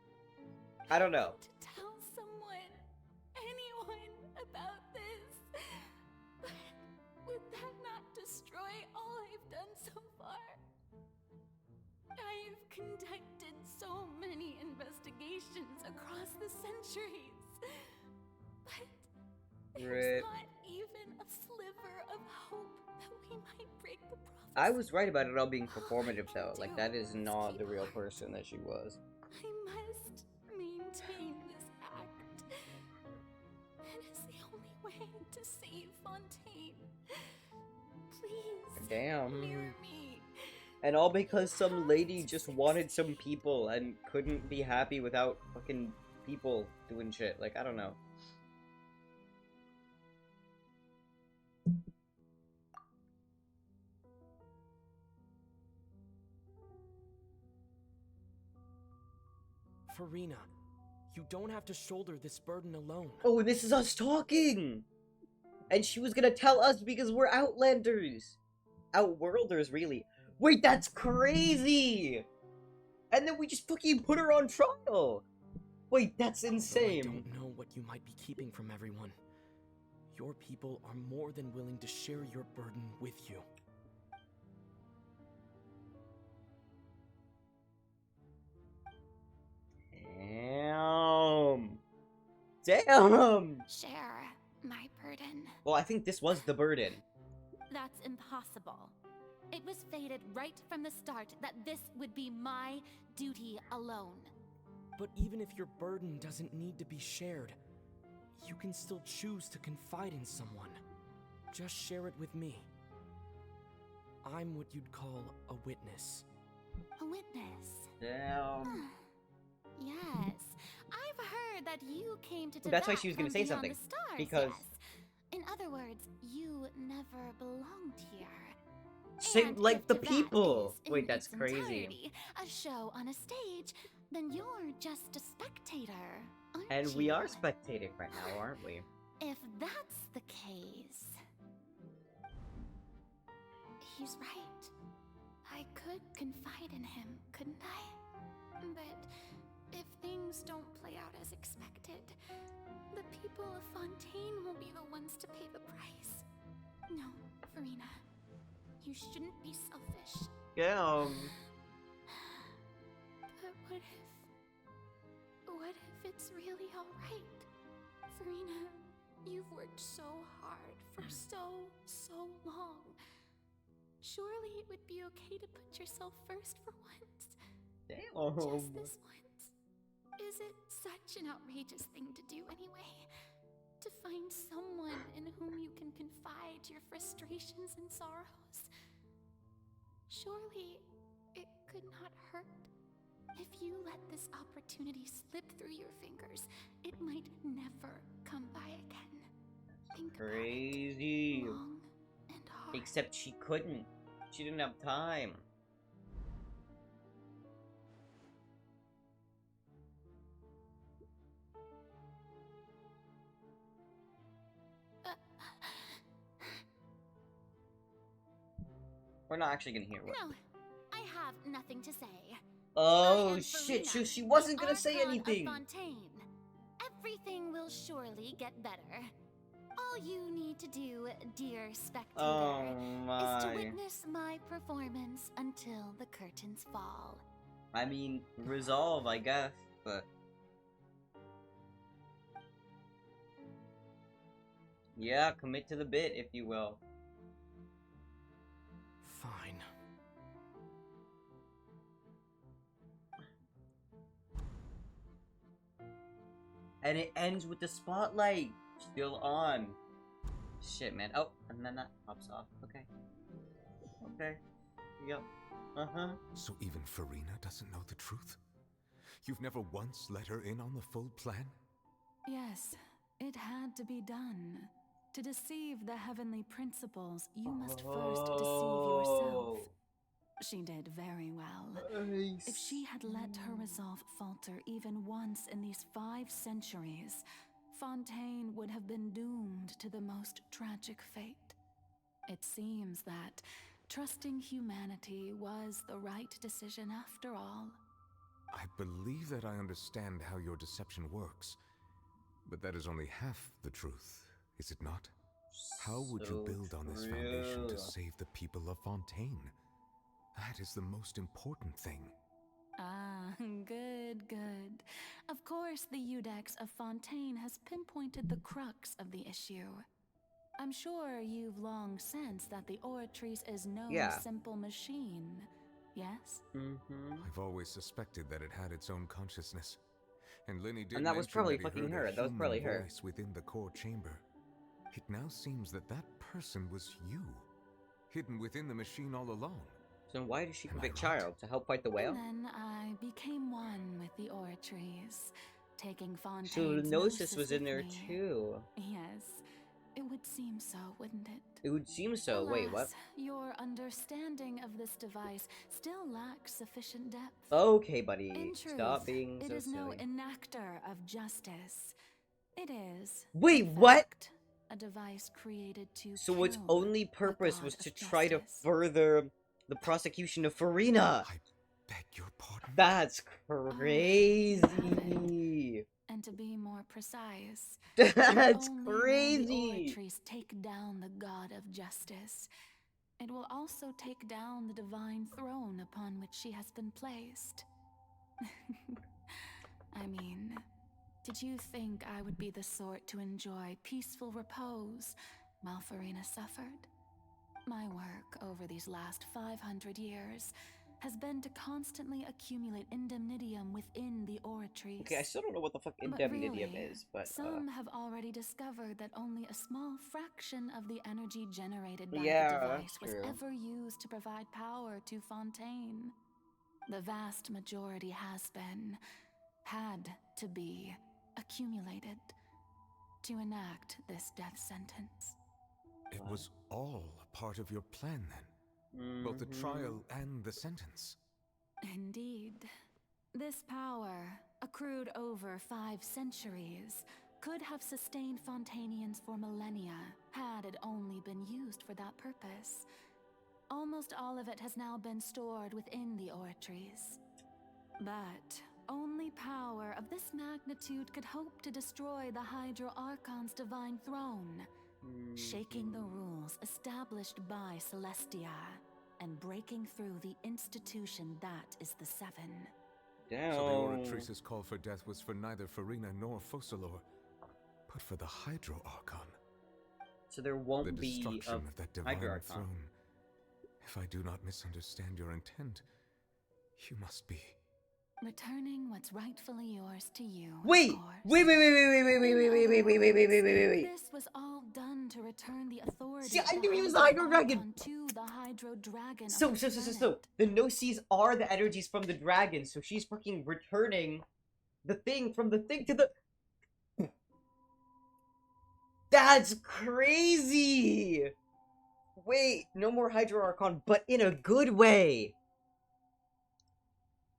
I don't know. To tell someone, anyone, about this. But would that not destroy all I've done so far? I've conducted so many investigations across the centuries. But there's not even a sliver of hope that we might break the prophecy. I was right about it all being performative, though. Like, that is not the real person that she was. I must maintain this act. It is the only way to save Fontaine. Please, Damn. hear me. And all because some lady just wanted some people and couldn't be happy without fucking people doing shit. Like, I don't know. Furina, you don't have to shoulder this burden alone. Oh, this is us talking! And she was gonna tell us because we're Outlanders! Outworlders, really. Wait, that's crazy! And then we just fucking put her on trial! Wait, that's insane. I don't know what you might be keeping from everyone. Your people are more than willing to share your burden with you. Damn. Damn! Share my burden. Well, I think this was the burden. That's impossible. It was fated right from the start that this would be my duty alone. But even if your burden doesn't need to be shared, you can still choose to confide in someone. Just share it with me. I'm what you'd call a witness. A witness? Damn. Yes. I've heard that you came to That's why Tibet she was gonna from say beyond something. the stars, Because... yes. In other words, you never belonged here. Same, And like if the Tibet people! is in Wait, that's its crazy. entirety a show on a stage, then you're just a spectator, aren't And you? we are spectating right now, aren't we? If that's the case... He's right. I could confide in him, couldn't I? But if things don't play out as expected, the people of Fontaine will be the ones to pay the price. No, Furina. You shouldn't be selfish. Damn. But what if it's really alright? Furina, you've worked so hard for so long. Surely it would be okay to put yourself first for once. Damn. Just this once. Is it such an outrageous thing to do anyway? To find someone in whom you can confide your frustrations and sorrows? Surely it could not hurt. If you let this opportunity slip through your fingers, it might never come by again. Think Crazy. about it long and hard. Except she couldn't. She didn't have time. We're not actually gonna hear what. No, I have nothing to say. Oh I am shit! Furina, So she wasn't the gonna say Archon of anything. Fontaine. Everything will surely get better. All you need to do, dear spectator, Oh is to my. witness my performance until the curtains fall. I mean, resolve, I guess, but. Yeah, commit to the bit, if you will. Fine. And it ends with the spotlight still on. Shit, man. Oh, and then that pops off. Okay. Okay. Yep. Uh-huh. So even Furina doesn't know the truth? You've never once let her in on the full plan? Yes, it had to be done. To deceive the heavenly principles, you must first deceive yourself. She did very well. Nice. If she had let her resolve falter even once in these 5 centuries, Fontaine would have been doomed to the most tragic fate. It seems that trusting humanity was the right decision after all. I believe that I understand how your deception works, but that is only half the truth, is it not? How would you build on this foundation to save the people of Fontaine? That is the most important thing. Ah, good, good. Of course, the Eudex of Fontaine has pinpointed the crux of the issue. I'm sure you've long sensed that the Oratrice is no simple machine, yes? I've always suspected that it had its own consciousness. And Lyney did And that was mention probably that he fucking heard her. a That was probably human her. voice within the core chamber. It now seems that that person was you, hidden within the machine all along. So why did she convict Child? To help fight the whale? And then I became one with the Oratrice, taking So Fontaine's Gnosis was in with there me. too. Yes, it would seem so, wouldn't it? It would seem so. Wait, what? Alas, your understanding of this device still lacks sufficient depth. Okay, buddy. In truth, Stop being it so is no silly. enactor of justice. It is, Wait, in what? fact, a device created to So its kill only purpose was to try to further the prosecution of Farina. I beg your pardon? That's crazy. And to be more precise, That's not only will crazy. the Oratrice take down the god of justice, it will also take down the divine throne upon which she has been placed. I mean, did you think I would be the sort to enjoy peaceful repose while Farina suffered? My work over these last 500 years has been to constantly accumulate indemnitium within the Oratrice. Okay, I still don't know what the fuck But indemnitium really, is, but some have already discovered that only a small fraction of the energy generated by Yeah, the that's device was true. ever used to provide power to Fontaine. The vast majority has been, had to be, accumulated to enact this death sentence. It was all a part of your plan then? Both the trial and the sentence? Indeed. This power, accrued over 5 centuries, could have sustained Fontainians for millennia had it only been used for that purpose. Almost all of it has now been stored within the Oratrice. But only power of this magnitude could hope to destroy the Hydro Archon's divine throne, shaking the rules established by Celestia and breaking through the institution that is the Seven. Damn. So the Oratrice's call for death was for neither Farina nor Focalor, but for the Hydro Archon. So there won't the be destruction of that divine Hydro Archon. throne. If I do not misunderstand your intent, you must be... Returning what's rightfully yours to you. Wait! Wait! This was all done to return the authority. See, I of knew he was the Hydro Hydro Dragon. Archon to the Hydro Dragon. So, of the the Gnosis are the energies from the dragon, so she's fucking returning the thing from the thing to the... That's crazy! Wait, no more Hydro Archon, but in a good way!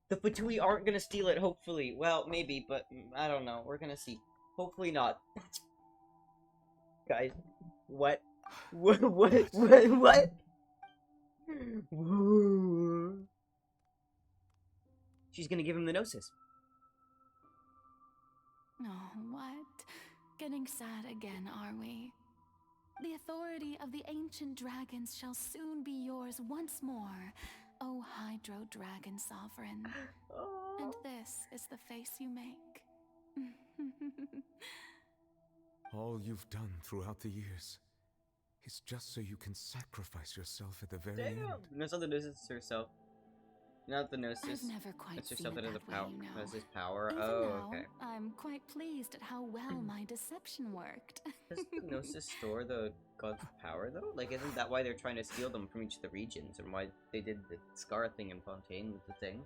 The Fatui aren't gonna steal it, hopefully. Well, maybe, but I don't know. We're gonna see. Hopefully not. Guys, what? What? She's gonna give him the Gnosis. Oh, what? Getting sad again, are we? The authority of the ancient dragons shall soon be yours once more, O Hydro Dragon Sovereign. And this is the face you make. All you've done throughout the years is just so you can sacrifice yourself at the very end. No, it's not the Gnosis, it's herself. Not the Gnosis. I've never quite it's seen herself it that has that the power. way, you know. That's his power. Even Oh, now, okay. I'm quite pleased at how well my deception worked. Does the Gnosis store the god's power, though? Like, isn't that why they're trying to steal them from each of the regions, and why they did the Scar thing in Fontaine with the thing?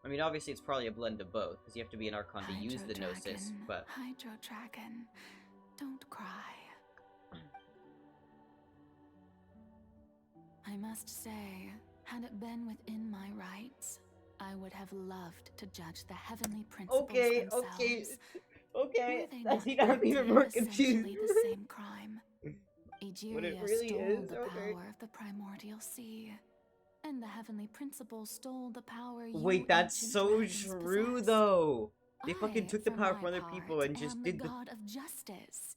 I mean, obviously it's probably a blend of both, because you have to be an Archon to use the Gnosis, but... Hydro Dragon, don't cry. I must say, had it been within my rights, I would have loved to judge the heavenly principles Okay, themselves. okay. Were they I think not I'm even guilty more of essentially confused. the same crime? What it Egeria really stole is, the okay. power of the primordial sea, and the heavenly principles stole the power you Wait, that's ancient so dragons true possessed. though. They fucking I, took the for power my from other part, people and just am did the the. god of justice.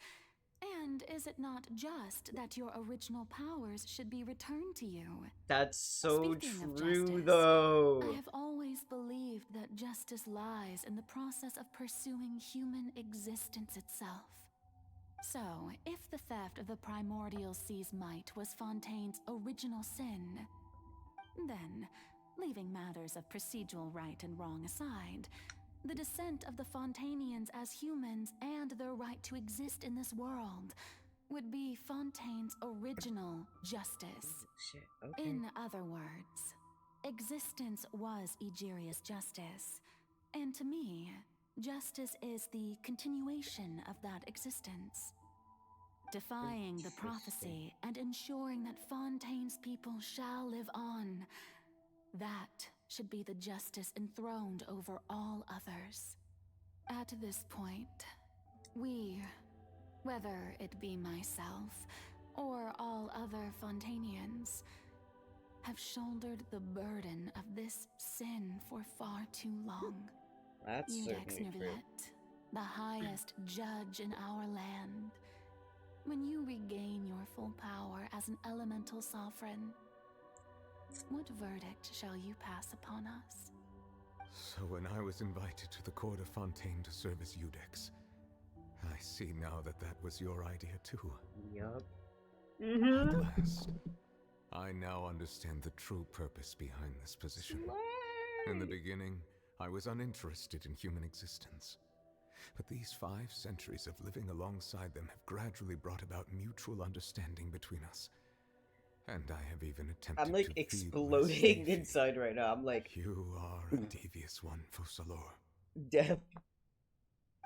And is it not just that your original powers should be returned to you? That's so Speaking of true justice, though. I have always believed that justice lies in the process of pursuing human existence itself. So, if the theft of the primordial sea's might was Fontaine's original sin, then, leaving matters of procedural right and wrong aside, the descent of the Fontanians as humans and their right to exist in this world would be Fontaine's original justice. Shit, okay. In other words, existence was Egeria's justice, and to me, justice is the continuation of that existence. Defying the prophecy and ensuring that Fontaine's people shall live on, that should be the justice enthroned over all others. At this point, we, whether it be myself or all other Fontanians, have shouldered the burden of this sin for far too long. That's Iudex certainly true. Neuvillette, the highest judge in our land, when you regain your full power as an elemental sovereign, what verdict shall you pass upon us? So when I was invited to the court of Fontaine to serve as Iudex, I see now that that was your idea too. Yup. At last, I now understand the true purpose behind this position. In the beginning, I was uninterested in human existence. But these 5 centuries of living alongside them have gradually brought about mutual understanding between us. And I have even attempted I'm like to exploding inside right now. I'm like, You are a devious one, Focalors. death.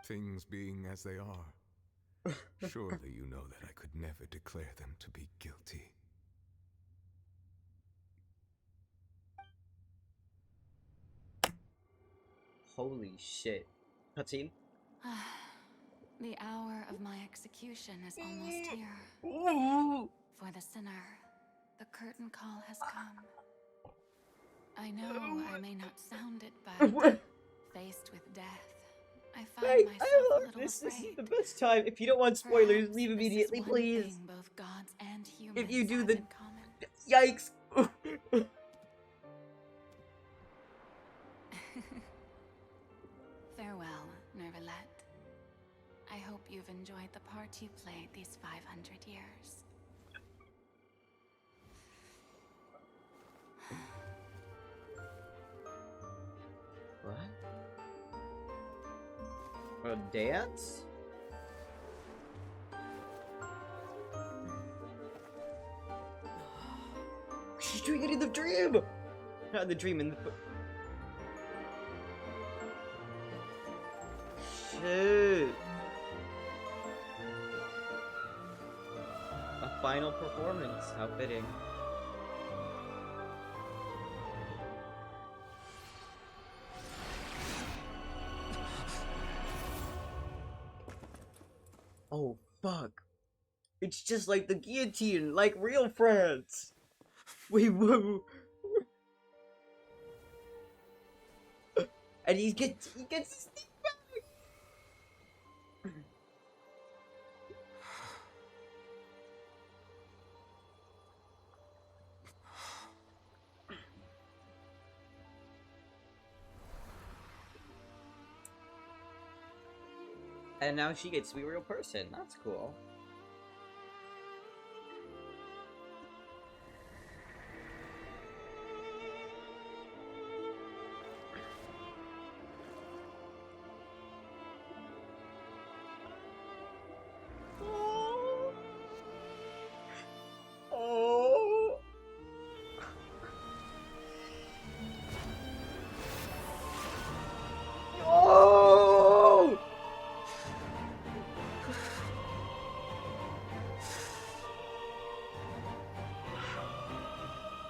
Things being as they are, surely you know that I could never declare them to be guilty. Holy shit. Cutscene? The hour of my execution is almost here. For the sinner, the curtain call has come. I know I may not sound it, but faced with death, I find myself a little this afraid. is the best time. If you don't want spoilers, Perhaps leave this is immediately, one please. thing both gods and humans If you do have the... in common. Yikes! Farewell, Neuvillette. I hope you've enjoyed the part you played these 500 years. What? A dance? She's doing it in the dream! Not the dream, in the... Shit! A final performance. How fitting. Oh, fuck. It's just like the guillotine, like real France. Wait, whoa. And he gets his thing back. And now she gets to be a real person. That's cool. Oh. Oh.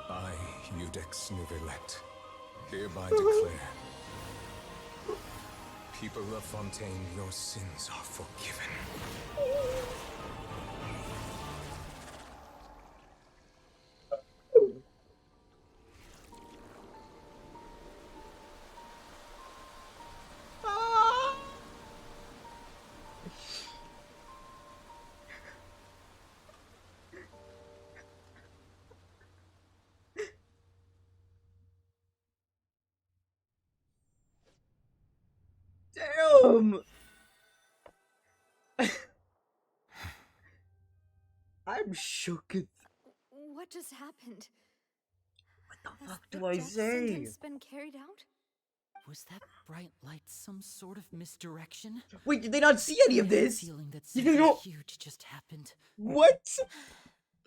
I, Iudex Neuvillette, Hereby declare, people of Fontaine, your sins are forgiven. Damn! I'm shook. What just happened? What the Has fuck the do I death say? sentence been carried out? Was that bright light some sort of misdirection? Wait, did they not see any of this? Feeling that You something know- huge just happened. What?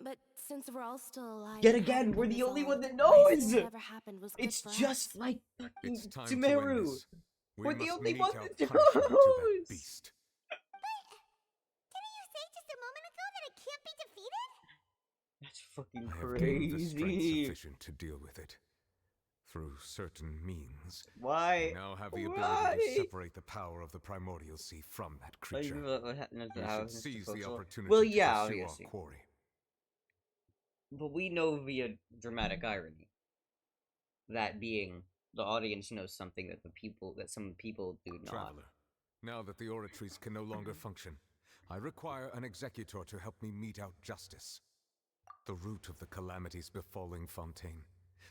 But since we're all still alive, Yet and again, haven't we're been the only one that resolved, I knows! think whatever happened was good It's for just us. like fucking It's time to end Sumeru. this. We We're the must only mete one out that punishment to that knows! beast. Didn't you say just a moment ago that it can't be defeated? That's fucking I have gained the strength crazy. sufficient to deal with it. Through certain means. Why? I now have the Why? ability to separate the power of the primordial sea from that creature. You should seize the opportunity Well, to yeah, pursue obviously. our quarry. But we know via dramatic irony. That being, the audience knows something that some people do not. Traveler, now that the oratories can no longer function, I require an executor to help me mete out justice. The root of the calamities befalling Fontaine.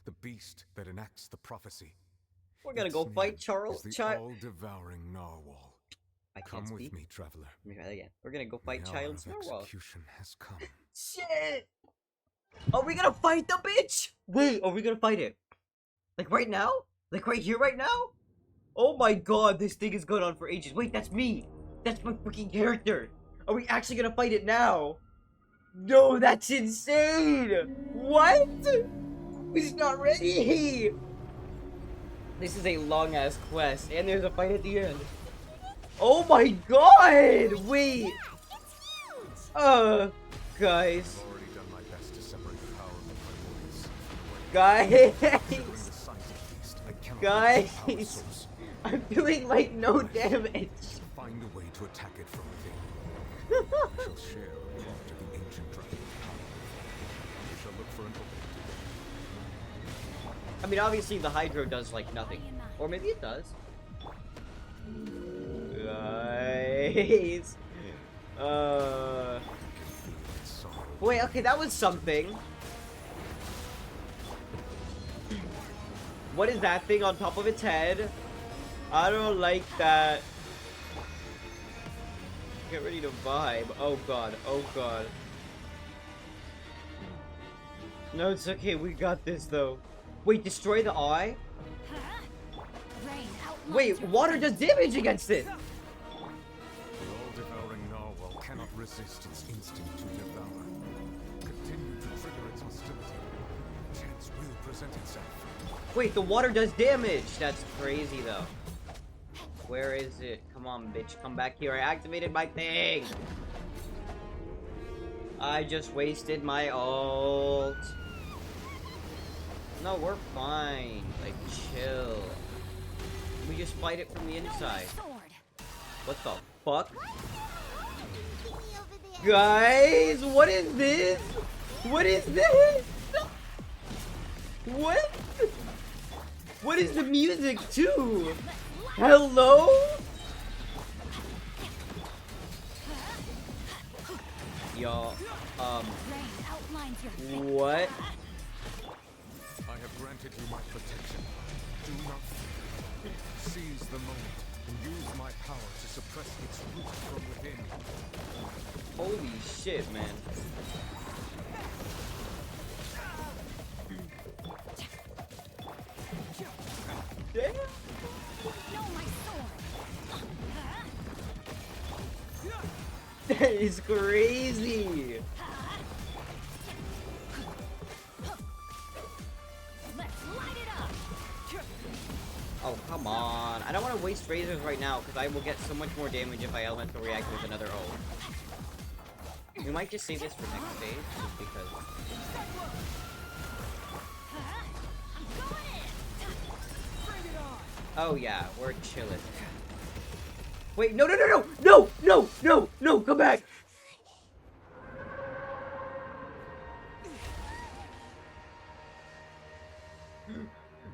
The beast that enacts the prophecy. We're gonna Its go name fight Charles. is the all-devouring Narwhal. I can't Come speak. with me, traveler. Let me try that again. We're gonna go fight The hour Child's of Narwhal. execution has come. Shit! Are we gonna fight the bitch? Wait, are we gonna fight it? Like right now? Like right here, right now? Oh my god, this thing is going on for ages. Wait, that's me! That's my freaking character! Are we actually gonna fight it now? No, that's insane! What? He's not ready! This is a long-ass quest, and there's a fight at the end. Oh my god! Wait! Guys. I've already done my best to separate the power of the primordials. Guys! Considering the size of the beast, I cannot reach the power Guys! source. I'm doing like no damage. Find a way to attack it from within. We shall share a part of the ancient dragon power. We shall look for an opening to I mean, obviously the Hydro does like nothing. Or maybe it does. Guys. Wait, okay, that was something. What is that thing on top of its head? I don't like that. Get ready to vibe. Oh god, oh god. No, it's okay, we got this though. Wait, destroy the eye? Wait, water does damage against it! The all-devouring narwhal cannot resist its instinct to devour. Continue to trigger its hostility. A chance will present itself. Wait, the water does damage! That's crazy though. Where is it? Come on, bitch, come back here. I activated my thing! I just wasted my ult. No, we're fine. Like, chill. We just fight it from the inside. What the fuck? Guys, what is this? What is this? What? What is the music too? Hello? Y'all, what? I have granted you my protection. Do not fear. Seize the moment and use my power to suppress its root from within. Holy shit, man. Damn. That is crazy. Oh, come on. I don't want to waste razors right now, because I will get so much more damage if I elemental react with another ult. We might just save this for next stage, just because. Oh yeah, we're chilling. Wait, no, no, no, no, no, no, no, no, come back.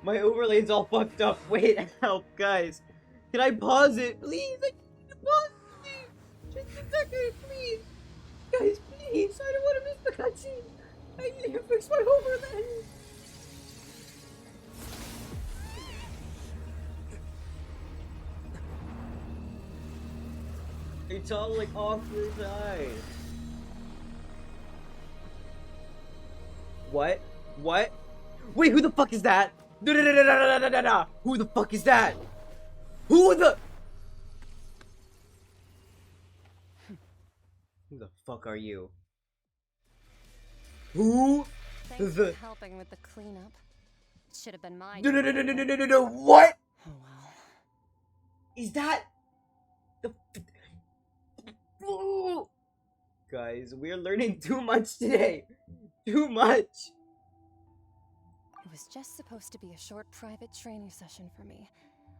My overlay's all fucked up. Wait, help, guys. Can I pause it, please? I need to pause it. Just a second, please. Guys, please. I don't want to miss the cutscene. I need to fix my overlay. It's all like off the side. What? What? Wait, who the fuck is that? Who the fuck is that? Who the fuck are you? Who Thanks the for helping with the cleanup. Should have been mine. No, what? Oh well. Is that the Guys, we're learning too much today. Too much. It was just supposed to be a short private training session for me.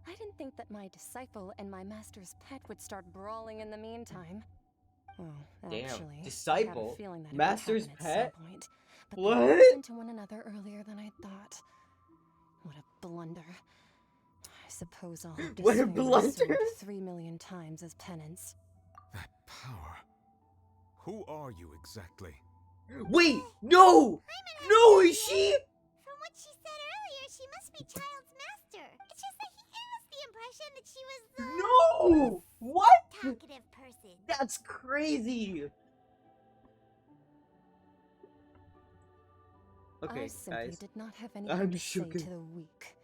I didn't think that my disciple and my master's pet would start brawling in the meantime. Well, Damn, actually, disciple? I had a feeling that it Master's would happen pet? at some point, but What? they bumped into one another earlier than I thought. What a blunder. I suppose I'll have to What a swing my blunder? sword 3 million times as penance. That power. Who are you exactly? Wait, no! No, is she? From what she said earlier, she must be Child's master. It's just that he gave us the impression that she was the No! What? talkative person. That's crazy. Okay, I simply guys. did not have I'm anything to say shook. to the weak.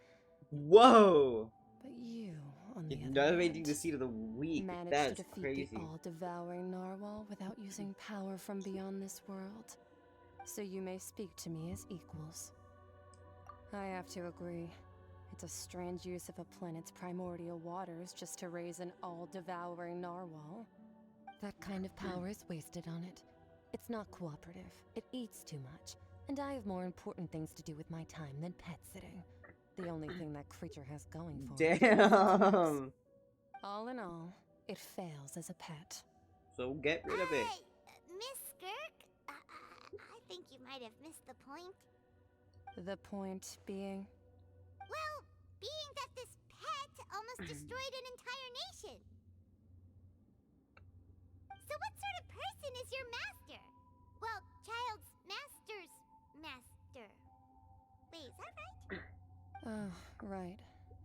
Whoa! But you, on the You're other not hand, making the seat of the weak. managed That's to defeat crazy. the all-devouring narwhal without using power from beyond this world. So you may speak to me as equals. I have to agree. It's a strange use of a planet's primordial waters just to raise an all-devouring narwhal. That kind of power is wasted on it. It's not cooperative. It eats too much. And I have more important things to do with my time than pet sitting. The only thing that creature has going for it. Damn. All in all, it fails as a pet. So get rid of it. Miss Skirk, I think you might have missed the point. The point being? Well, being that this pet almost destroyed an entire nation. So what sort of person is your master? Well, Child's master's master. Wait, is that right? Oh, right.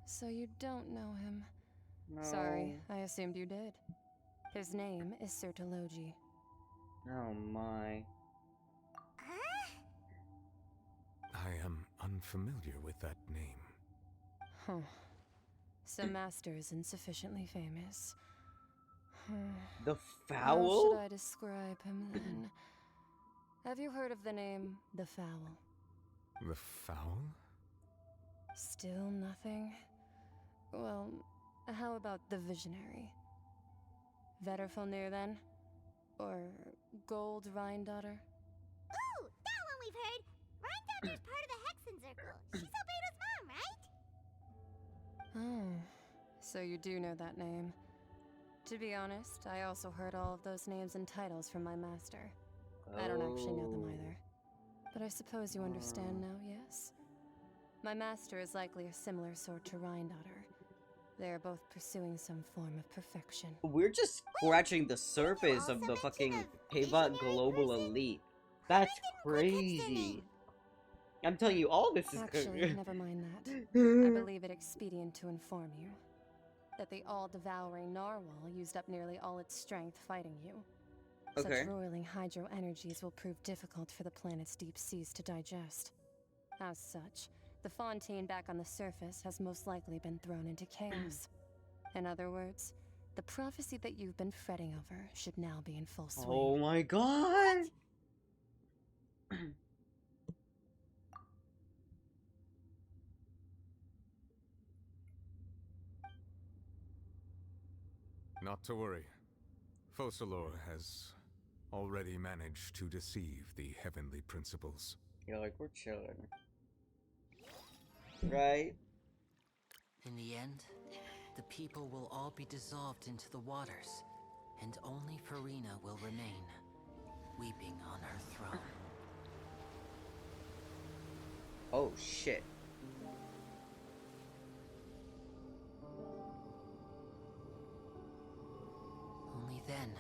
So you don't know him. Sorry, I assumed you did. His name is Sertologi. Oh my. I am unfamiliar with that name. Huh. So Master isn't sufficiently famous. The How Fowl? should I describe him then? Have you heard of the name The Fowl? The Fowl? Still nothing? Well, how about the Visionary? Vetterfilnir then? Or Gold Rhindaughter? Ooh, that one we've heard. Rhindaughter's part of the Hexen Circle. She's Albedo's mom, right? Oh, so you do know that name. To be honest, I also heard all of those names and titles from my master. I don't actually know them either. But I suppose you understand now, yes? My master is likely a similar sort to Rhindaughter. They are both pursuing some form of perfection. We're just scratching the surface of the fucking Pivot Global Elite. That's crazy. I'm telling you, all this is Actually, never mind that. I believe it expedient to inform you that the all-devouring narwhal used up nearly all its strength fighting you. Okay. Such roiling hydro energies will prove difficult for the planet's deep seas to digest. As such, the Fontaine back on the surface has most likely been thrown into chaos. In other words, the prophecy that you've been fretting over should now be in full swing. Oh my god! Not to worry. Focalor has already managed to deceive the heavenly principles. You're like, we're chilling. Right? In the end, the people will all be dissolved into the waters, and only Farina will remain, weeping on her throne. Oh shit. Only then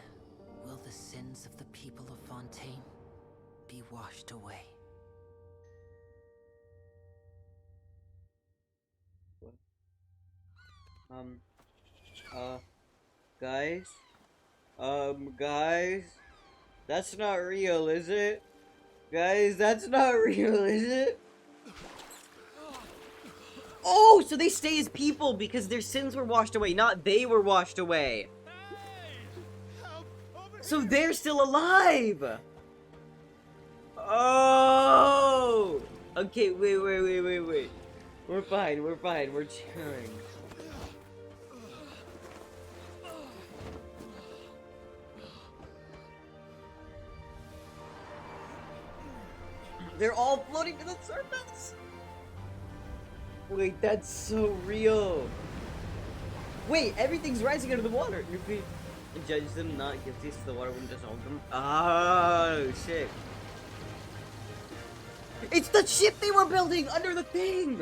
will the sins of the people of Fontaine be washed away. Guys, that's not real, is it? Guys, that's not real, is it? Oh, so they stay as people because their sins were washed away, not they were washed away. So they're still alive! Oh! Okay, wait. We're fine, we're chilling. They're all floating to the surface! Wait, that's so real. Wait, everything's rising out of the water. If we judge them not guilty, so the water wouldn't dissolve them. Oh, shit. It's the ship they were building under the thing!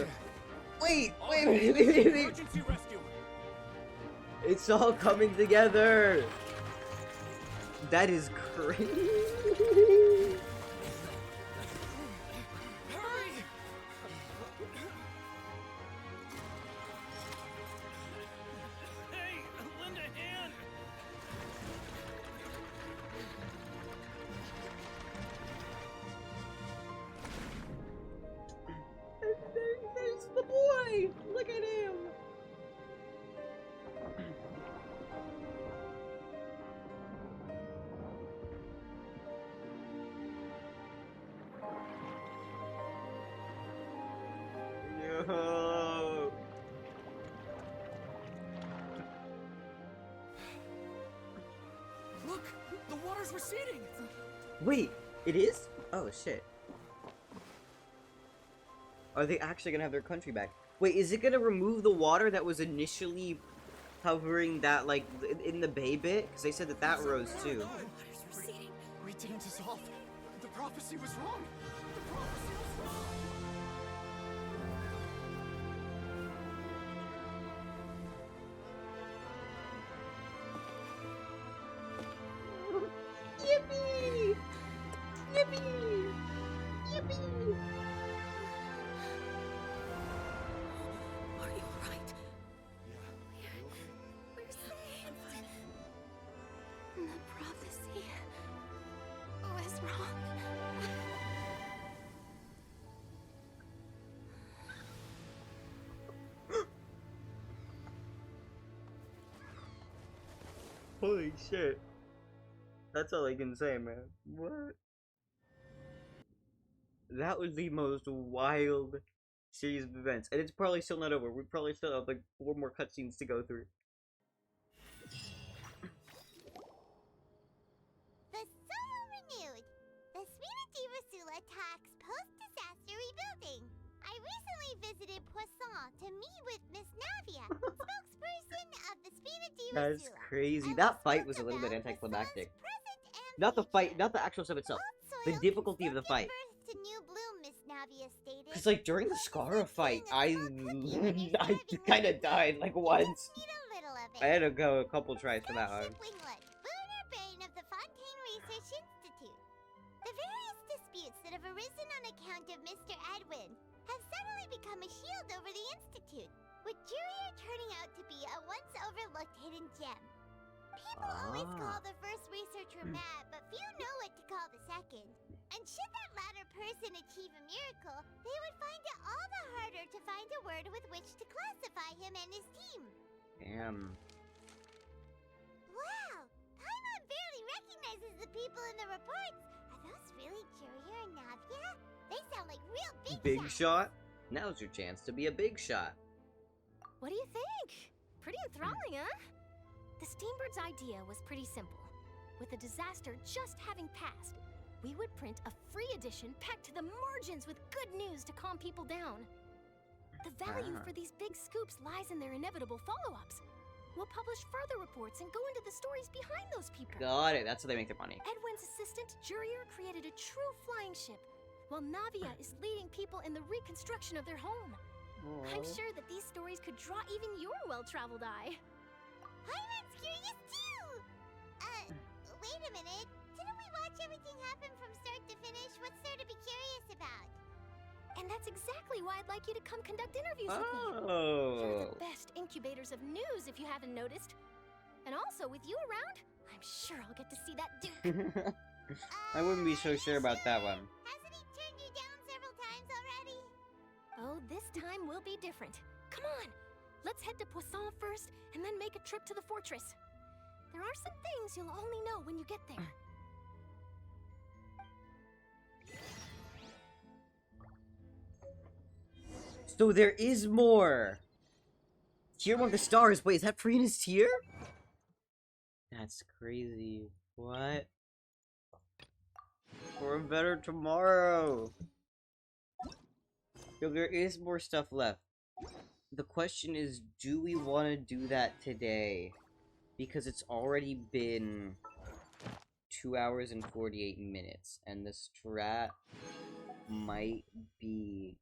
Wait. Emergency rescue. It's all coming together. That is crazy. There's the boy! Look at him! Yo! Look! The water's receding! Wait, it is? Oh shit. Are they actually gonna have their country back? Wait, is it gonna remove the water that was initially covering that, like, in the bay bit? Because they said that that rose too. We didn't dissolve. The prophecy was wrong. The prophecy was wrong. Yippee! Yippee! Yippee! Are you alright? We're saved. The prophecy was wrong. Holy shit. That's all I can say, man. What? That was the most wild series of events. And it's probably still not over. We probably still have like 4 more cutscenes to go through. The Soil renewed. The Spina di Rosula talks post-disaster rebuilding. I recently visited Poisson to meet with Miss Navia, spokesperson of the Spina di Rosula. That's crazy. That fight was a little bit anticlimactic. Not the fight, not the actual stuff itself. The difficulty of the fight. To new bloom, Miss Navia stated. Cause like during the Scara fight, I kind of died like once. I had to go a couple tries for that one. Winglet, lunar brain of the Fontaine Research Institute. The various disputes that have arisen on account of Mr. Edwin have suddenly become a shield over the Institute, with Jurier turning out to be a once overlooked hidden gem. People always call the first researcher mad, but few know what to call the second. And should that latter person achieve a miracle, they would find it all the harder to find a word with which to classify him and his team. Damn. Wow! Paimon barely recognizes the people in the reports. Are those really Jurier and Navia? They sound like real big Shot? Now's your chance to be a big shot. What do you think? Pretty enthralling, huh? The Steambird's idea was pretty simple. With the disaster just having passed, we would print a free edition packed to the margins with good news to calm people down. The value for these big scoops lies in their inevitable follow-ups. We'll publish further reports and go into the stories behind those people. Got it. That's how they make their money. Edwin's assistant, Jurier, created a true flying ship, while Navia is leading people in the reconstruction of their home. I'm sure that these stories could draw even your well-traveled eye. Hyman's curious too! Wait a minute. Didn't we watch everything happen from start to finish? What's there to be curious about? And that's exactly why I'd like you to come conduct interviews with me. Oh. You're the best incubators of news, if you haven't noticed. And also, with you around, I'm sure I'll get to see that Duke. I wouldn't be so sure about that one. Hasn't he turned you down several times already? Oh, this time will be different. Come on, let's head to Poisson first, and then make a trip to the fortress. There are some things you'll only know when you get there. So there is more. Tear among the stars. Wait, is that Farina's tear? That's crazy. What? For a better tomorrow. Yo, there is more stuff left. The question is, do we want to do that today? Because it's already been 2 hours and 48 minutes, and the strat might be,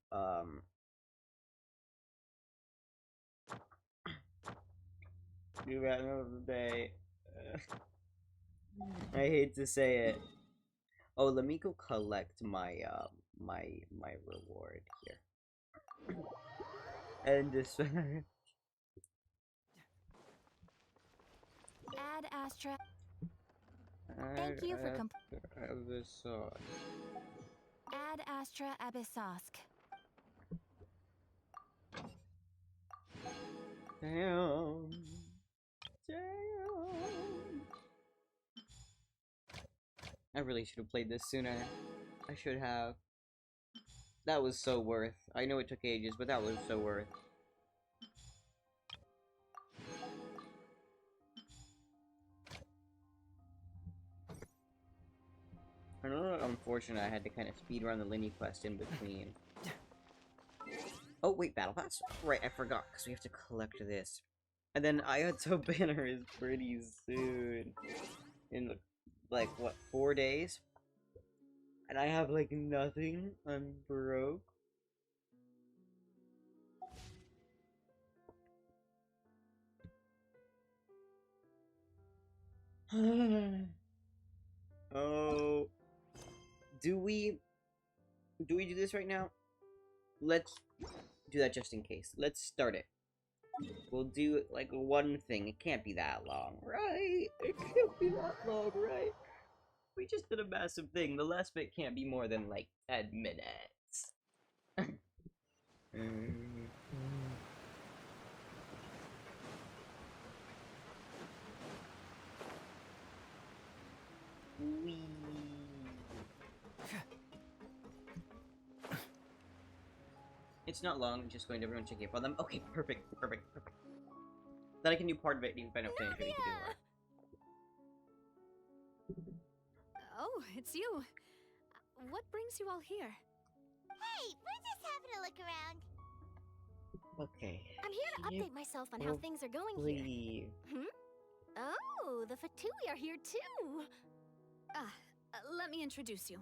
do that another day. I hate to say it. Oh, let me go collect my my reward here. And just Ad Astra. Thank you for the sauce. Ad Astra Abyssosk. Damn. I really should have played this sooner. I should have. That was so worth. I know it took ages, but that was so worth. I know, unfortunate I had to kind of speed run the Linny quest in between. Oh wait, Battle Pass? Right, I forgot, because we have to collect this. And then Ayato Banner is pretty soon. In, like, what, 4 days? And I have, like, nothing. I'm broke. Oh. Do we do this right now? Let's do that just in case. Let's start it. We'll do, like, one thing. It can't be that long, right? It can't be that long, right? We just did a massive thing. The last bit can't be more than, like, 10 minutes. Wee. It's not long, I'm just going to everyone checking up on them. Okay, perfect. Then I can do part of it, and if I don't finish it, you can do more. Oh, it's you. What brings you all here? Hey, we're just having a look around. Okay. I'm here to update myself on how things are going here. Oh, the Fatui are here too. Let me introduce you.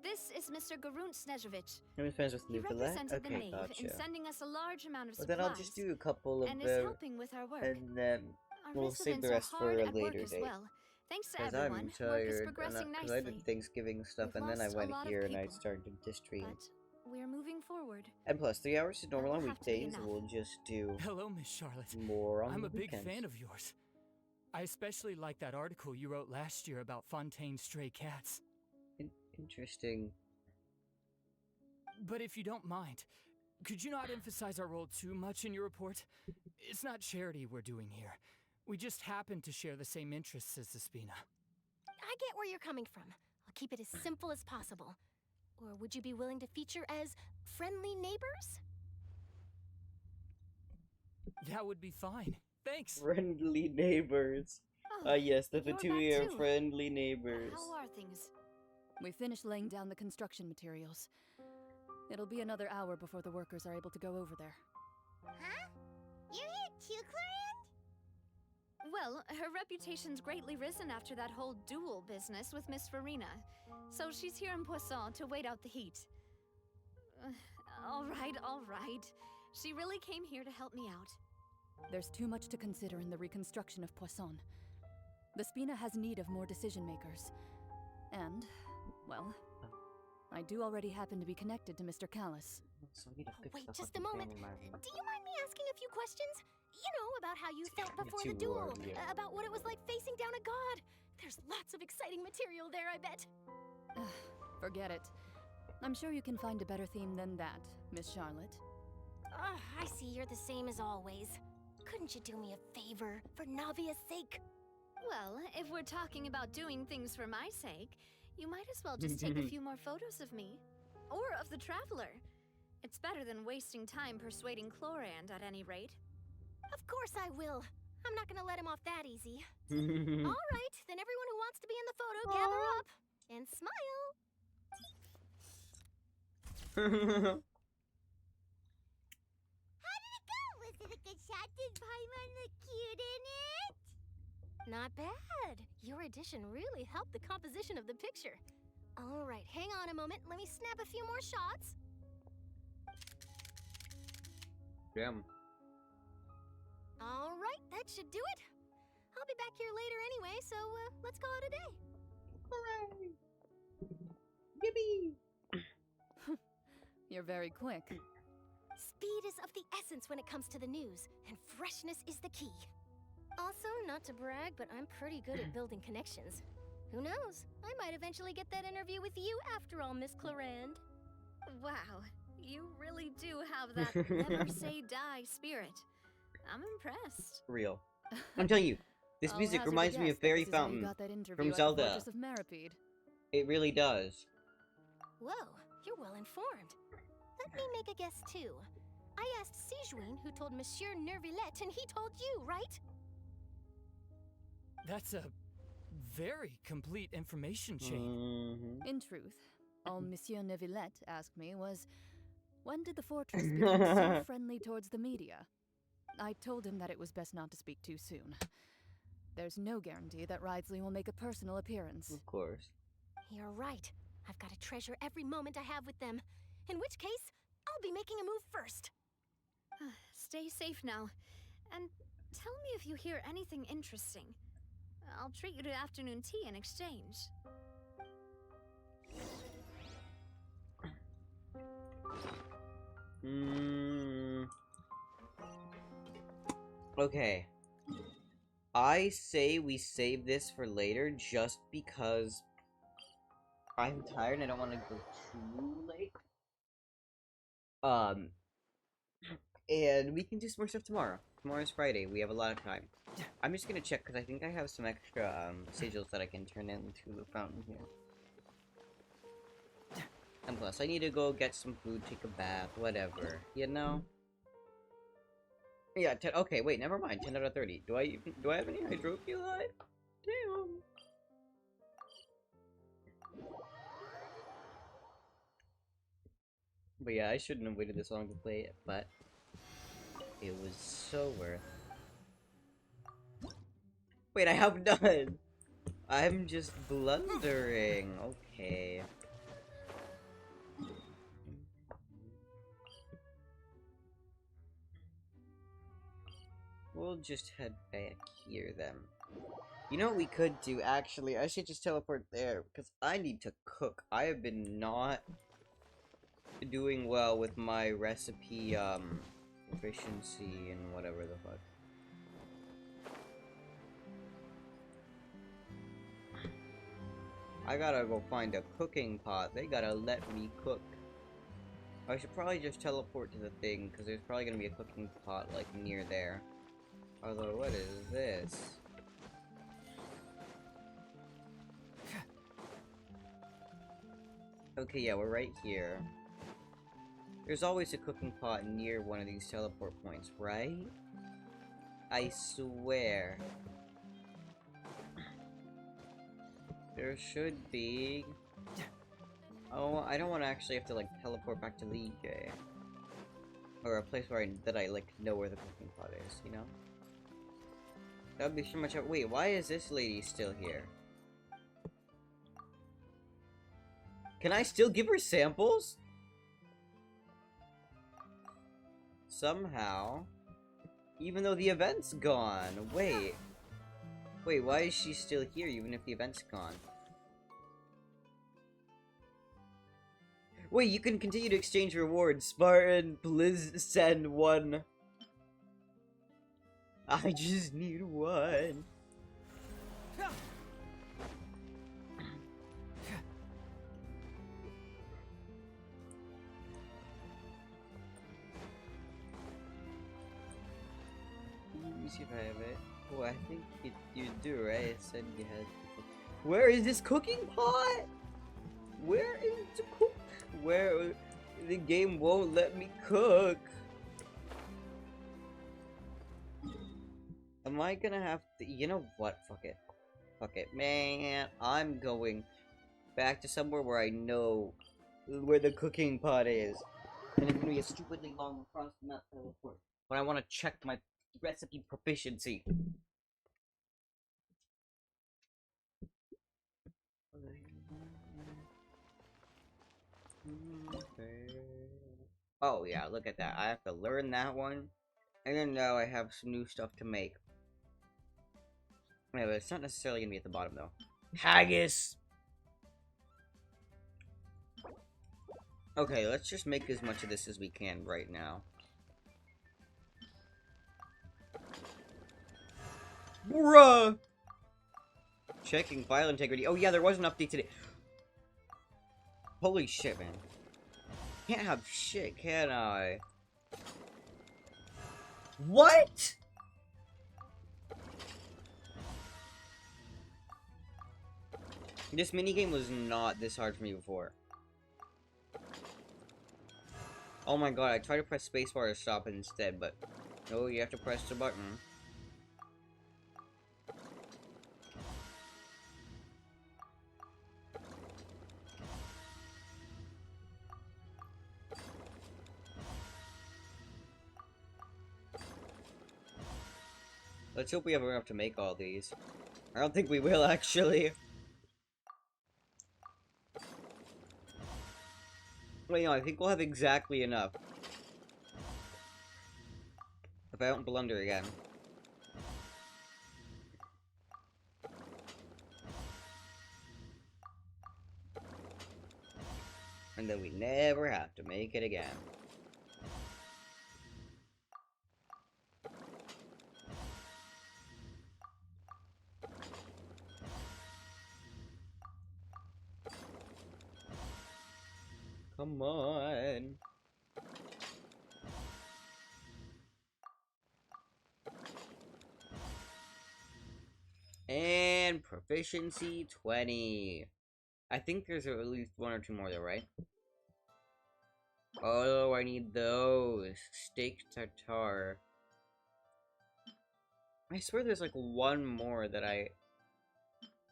This is Mr. Garunt Snežević. I'm friends with He Luke. represented the Okay, Knave gotcha. in sending us a large amount of Well, supplies. then I'll just do a couple of and is them, helping with our work. and then Our we'll save the residents rest are for hard a at work later as date. well. Thanks to Because everyone, I'm work is tired, progressing because I nicely. did Thanksgiving stuff, We've and then I lost a went lot of here and I people, started to stream. But we're moving forward. And plus, 3 hours is normal on That'll have to be weekdays, enough. we'll just do Hello, Miss Charlotte. more on I'm the a big weekends. fan of yours. I especially like that article you wrote last year about Fontaine's stray cats. Interesting. But if you don't mind, could you not emphasize our role too much in your report? It's not charity we're doing here. We just happen to share the same interests as Despina. I get where you're coming from. I'll keep it as simple as possible. Or would you be willing to feature as friendly neighbors? That would be fine. Thanks. Friendly neighbors. Oh, Yes, the you're Fatui back are too. friendly neighbors. How are things? We finished laying down the construction materials. It'll be another hour before the workers are able to go over there. Huh? You're here too, Clorinde? Well, her reputation's greatly risen after that whole duel business with Miss Farina. So she's here in Poisson to wait out the heat. All right. She really came here to help me out. There's too much to consider in the reconstruction of Poisson. The Spina has need of more decision makers. And, well, I do already happen to be connected to Mr. Callis. Wait just a moment. Do you mind me asking a few questions? You know, about how you felt before the duel. About what it was like facing down a god. There's lots of exciting material there, I bet. Forget it. I'm sure you can find a better theme than that, Miss Charlotte. I see you're the same as always. Couldn't you do me a favor, for Navia's sake? Well, if we're talking about doing things for my sake, you might as well just take a few more photos of me. Or of the Traveler. It's better than wasting time persuading Clorinde at any rate. Of course I will. I'm not gonna let him off that easy. All right, then everyone who wants to be in the photo, gather up. And smile. How did it go? Was it a good shot? Did Paimon look cute in it? Not bad. Your addition really helped the composition of the picture. All right, hang on a moment. Let me snap a few more shots. Damn. All right, that should do it. I'll be back here later anyway, so let's call it a day. Hooray! Yippee! You're very quick. Speed is of the essence when it comes to the news, and freshness is the key. Also, not to brag, but I'm pretty good at building connections. Who knows? I might eventually get that interview with you after all, Miss Clorinde. Wow, you really do have that never say die spirit. I'm impressed. Real. I'm telling you, this music reminds me of Fairy Fountain from Zelda. It really does. Whoa, you're well informed. Let me make a guess too. I asked Sigewinne who told Monsieur Neuvillette, and he told you, right? That's a very complete information chain. In truth, all Monsieur Neuvillette asked me was, when did the fortress become so friendly towards the media? I told him that it was best not to speak too soon. There's no guarantee that Wriothesley will make a personal appearance. Of course. You're right. I've got to treasure every moment I have with them. In which case, I'll be making a move first. Stay safe now. And tell me if you hear anything interesting. I'll treat you to afternoon tea in exchange. Okay. I say we save this for later just because I'm tired and I don't want to go too late. And we can do some more stuff tomorrow. Tomorrow's Friday. We have a lot of time. I'm just gonna check because I think I have some extra sigils that I can turn into the fountain here. And plus, I need to go get some food, take a bath, whatever. You know. Yeah. Okay. Wait. Never mind. 10 out of 30. Do I have any hydropuli? Damn. But yeah, I shouldn't have waited this long to play it, but it was so worth. Wait, I have none! I'm just blundering. Okay. We'll just head back here then. You know what we could do, actually? I should just teleport there, because I need to cook. I have been not doing well with my recipe, efficiency and whatever the fuck. I gotta go find a cooking pot. They gotta let me cook. I should probably just teleport to the thing, because there's probably gonna be a cooking pot, like, near there. Although, what is this? Okay, yeah, we're right here. There's always a cooking pot near one of these teleport points, right? I swear. There should be. Oh, I don't want to actually have to, like, teleport back to Liege. Or a place where I like know where the cooking pot is, you know? That would be so much. Wait, why is this lady still here? Can I still give her samples? Somehow. Even though the event's gone. Wait. Wait, why is she still here even if the event's gone? Wait, you can continue to exchange rewards. Spartan, please send one. I just need one. Let me see if I have it. Oh, I think you do, right? It said you had. Where is this cooking pot? Where is the cook? Where the game won't let me cook. Am I gonna have to? You know what? Fuck it. Fuck it, man. I'm going back to somewhere where I know where the cooking pot is, and it's gonna be a stupidly long across the map teleport. But I want to check my recipe proficiency. Oh yeah, look at that. I have to learn that one. And then now I have some new stuff to make. Yeah, but it's not necessarily gonna be at the bottom though. Haggis! Okay, let's just make as much of this as we can right now. Bruh! Checking file integrity. Oh yeah, there was an update today. Holy shit, man. Can't have shit, can I? What? This minigame was not this hard for me before. Oh my god, I tried to press spacebar to stop it instead, but no, you have to press the button. Let's hope we have enough to make all these. I don't think we will, actually. Wait, no, I think we'll have exactly enough. If I don't blunder again. And then we never have to make it again. Come on. And proficiency 20. I think there's at least one or two more though, right? Oh, I need those. Steak tartare. I swear there's like one more that I...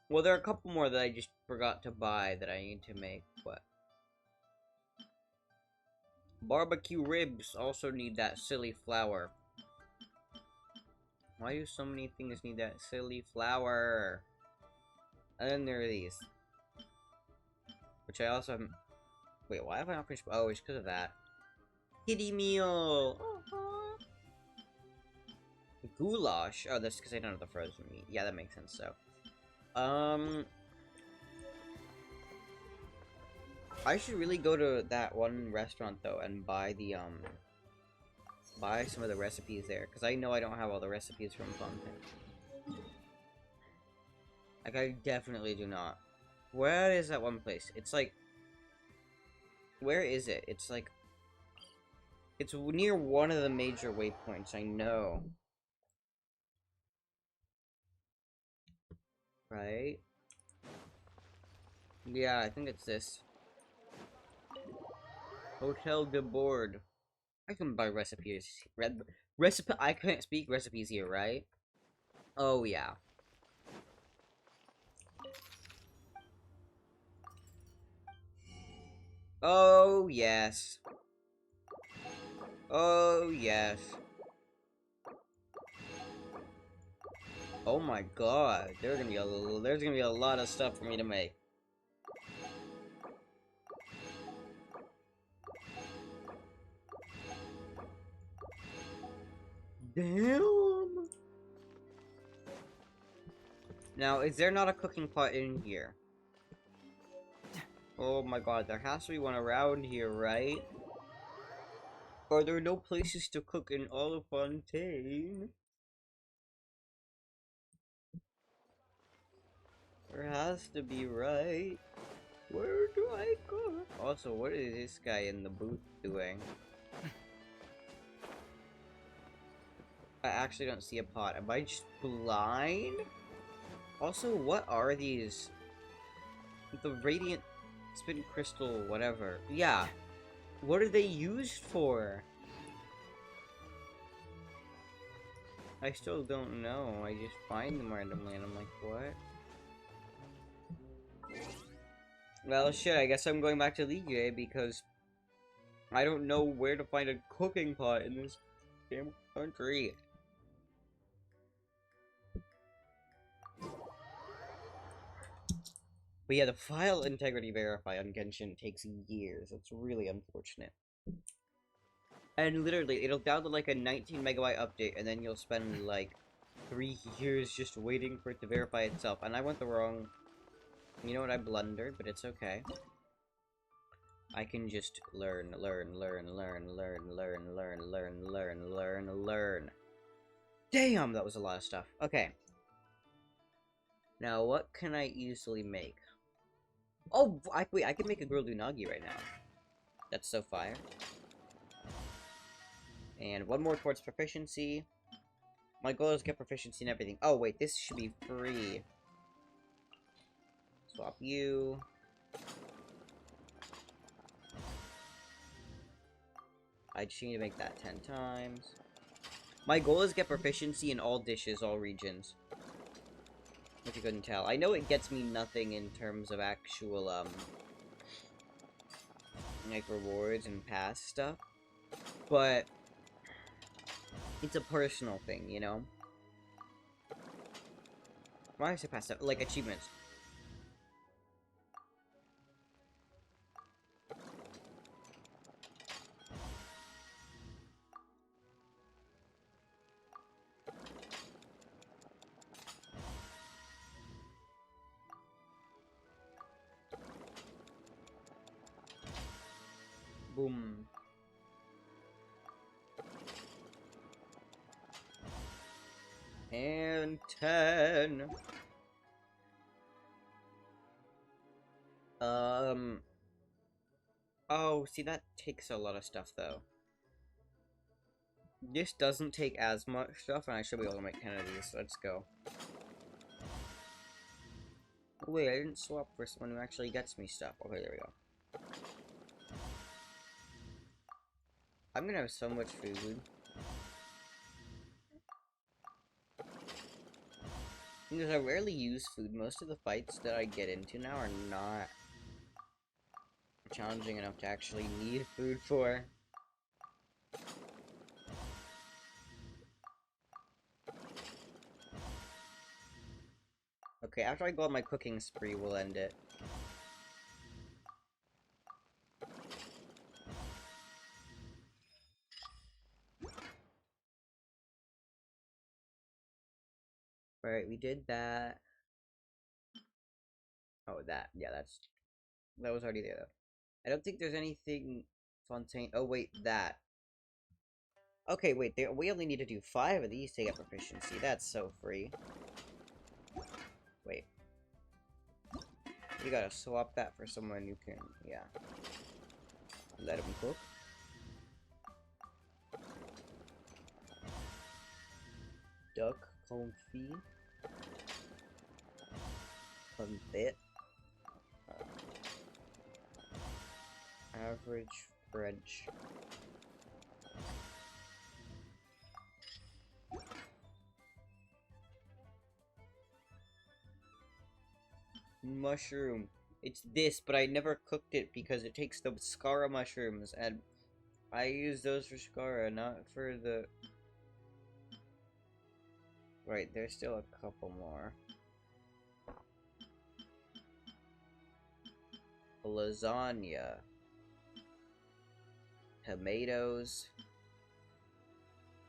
Well, there are a couple more that I just forgot to buy that I need to make, but... Barbecue ribs also need that silly flour. Why do so many things need that silly flour? And then there are these. Which I also haven't... Wait, why have I not finished? Oh, it's because of that. Kitty meal! Goulash. Oh, that's because I don't have the frozen meat. Yeah, that makes sense, so. I should really go to that one restaurant, though, and buy the, buy some of the recipes there, because I know I don't have all the recipes from Fontaine. Like, I definitely do not. Where is that one place? It's like... Where is it? It's like... It's near one of the major waypoints, I know. Right? Yeah, I think it's this. Hotel de Board. I can buy recipes. I can't speak recipes here, right? Oh, yeah. Oh, yes. Oh, yes. Oh my god, there's gonna be a lot of stuff for me to make. Damn! Now, is there not a cooking pot in here? Oh my god, there has to be one around here, right? Are there no places to cook in Olifontaine? There has to be, right? Where do I go? Also, what is this guy in the booth doing? I actually don't see a pot. Am I just blind? Also, what are these? The radiant spin crystal, whatever. Yeah. What are they used for? I still don't know. I just find them randomly and I'm like, what? Well, shit, I guess I'm going back to Ligue because I don't know where to find a cooking pot in this damn country. But yeah, the file integrity verify on Genshin takes years. It's really unfortunate. And literally, it'll download like a 19 megabyte update, and then you'll spend like 3 years just waiting for it to verify itself. And I went the wrong... You know what? I blundered, but it's okay. I can just learn. Damn, that was a lot of stuff. Okay. Now, what can I easily make? Oh, wait, I can make a grilled unagi right now. That's so fire. And one more towards proficiency. My goal is to get proficiency in everything. Oh, wait, this should be free. Swap you. I just need to make that 10 times. My goal is to get proficiency in all dishes, all regions. If you couldn't tell. I know it gets me nothing in terms of actual, like, rewards and past stuff. But it's a personal thing, you know? Why did I say past stuff? Like, achievements. Boom. And 10. Oh, see, that takes a lot of stuff, though. This doesn't take as much stuff, and I should be able to make 10 of these. Let's go. Oh, wait, I didn't swap for someone who actually gets me stuff. Okay, there we go. I'm gonna have so much food. Because I rarely use food. Most of the fights that I get into now are not challenging enough to actually need food for. Okay, after I go on my cooking spree, we'll end it. Alright, we did that. Oh, that. Yeah, that was already there, though. I don't think there's anything Fontaine. Oh, wait, that. Okay, wait, we only need to do 5 of these to get proficiency. That's so free. Wait. You gotta swap that for someone who can, yeah. Let him cook. Duck confit. Confit. Average French. Mushroom. It's this, but I never cooked it because it takes the Scara mushrooms and I use those for Scara, not for the... Right, there's still a couple more. Lasagna. Tomatoes.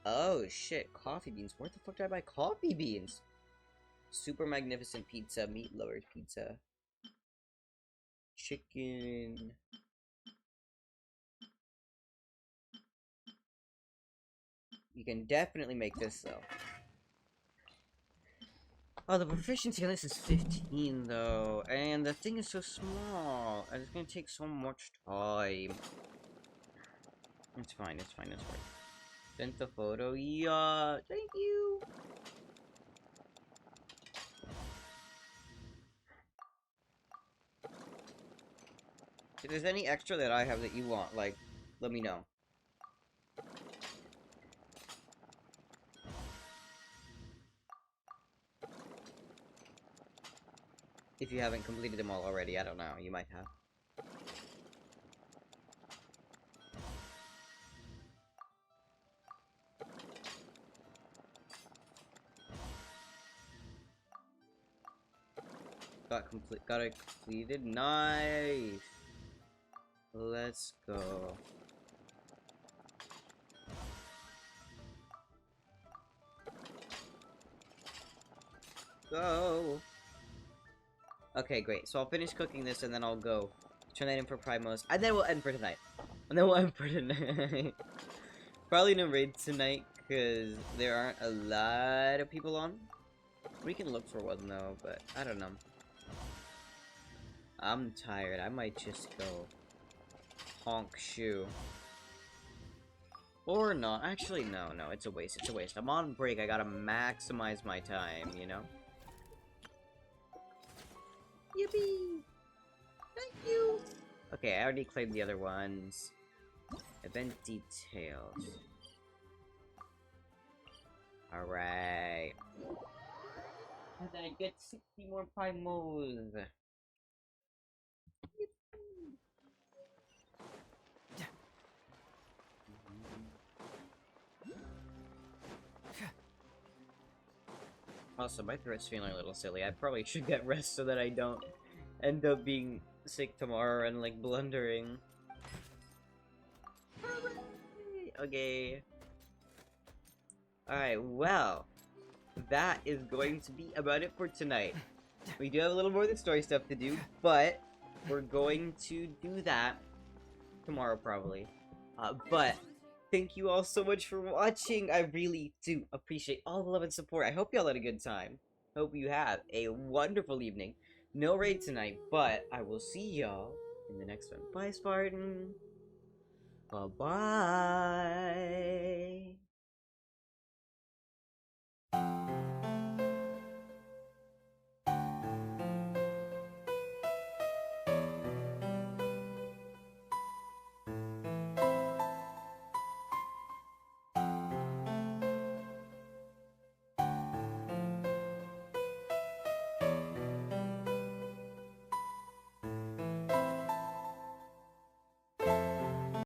Oh shit, coffee beans. Where the fuck did I buy coffee beans? Super magnificent pizza, meat lovers pizza. Chicken. You can definitely make this though. Oh, the proficiency on this is 15 though, and the thing is so small, and it's gonna take so much time. It's fine, it's fine, it's fine. Sent the photo, yeah, thank you! If there's any extra that I have that you want, like, let me know. If you haven't completed them all already, I don't know, you might have. Got it completed. Nice. Let's go. Go. Okay, great. So I'll finish cooking this and then I'll go turn that in for Primos, and then we'll end for tonight. Probably no raid tonight because there aren't a lot of people on. We can look for one though, but I don't know. I'm tired. I might just go honk shoe. Or not. Actually, no, it's a waste. It's a waste. I'm on break. I gotta maximize my time, you know? Yippee! Thank you! Okay, I already claimed the other ones. Event details. Alright. And then I get 60 more Primos. Also, my throat's feeling a little silly. I probably should get rest so that I don't end up being sick tomorrow and, like, blundering. Okay. Alright, well, that is going to be about it for tonight. We do have a little more of the story stuff to do, but we're going to do that tomorrow, probably. But thank you all so much for watching. I really do appreciate all the love and support. I hope y'all had a good time. Hope you have a wonderful evening. No raid tonight, but I will see y'all in the next one. Bye, Spartan. Bye-bye.